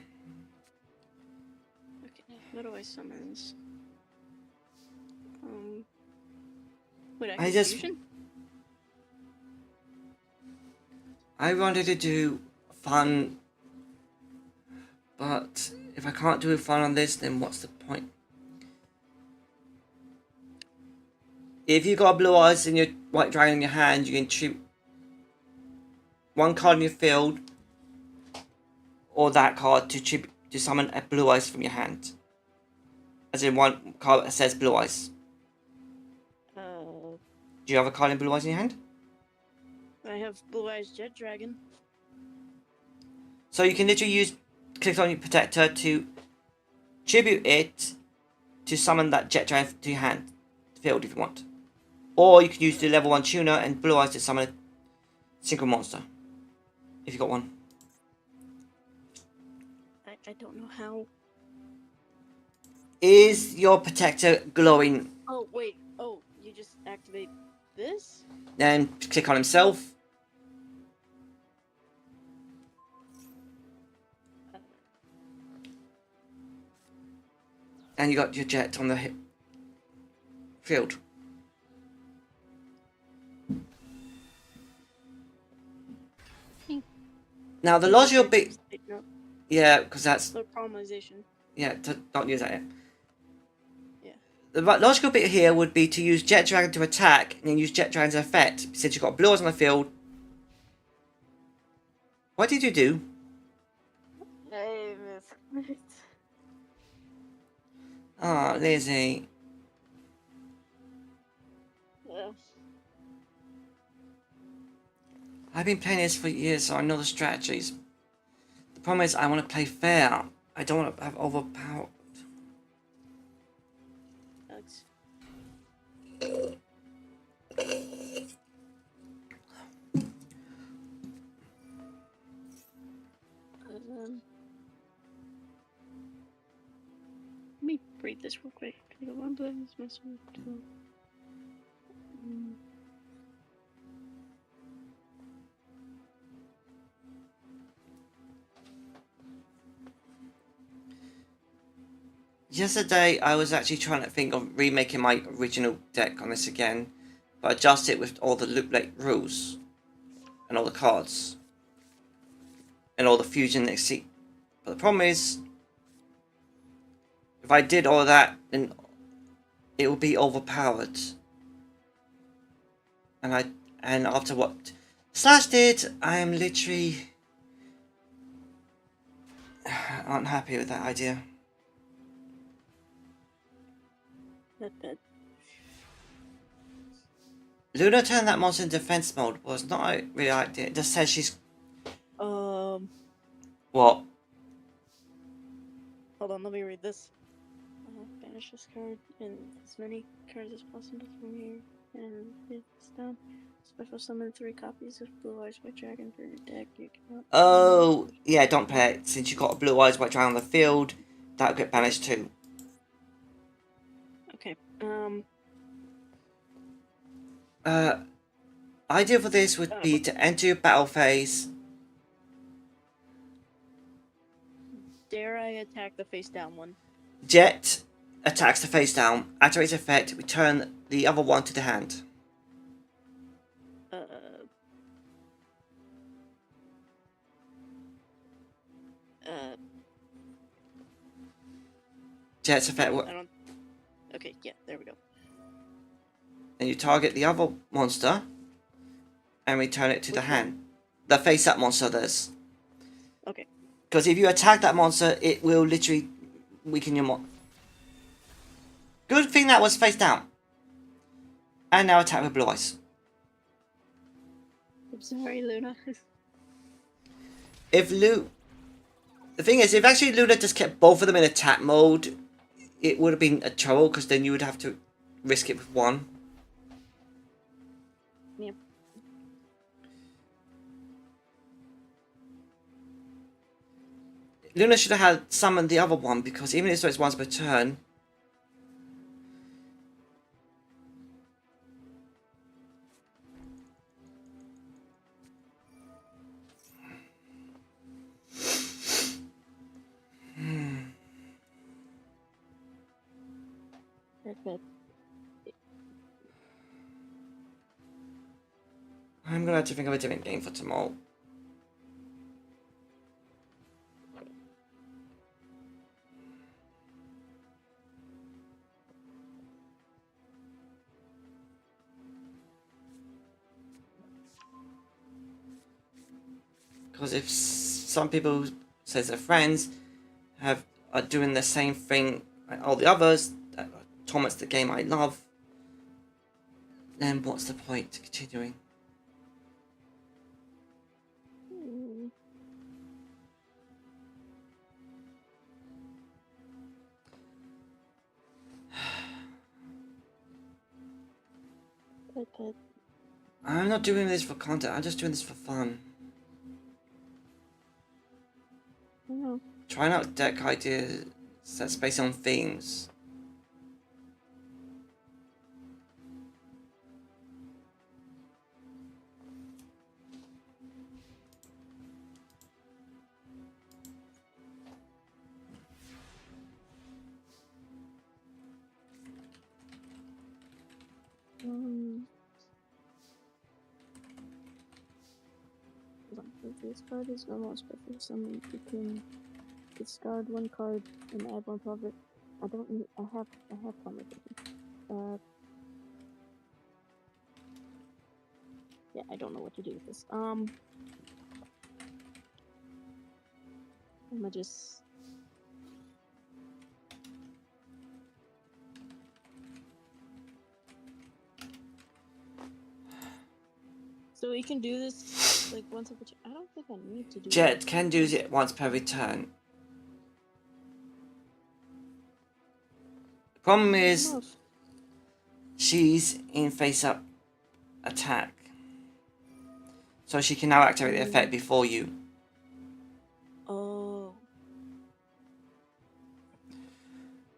C: what do I summons? Wait,
A: I wanted to do fun, but if I can't do fun on this, then what's the point? If you got blue eyes and your white dragon in your hand, you can choose one card in your field or that card to summon a blue eyes from your hand. As in one card that says blue eyes. Do you have a card in blue eyes in your hand?
C: I have Blue Eyes Jet Dragon.
A: So you can literally click on your protector to tribute it to summon that jet dragon to your hand field if you want. Or you can use the level 1 tuner and blue eyes to summon a single monster. If you got one.
C: I don't know how.
A: Is your protector glowing?
C: Oh, wait. Oh, you just activate this?
A: Then click on himself. And you got your jet on the field. Now the logical bit, yeah, because that's
C: the caramelization.
A: Yeah, don't use that yet.
C: Yeah.
A: The logical bit here would be to use Jet Dragon to attack and then use Jet Dragon's effect. Since you've got blue eyes on the field. What did you do?
D: I missed.
A: Oh, Lizzie. I've been playing this for years, so I know the strategies. The problem is I want to play fair. I don't want to have overpowered.
C: Alex. Let me read this real quick. The one button is missing too.
A: Yesterday, I was actually trying to think of remaking my original deck on this again, but adjust it with all the loop lake rules and all the cards and all the fusion exceed. But the problem is, if I did all of that, then it would be overpowered. And after what Slash did, I am literally unhappy with that idea.
C: That.
A: Luna turned that monster in defense mode was not a really idea. It just says she's
C: Hold
A: what?
C: on, let me read this. Banish this card and as many cards as possible from here, and it's down. Special summon 3 copies of Blue Eyes White Dragon for your deck. You cannot.
A: Oh, yeah, don't play it. Since you got a Blue Eyes White Dragon on the field, that'll get banished too.
C: Okay.
A: Idea for this would be to enter your battle phase.
C: Dare I attack the face down one?
A: Jet attacks the face down. Activates effect. Return the other one to the hand. Jet's effect.
C: I don't. Okay, yeah, there we go.
A: And you target the other monster and return it to the hand. The face up monster does.
C: Okay.
A: Because if you attack that monster, it will literally weaken your monster. Good thing that was face down. And now attack with Blue Eyes.
C: I'm sorry, Luna.
A: The thing is, if actually Luna just kept both of them in attack mode, it would have been a trouble, because then you would have to risk it with one.
C: Yep.
A: Luna should have had summoned the other one, because even if it's once per turn, I'm gonna have to think of a different game for tomorrow. Because if some people says their friends are doing the same thing like all the others that torments the game I love, then what's the point continuing? I'm not doing this for content, I'm just doing this for fun. Trying out deck ideas that's based on themes.
C: This card is normal special summon. You can discard 1 card and add 1 profit. I don't need. I have conversation. Yeah, I don't know what to do with this. I'm gonna just. So he can do this like once every. I don't think I need to do.
A: Jet can do it once per return. The problem is she's in face-up attack, so she can now activate the effect before you.
C: Oh.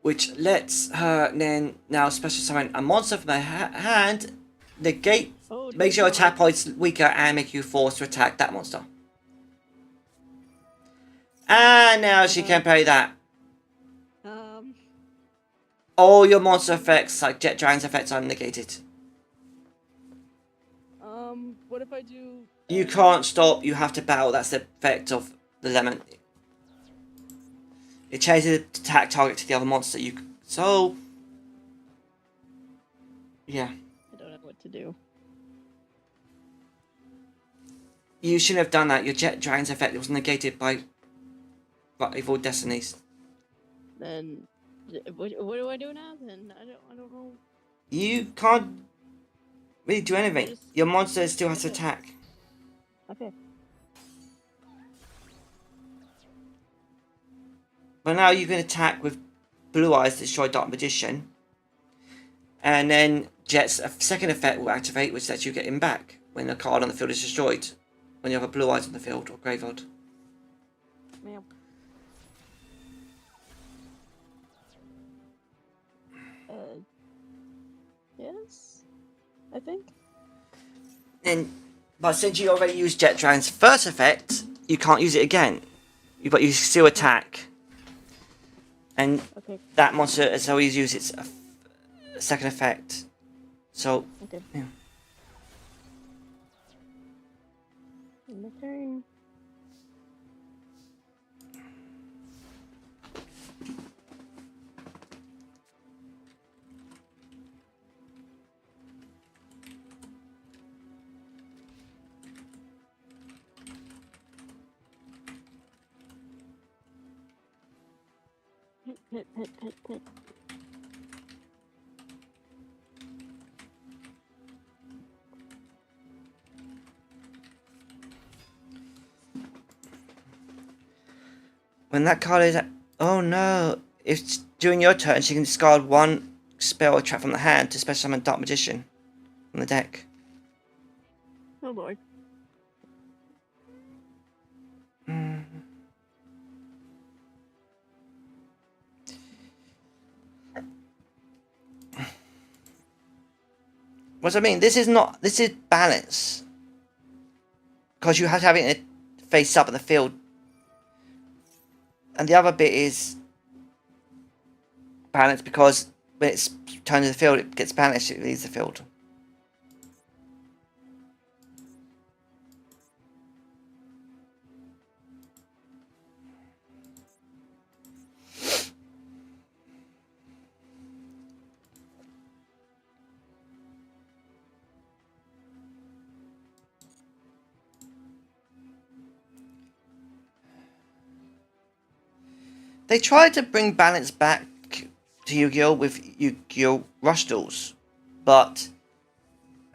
A: Which lets her then now special summon a monster from her hand, negate, makes your attack points weaker and make you forced to attack that monster. And now she can parry that. All your monster effects, like Jet Dragon's effects, are negated.
C: What if I do?
A: You can't stop, you have to battle, that's the effect of the lemon. It changes the attack target to the other monster. So yeah.
C: I don't know what to do.
A: You shouldn't have done that. Your Jet Dragon's effect was negated by Evil Destinies.
C: Then, what do I do now? Then I don't know.
A: You can't really do anything. Your monster still has to attack.
C: Okay.
A: But now you can attack with Blue Eyes to destroy Dark Magician. And then Jet's second effect will activate, which lets you get him back when a card on the field is destroyed. When you have a Blue Eyes on the field or graveyard.
C: Meow. Yes, I think.
A: But since you already used Jet Dragon's first effect, you can't use it again. But you still attack. And that monster has always used its second effect. So, yeah.
C: My turn. Pit.
A: When that card is... Oh no! If during your turn, she can discard one spell or trap from the hand to special summon Dark Magician from the deck.
C: Oh boy.
A: What I mean, this is balance. Because you have to have it in a face up in the field. And the other bit is balance because when it's turned to the field, it gets banished, it leaves the field. They tried to bring balance back to Yu-Gi-Oh! With Yu-Gi-Oh! Rush Duels, but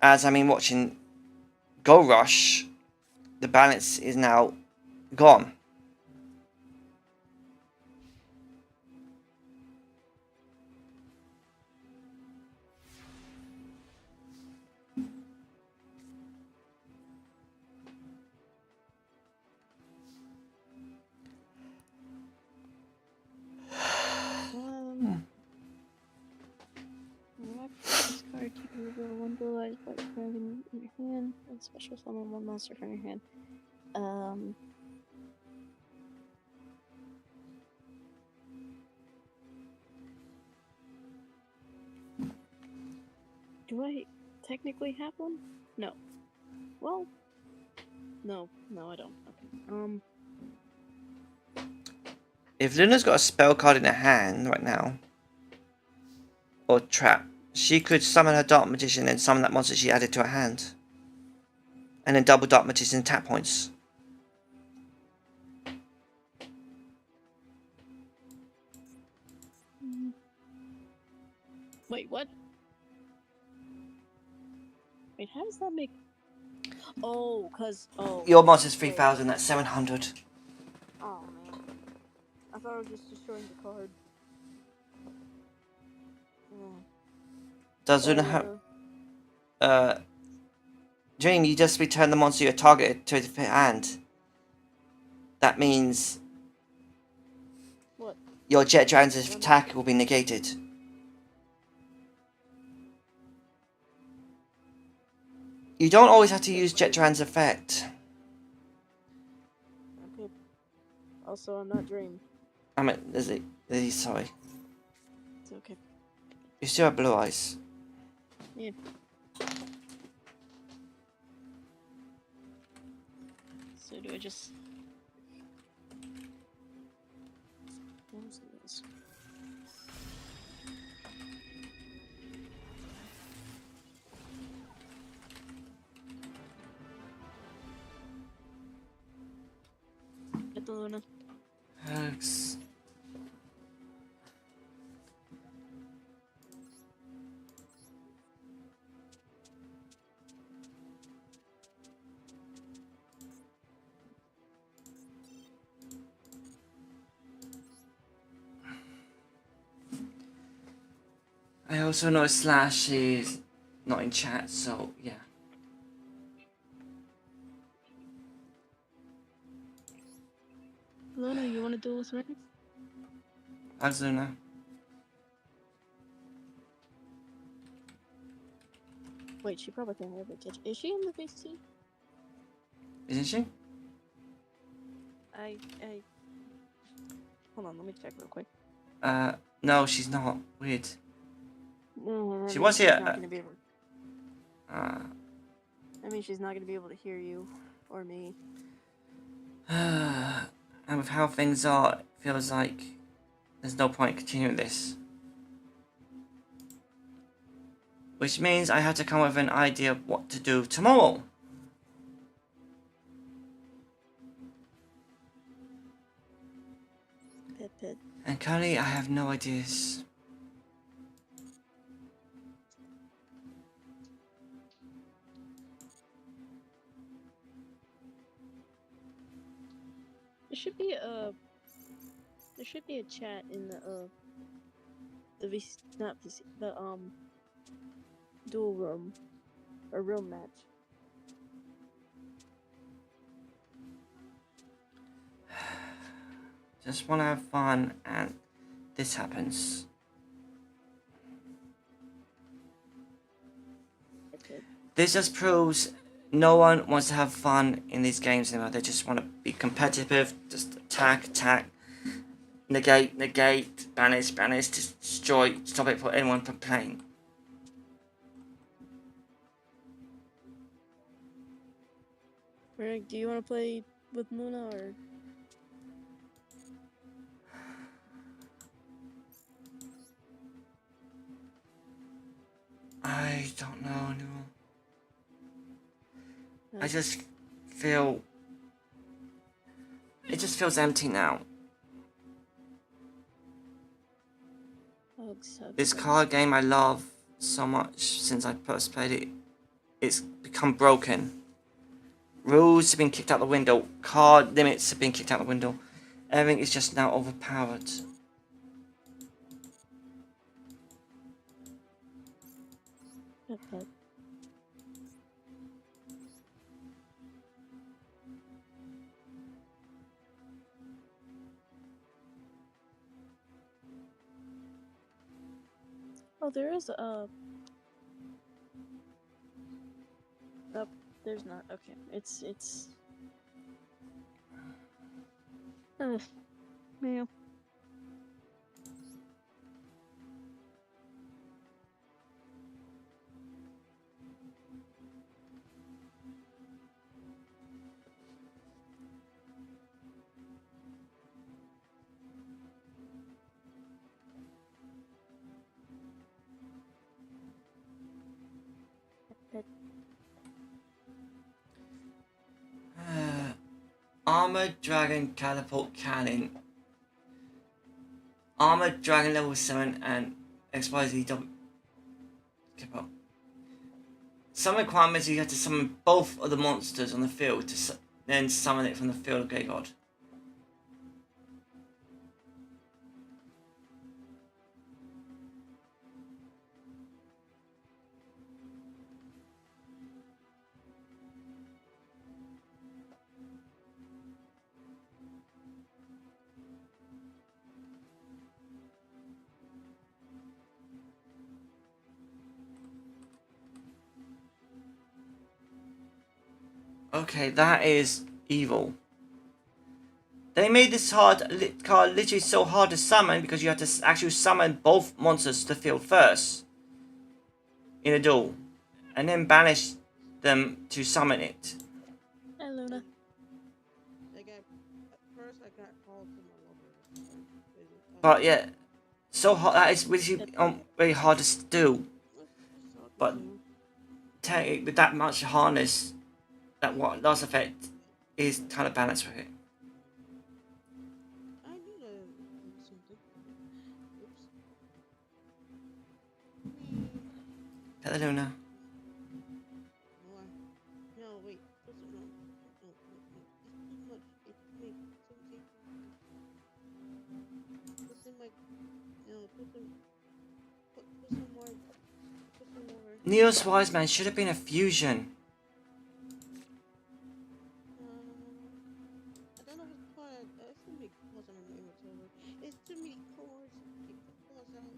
A: as watching Go Rush, the balance is now gone.
C: This card, keep reveal one blue eyes by grabbing in your hand, and special summon one monster from your hand. Do I technically have one? No. Well, no, I don't. Okay.
A: If Luna's got a spell card in her hand right now, or trap, she could summon her Dark Magician and summon that monster she added to her hand. And then double Dark Magician tap points.
C: Wait, what? Wait, how does that make... Oh, oh.
A: Your monster's
C: Wait.
A: 3,000, that's 700.
C: Oh man, I thought I was just destroying the card. Yeah.
A: Does Luna have... Dream, you just return the monster you're targeted to its hand. That means...
C: What?
A: Your Jet Dragon's attack will be negated. You don't always have to use Jet Dragon's effect.
C: Okay. Also, I'm not Dream.
A: I mean, Lizzie, sorry.
C: It's okay.
A: You still have blue eyes.
C: Yeah. So do I just... What's this? Get the Luna.
A: Thanks. I also know Slash is not in chat, so yeah.
C: Luna, you want to duel with me?
A: Thanks, Luna.
C: Wait, she probably can't hear the kitchen. Is she in the VC?
A: Isn't she?
C: I... Hold on, let me check real quick.
A: No, she's not. Weird.
C: No,
A: She was here.
C: She's not gonna be able...
A: Uh,
C: I mean, she's not gonna be able to hear you or me.
A: and with how things are, it feels like there's no point continuing this. Which means I have to come up with an idea of what to do tomorrow.
C: Pet.
A: And currently I have no ideas.
C: There should be a chat in the VC, not VC, the duel room or room match.
A: Just want to have fun and this happens.
C: Okay.
A: This just proves no one wants to have fun in these games anymore. They just want to be competitive, just attack, negate, banish, destroy, stop it for anyone from playing.
C: Rick, do you want to play with Luna or?
A: I don't know anymore. I just feel... It just feels empty now.
C: Hugs.
A: This card game I love so much since I first played it, it's become broken. Rules have been kicked out the window. Card limits have been kicked out the window. Everything is just now overpowered.
C: Okay. Oh, there is a... Oh, there's not. Okay, it's... Yeah.
A: Armored Dragon Catapult Cannon. Armored Dragon level 7 and XYZ double. some requirements you have to summon both of the monsters on the field to then summon it from the field of Grey God. Okay, that is evil. They made this card literally so hard to summon because you have to actually summon both monsters to the field first in a duel, and then banish them to summon it.
C: Hi, Luna.
E: Like at first I got called to my lover.
A: But yeah, so hard that is really very hard to do. But with that much harness, that what loss effect is kind of balanced with it.
E: I knew that it was something. Oops.
A: Hello, Luna.
E: No, no, wait. No. It's too much. It's too much. Put some like, no, put some more. Put some more.
A: Neo's Wise Man should have been a fusion.
E: I don't know what's called. It's too many calls on my inventory. It's too many cores. Get the calls out.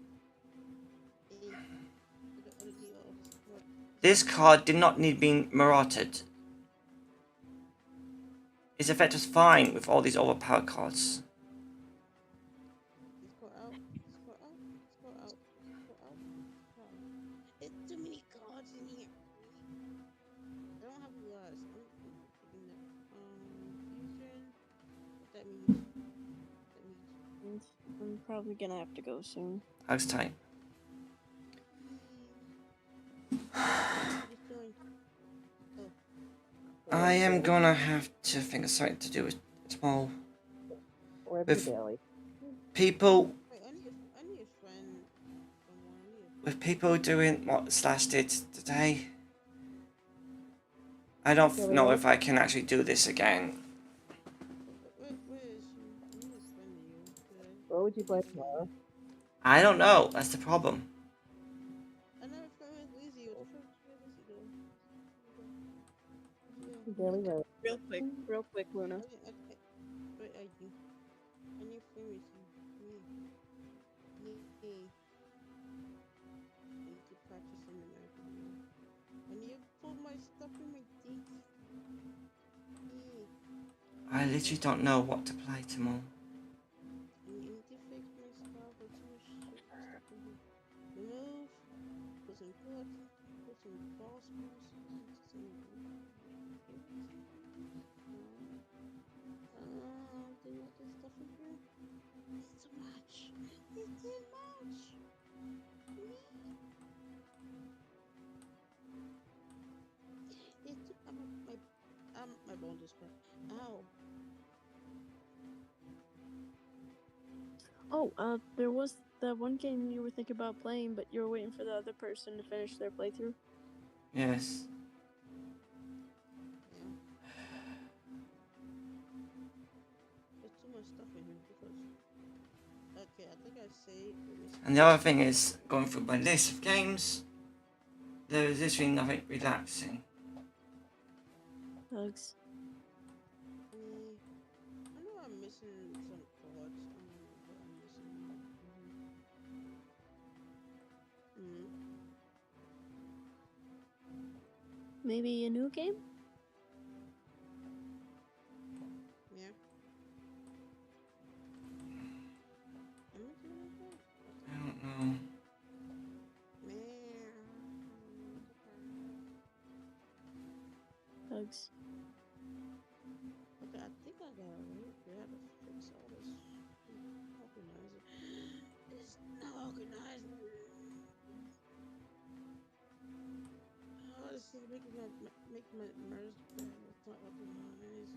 E: The other deal.
A: This card did not need being marauted. Its effect was fine with all these overpowered cards.
E: Let's go out. Let's go out. Let's go out. Let's go out. It's too many cards in here. I don't have glass. I'm taking that. Fusion. What that means?
C: I'm probably gonna have to go soon.
A: Hugs tight. I am gonna have to think of something to do with tomorrow.
D: Where's
A: With
D: the daily?
A: people,
E: Wait, I need a friend.
A: with people doing what Slash did today. I don't know if I can actually do this again.
E: Where is she? I need a friend of you today.
D: Where would you play tomorrow?
A: I don't know. That's the problem.
E: I never friend with Lizzie. What the fuck is Lizzie doing?
D: Daily road.
C: Real quick, Luna.
E: Wait, I do. I need friend with you. Me. I need to practice in American Idol. I need to put my stuff in my teeth.
A: I literally don't know what to play tomorrow.
E: I need to fix my stuff or too much stuff in here. Remove. Put some clips. Put some false screws. Do you want this stuff in here? It's too much. It's too much. It's my bone just cracked. Ow.
C: Oh, there was that one game you were thinking about playing, but you were waiting for the other person to finish their playthrough.
A: Yes.
E: Yeah. There's too much stuff in here because. Okay, I think I saved.
A: And the other thing is, going through my list of games, there is literally nothing relaxing.
C: Hugs.
E: I know I'm missing some cards. I don't know what I'm missing.
C: Maybe a new game?
E: Yeah.
A: I don't know.
C: Hugs.
E: Okay, I think I got it right. We have to fix all this. Organize it. It's not organized. Oh, this is making my merge bad. It's not organized.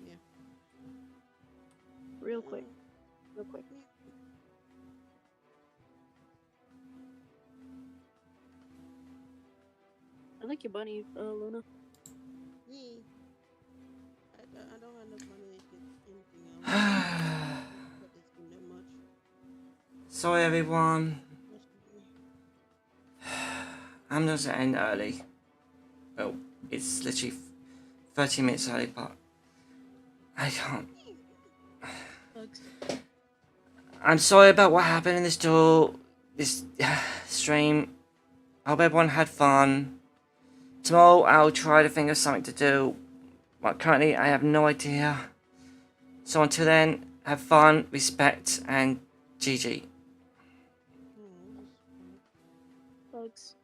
E: Yeah.
C: Real quick. like your bunny, Luna.
E: Yeah. I don't have enough money to get anything else. But this game that much.
A: Sorry, everyone.
E: Much money.
A: I'm just gonna end early. Well, it's literally 30 minutes early, but I can't.
C: Bugs.
A: I'm sorry about what happened in this stream. I hope everyone had fun. Tomorrow I'll try to think of something to do, but currently I have no idea. So until then, have fun, respect, and GG.
E: Oh, this is fun.
C: Bugs.